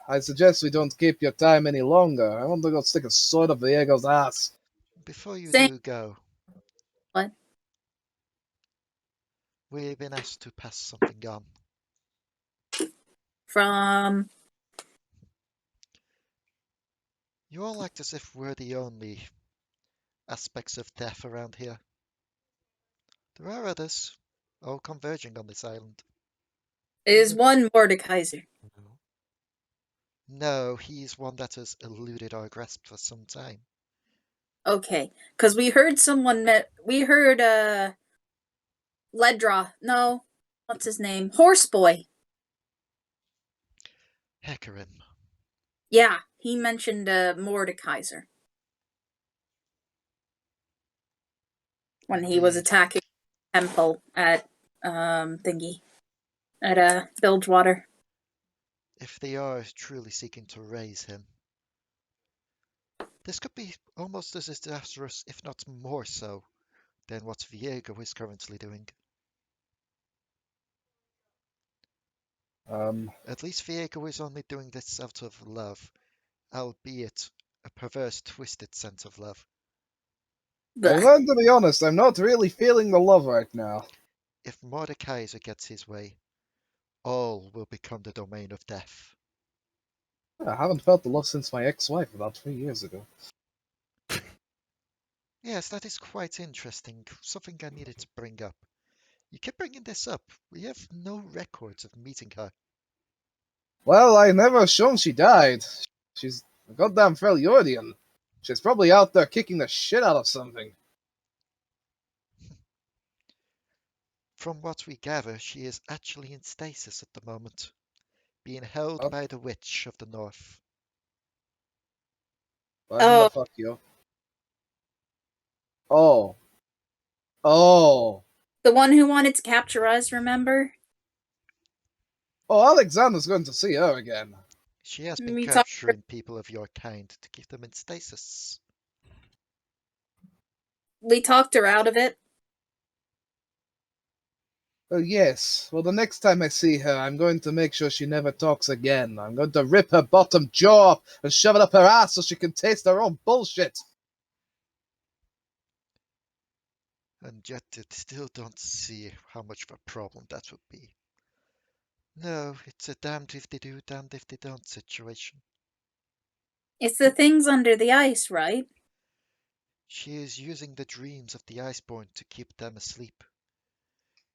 I suggest we don't keep your time any longer. I want to go stick a sword up Viego's ass.
Before you
Same.
do go,
What?
We've been asked to pass something on.
From
You all act as if we're the only aspects of death around here. There are others, all converging on this island.
is one Mordekaiser.
No, he's one that has eluded our grasp for some time.
Okay, because we heard Ledra. No, what's his name? Horseboy.
Hecarim.
Yeah, he mentioned Mordekaiser when he was
Indeed.
attacking the temple at thingy at Bilgewater.
If they are truly seeking to raise him, this could be almost as disastrous, if not more so, than what Viego is currently doing. At least Viego is only doing this out of love, albeit a perverse, twisted sense of love.
I'm going to be honest, I'm not really feeling the love right now.
If Mordekaiser gets his way, all will become the domain of death.
I haven't felt the love since my ex-wife about 3 years ago.
Yes, that is quite interesting. Something I needed to bring up. You keep bringing this up. We have no records of meeting her.
Well, I never shown she died. She's a goddamn Freljordian. She's probably out there kicking the shit out of something.
From what we gather, she is actually in stasis at the moment, being held
Oh.
by the Witch of the North.
Why the fuck you? Oh. Oh.
The one who wanted to capture us, remember?
Oh, Alekxander's going to see her again.
She has been
We talked.
capturing people of your kind to keep them in stasis.
We talked her out of it.
Oh, yes. Well, the next time I see her, I'm going to make sure she never talks again. I'm going to rip her bottom jaw off and shove it up her ass so she can taste her own bullshit.
And yet I still don't see how much of a problem that would be. No, it's a damned if they do, damned if they don't situation.
It's the things under the ice, right?
She is using the dreams of the Iceborne to keep them asleep.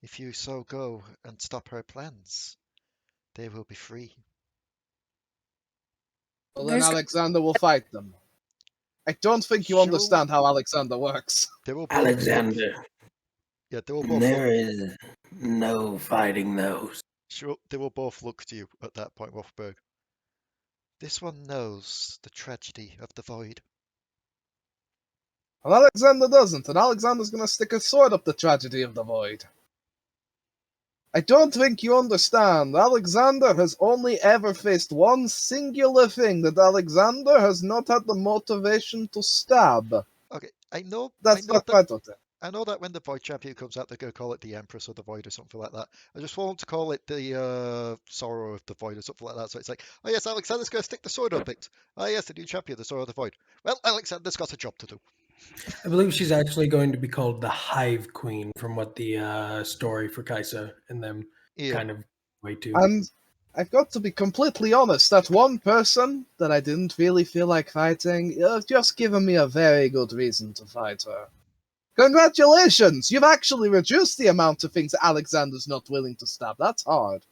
If you so go and stop her plans, they will be free.
Well, then Alekxander will fight them. I don't think you
Sure.
understand how Alekxander works.
They will both
Alexander,
yeah, they will both
there is no fighting those.
Sure, they will both look to you at that point, Waffleberg. This one knows the tragedy of the void.
And Alekxander doesn't, and Alexander's gonna stick a sword up the tragedy of the void. I don't think you understand. Alekxander has only ever faced one singular thing that Alekxander has not had the motivation to stab.
Okay, I know
That's
that
not quite what
I know that when the Void Champion comes out, they're going to call it the Empress of the Void or something like that. I just want them to call it the Sorrow of the Void or something like that. So it's like, oh yes, Alekxander's going to stick the sword up it. Oh yes, the new champion, the Sorrow of the Void. Well, Alekxander's got a job to do.
I believe she's actually going to be called the Hive Queen, from what the story for Kaisa and them kind of way to.
And I've got to be completely honest, that one person that I didn't really feel like fighting, you've just given me a very good reason to fight her. Congratulations! You've actually reduced the amount of things Alekxander's not willing to stab. That's hard.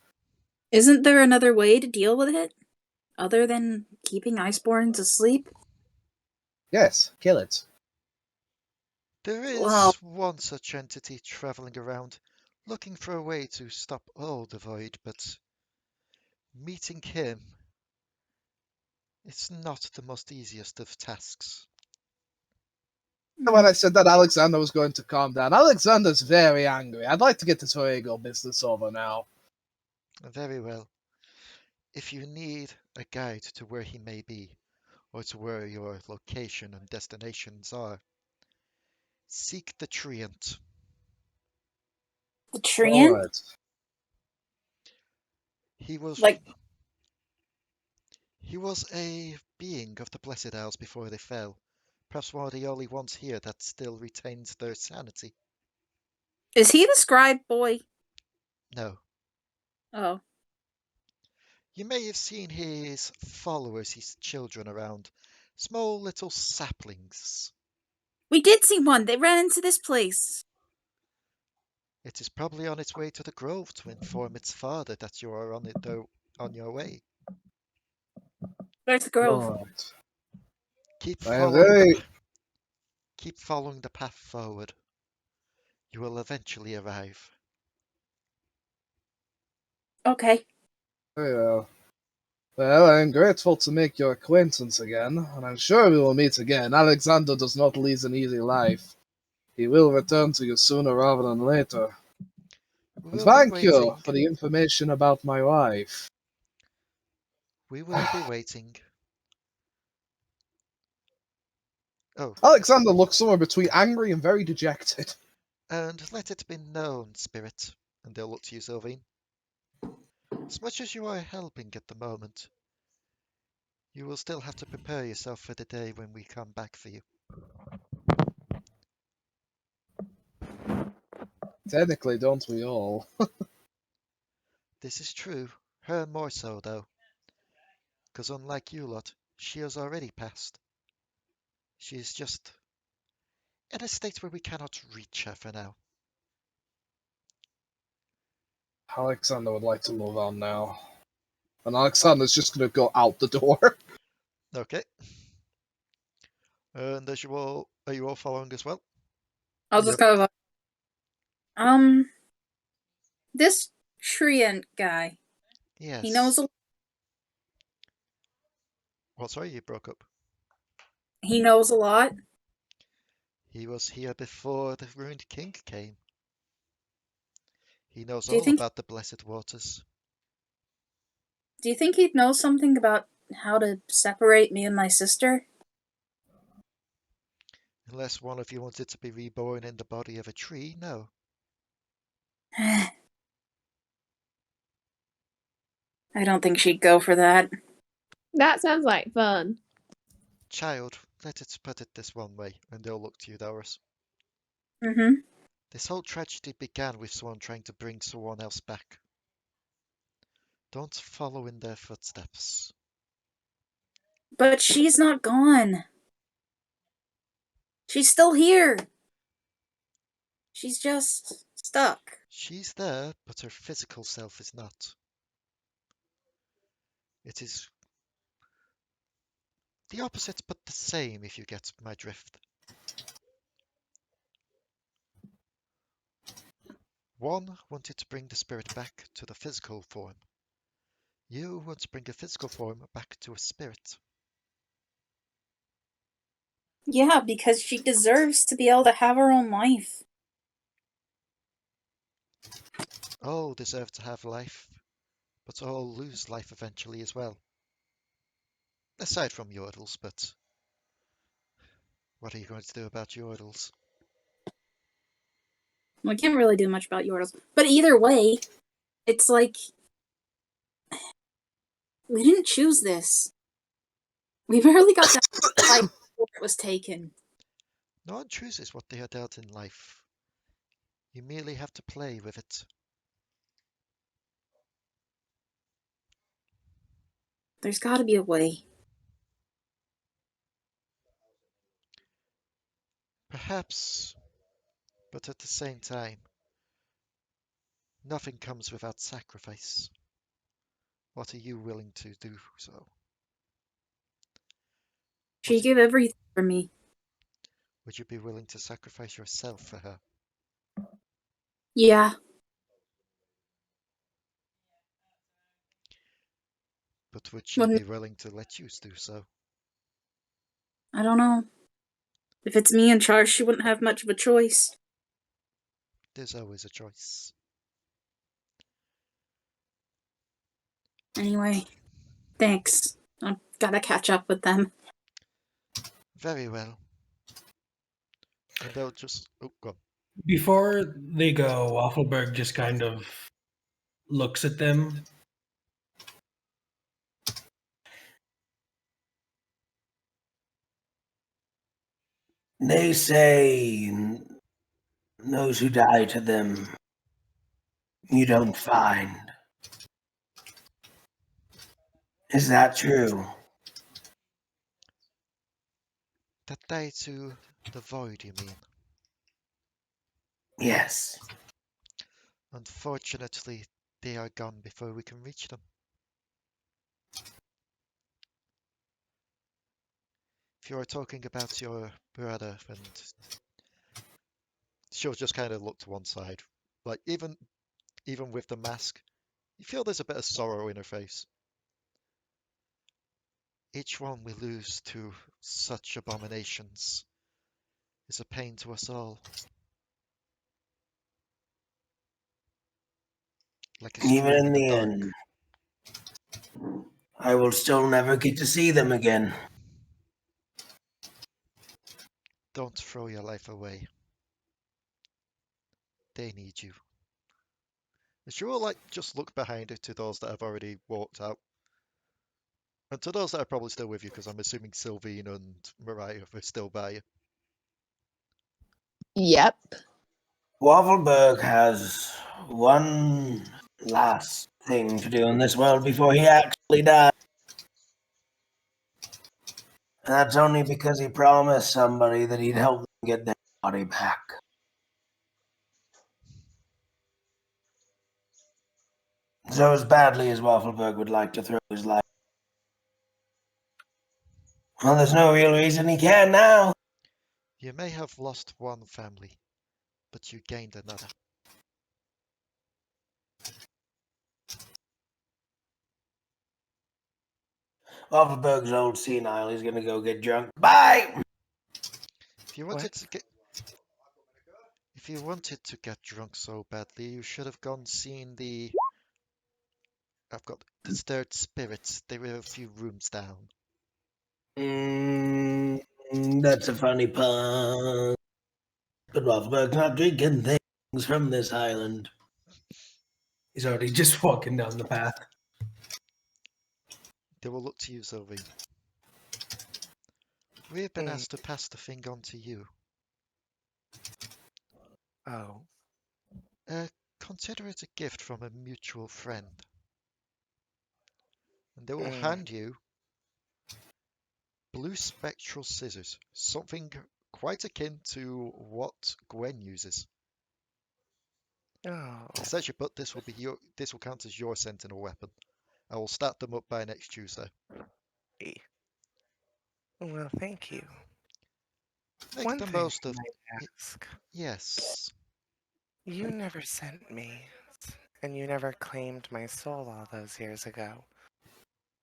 Isn't there another way to deal with it? Other than keeping Iceborns asleep?
Yes, kill it.
There is
Well,
one such entity traveling around, looking for a way to stop all the Void, but meeting him, it's not the most easiest of tasks.
When I said that Alekxander was going to calm down, Alekxander's very angry. I'd like to get this Fuego business over now.
Very well. If you need a guide to where he may be, or to where your location and destinations are, seek the Treant.
the Treant?
Alright.
He was a being of the Blessed Isles before they fell. Perhaps one of the only ones here that still retains their sanity.
Is he the scribe boy?
No.
Oh.
You may have seen his followers, his children around. Small little saplings.
We did see one. They ran into this place.
It is probably on its way to the grove to inform its father that you are on your way.
Where's the grove?
Right.
Keep
I am
following the path forward. You will eventually arrive.
Okay.
Very well. Well, I am grateful to make your acquaintance again, and I'm sure we will meet again. Alexander does not lead an easy life. He will return to you sooner rather than later. And
We'll be
thank you
waiting.
for the information about my wife.
We will be waiting. Oh,
Alexander looks somewhere between angry and very dejected.
and let it be known, Spirit, and they'll look to you, Silveen. As much as you are helping at the moment, you will still have to prepare yourself for the day when we come back for you.
Technically, don't we all?
This is true, her more so though, because unlike you lot, she has already passed. She is just in a state where we cannot reach her for now.
Alexander would like to move on now. And Alexander's just going to go out the door.
Okay. And are you all following as well?
I'll just kind of this treant guy.
Yes.
He knows
Well, sorry, you broke up.
he knows a lot.
He was here before the Ruined King came. He knows
Do you
all
think
about the Blessed Waters.
do you think he'd know something about how to separate me and my sister?
Unless one of you wanted to be reborn in the body of a tree, no.
I don't think she'd go for that.
That sounds like fun.
Child, let us put it this one way, and they'll look to you, Delris.
Mm-hmm.
This whole tragedy began with someone trying to bring someone else back. Don't follow in their footsteps.
But she's not gone. She's still here. She's just stuck.
She's there, but her physical self is not. It is the opposite, but the same, if you get my drift. One wanted to bring the spirit back to the physical form. You want to bring a physical form back to a spirit.
Yeah, because she deserves to be able to have her own life.
All deserve to have life, but all lose life eventually as well. Aside from Yordles, but what are you going to do about Yordles?
We can't really do much about Yordles. But either way, it's like we didn't choose this. We barely got that life before it was taken.
No one chooses what they are dealt in life. You merely have to play with it.
There's got to be a way.
Perhaps, but at the same time, nothing comes without sacrifice. What are you willing to do so?
She gave everything for me.
Would you be willing to sacrifice yourself for her?
Yeah.
But would she be willing to let you do so?
I don't know. If it's me in charge, she wouldn't have much of a choice.
There's always a choice.
Anyway, thanks. I've got to catch up with them.
Very well. And they'll just... Oh, go on.
Before they go, Waffleberg just kind of looks at them.
They say those who die to them, you don't find. Is that true?
That die to the void, you mean?
Yes.
Unfortunately, they are gone before we can reach them. If you are talking about your brother, and she'll just kind of look to one side, like even with the mask, you feel there's a bit of sorrow in her face. Each one we lose to such abominations is a pain to us all. Like a
Even
stream
in
the
the
dark.
end, I will still never get to see them again.
Don't throw your life away. They need you. And she will just look behind her to those that have already walked out. And to those that are probably still with you, because I'm assuming Silveen and Mariah are still by you.
Yep.
Waffleberg has one last thing to do in this world before he actually dies. And that's only because he promised somebody that he'd help them get their body back. So as badly as Waffleberg would like to throw his life, well, there's no real reason he can now.
You may have lost one family, but you gained another.
Waffleberg's old senile. He's gonna go get drunk. Bye!
If you wanted to get drunk so badly, you should have gone seen the... I've got the stirred spirits. They were a few rooms down.
That's a funny pun. But Waffleberg's not drinking things from this island.
He's already just walking down the path.
They will look to you, Silveen. We have been asked to pass the thing on to you.
Oh.
Consider it a gift from a mutual friend. And they will hand you blue spectral scissors, something quite akin to what Gwen uses.
Oh.
Essentially, but this will count as your sentinel weapon. I will start them up by next Tuesday.
Well, thank you.
Make
One
the
thing
most
I
of
might ask.
Yes.
You never sent me, and you never claimed my soul all those years ago.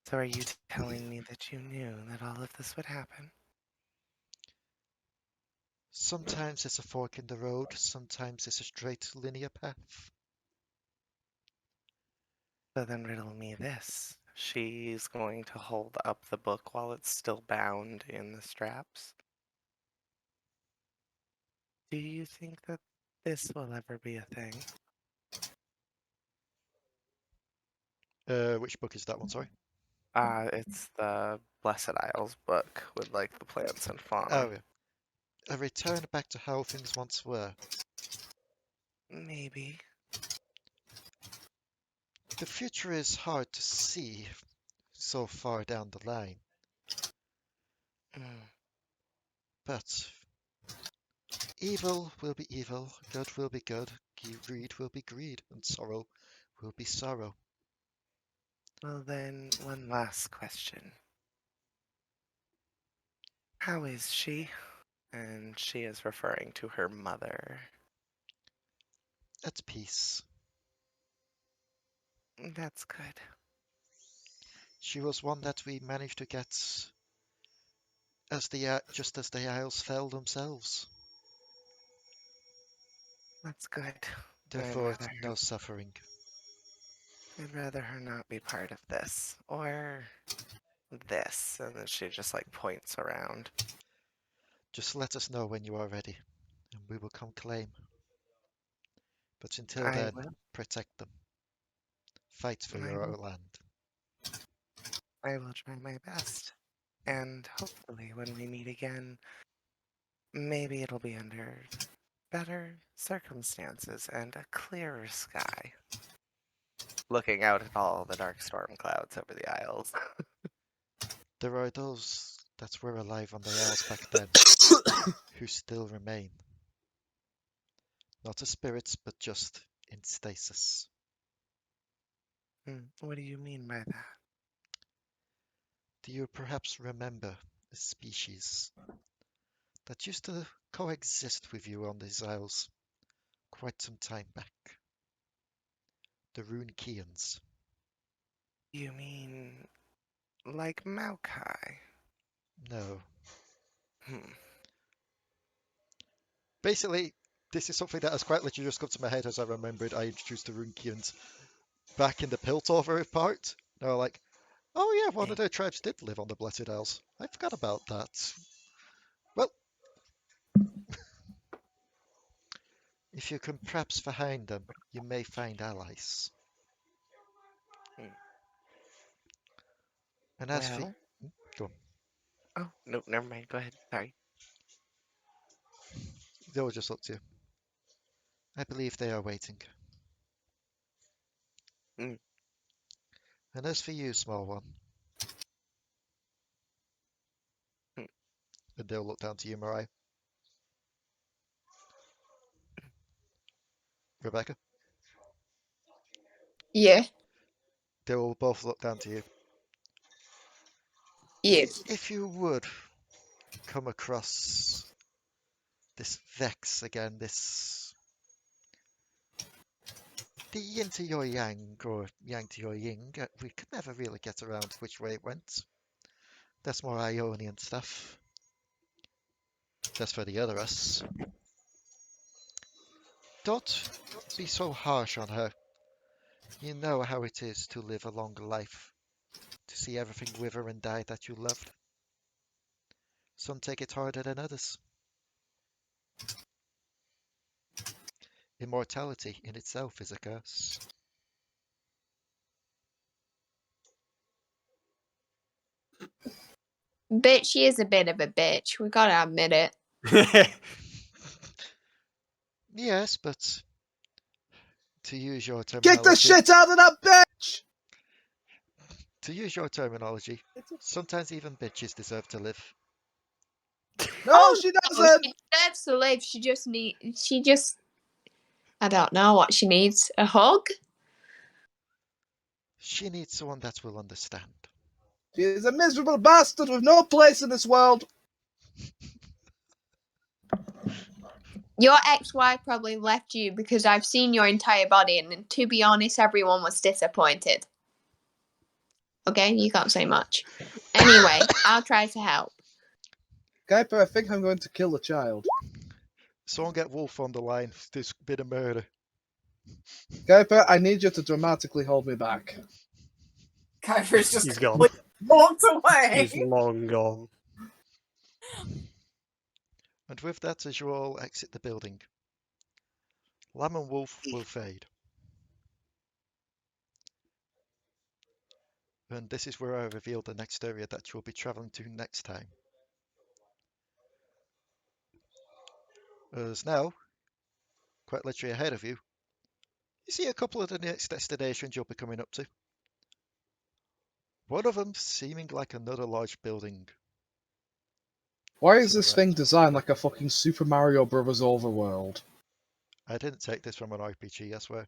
So are you telling me that you knew that all of this would happen?
Sometimes it's a fork in the road, sometimes it's a straight linear path.
So then riddle me this. She's going to hold up the book while it's still bound in the straps. Do you think that this will ever be a thing?
Which book is that one, sorry?
It's the Blessed Isles book with like the plants and fauna.
Oh, yeah. A return back to how things once were.
Maybe.
The future is hard to see so far down the line. But evil will be evil, good will be good, greed will be greed, and sorrow will be sorrow.
Well then, one last question. How is she? And she is referring to her mother.
At peace.
That's good.
She was one that we managed to get just as the Isles fell themselves.
That's good.
Therefore, no suffering.
I'd rather her not be part of this. Or this. And then she just like points around.
Just let us know when you are ready, and we will come claim. But until
I
then,
will.
protect them. Fight for your land.
I will try my best. And hopefully when we meet again, maybe it'll be under better circumstances and a clearer sky. Looking out at all the dark storm clouds over the Isles.
There are those that were alive on the Isles back then who still remain. Not as spirits, but just in stasis.
What do you mean by that?
Do you perhaps remember a species that used to coexist with you on these Isles quite some time back? The Runeterras.
You mean like Maokai?
No.
Hmm.
Basically, this is something that has quite literally just come to my head as I remembered I introduced the Runeterras back in the Piltover part. They were like, oh yeah, one of their tribes did live on the Blessed Isles. I forgot about that. Well, if you can perhaps find them, you may find allies. And as for...
Well,
Go on.
oh, no, never mind. Go ahead. Sorry.
They will just look to you. I believe they are waiting.
Mm.
And as for you, small one,
Hmm.
and they'll look down to you, Mariah. Rebecca,
Yeah.
they will both look down to you.
Yeah.
If you would come across this Vex again, this... the yin to your yang, or yang to your yin, we could never really get around which way it went. That's more Ionian stuff. Just for the other us. Don't be so harsh on her. You know how it is to live a longer life, to see everything wither and die that you loved. Some take it harder than others. Immortality in itself is a curse.
Bitch, she is a bit of a bitch. We gotta admit it.
Yes, but to use your
Get
terminology...
the shit out of that bitch!
To use your terminology, sometimes even bitches deserve to live.
No, she doesn't!
She deserves to live. She just... I don't know what she needs. A hug?
She needs someone that will understand.
She is a miserable bastard with no place in this world.
Your ex-wife probably left you because I've seen your entire body, and to be honest, everyone was disappointed. Okay, you can't say much. Anyway, I'll try to help.
Kuiper, I think I'm going to kill the child.
Someone get Wolf on the line. There's been a murder.
Kuiper, I need you to dramatically hold me back.
Kuiper's just
He's gone.
walked away.
He's long gone.
And with that, as you all exit the building, Lamb and Wolf will fade. And this is where I reveal the next area that you'll be travelling to next time. As now, quite literally ahead of you, you see a couple of the next destinations you'll be coming up to. One of them seeming like another large building.
Why is this thing designed like a fucking Super Mario Bros. Overworld?
I didn't take this from an RPG, I swear.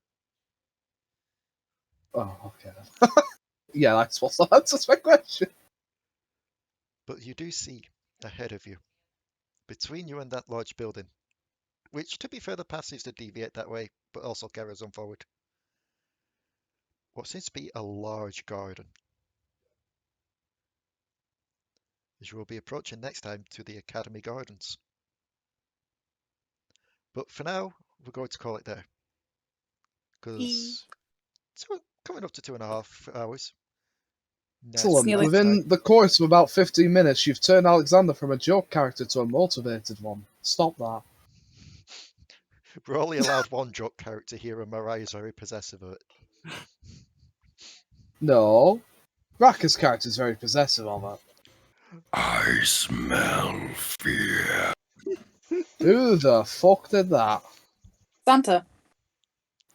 Oh, okay. Yeah, that's what answers my question.
But you do see ahead of you, between you and that large building, which to be fair the path seems to deviate that way, but also carries on forward, what seems to be a large garden. As you will be approaching next time to the Academy Gardens. But for now, we're going to call it there. Because it's coming up to 2.5 hours.
Excellent. Within the course of about 15 minutes, you've turned Alekxander from a joke character to a motivated one. Stop that.
We're only allowed one joke character here, and Mariah's very possessive of it.
No. Raka's character is very possessive of it.
I smell fear.
Who the fuck did that?
Santa.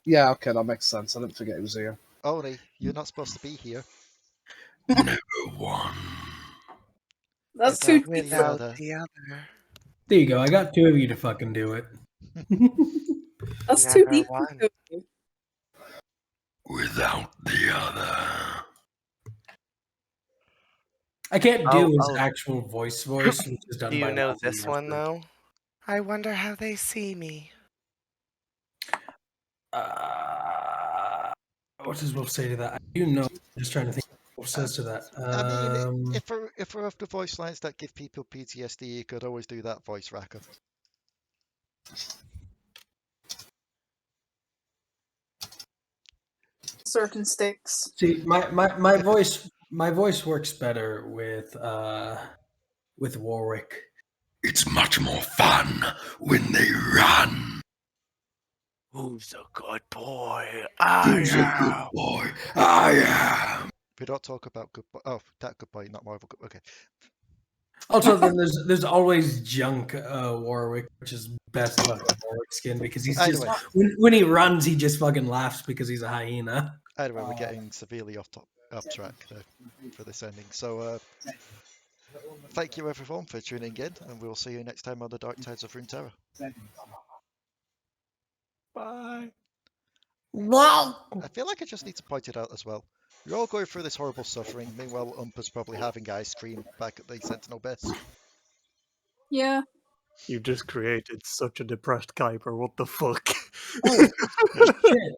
Yeah, okay, that makes sense. I didn't forget he was here.
Oni, you're not supposed to be here.
Never one.
That's too
Without
deep.
the
Without
other.
the other.
There you go. I got two of you to fucking do it.
That's too
Never
deep.
won.
Without the other.
I can't do his
Oh.
actual voice, which is done
Do
by
you know
Waffleberg.
this one, though? I wonder how they see me.
What does Wolf say to that? I do know. I'm just trying to think what Wolf says to that.
I mean, if we're after voice lines that give people PTSD, you could always do that voice, Raka.
Certain sticks.
See, my voice works better with Warwick.
It's much more fun when they run.
Who's a good boy?
Who's a good boy? I am.
We don't talk about good boy. Oh, that good boy, not Marvel. Okay.
Also, then there's always junk Warwick, which is best fucking Warwick skin because he's just
Anyway.
when he runs, he just fucking laughs because he's a hyena.
Anyway, we're getting severely off track for this ending. So, thank you everyone for tuning in, and we'll see you next time on the Dark Tides of Runeterra.
Bye.
I feel like I just need to point it out as well. You're all going through this horrible suffering. Meanwhile, Umpa's probably having ice cream back at the Sentinel Base.
Yeah.
You just created such a depressed Kuiper. What the fuck?
Oh, shit.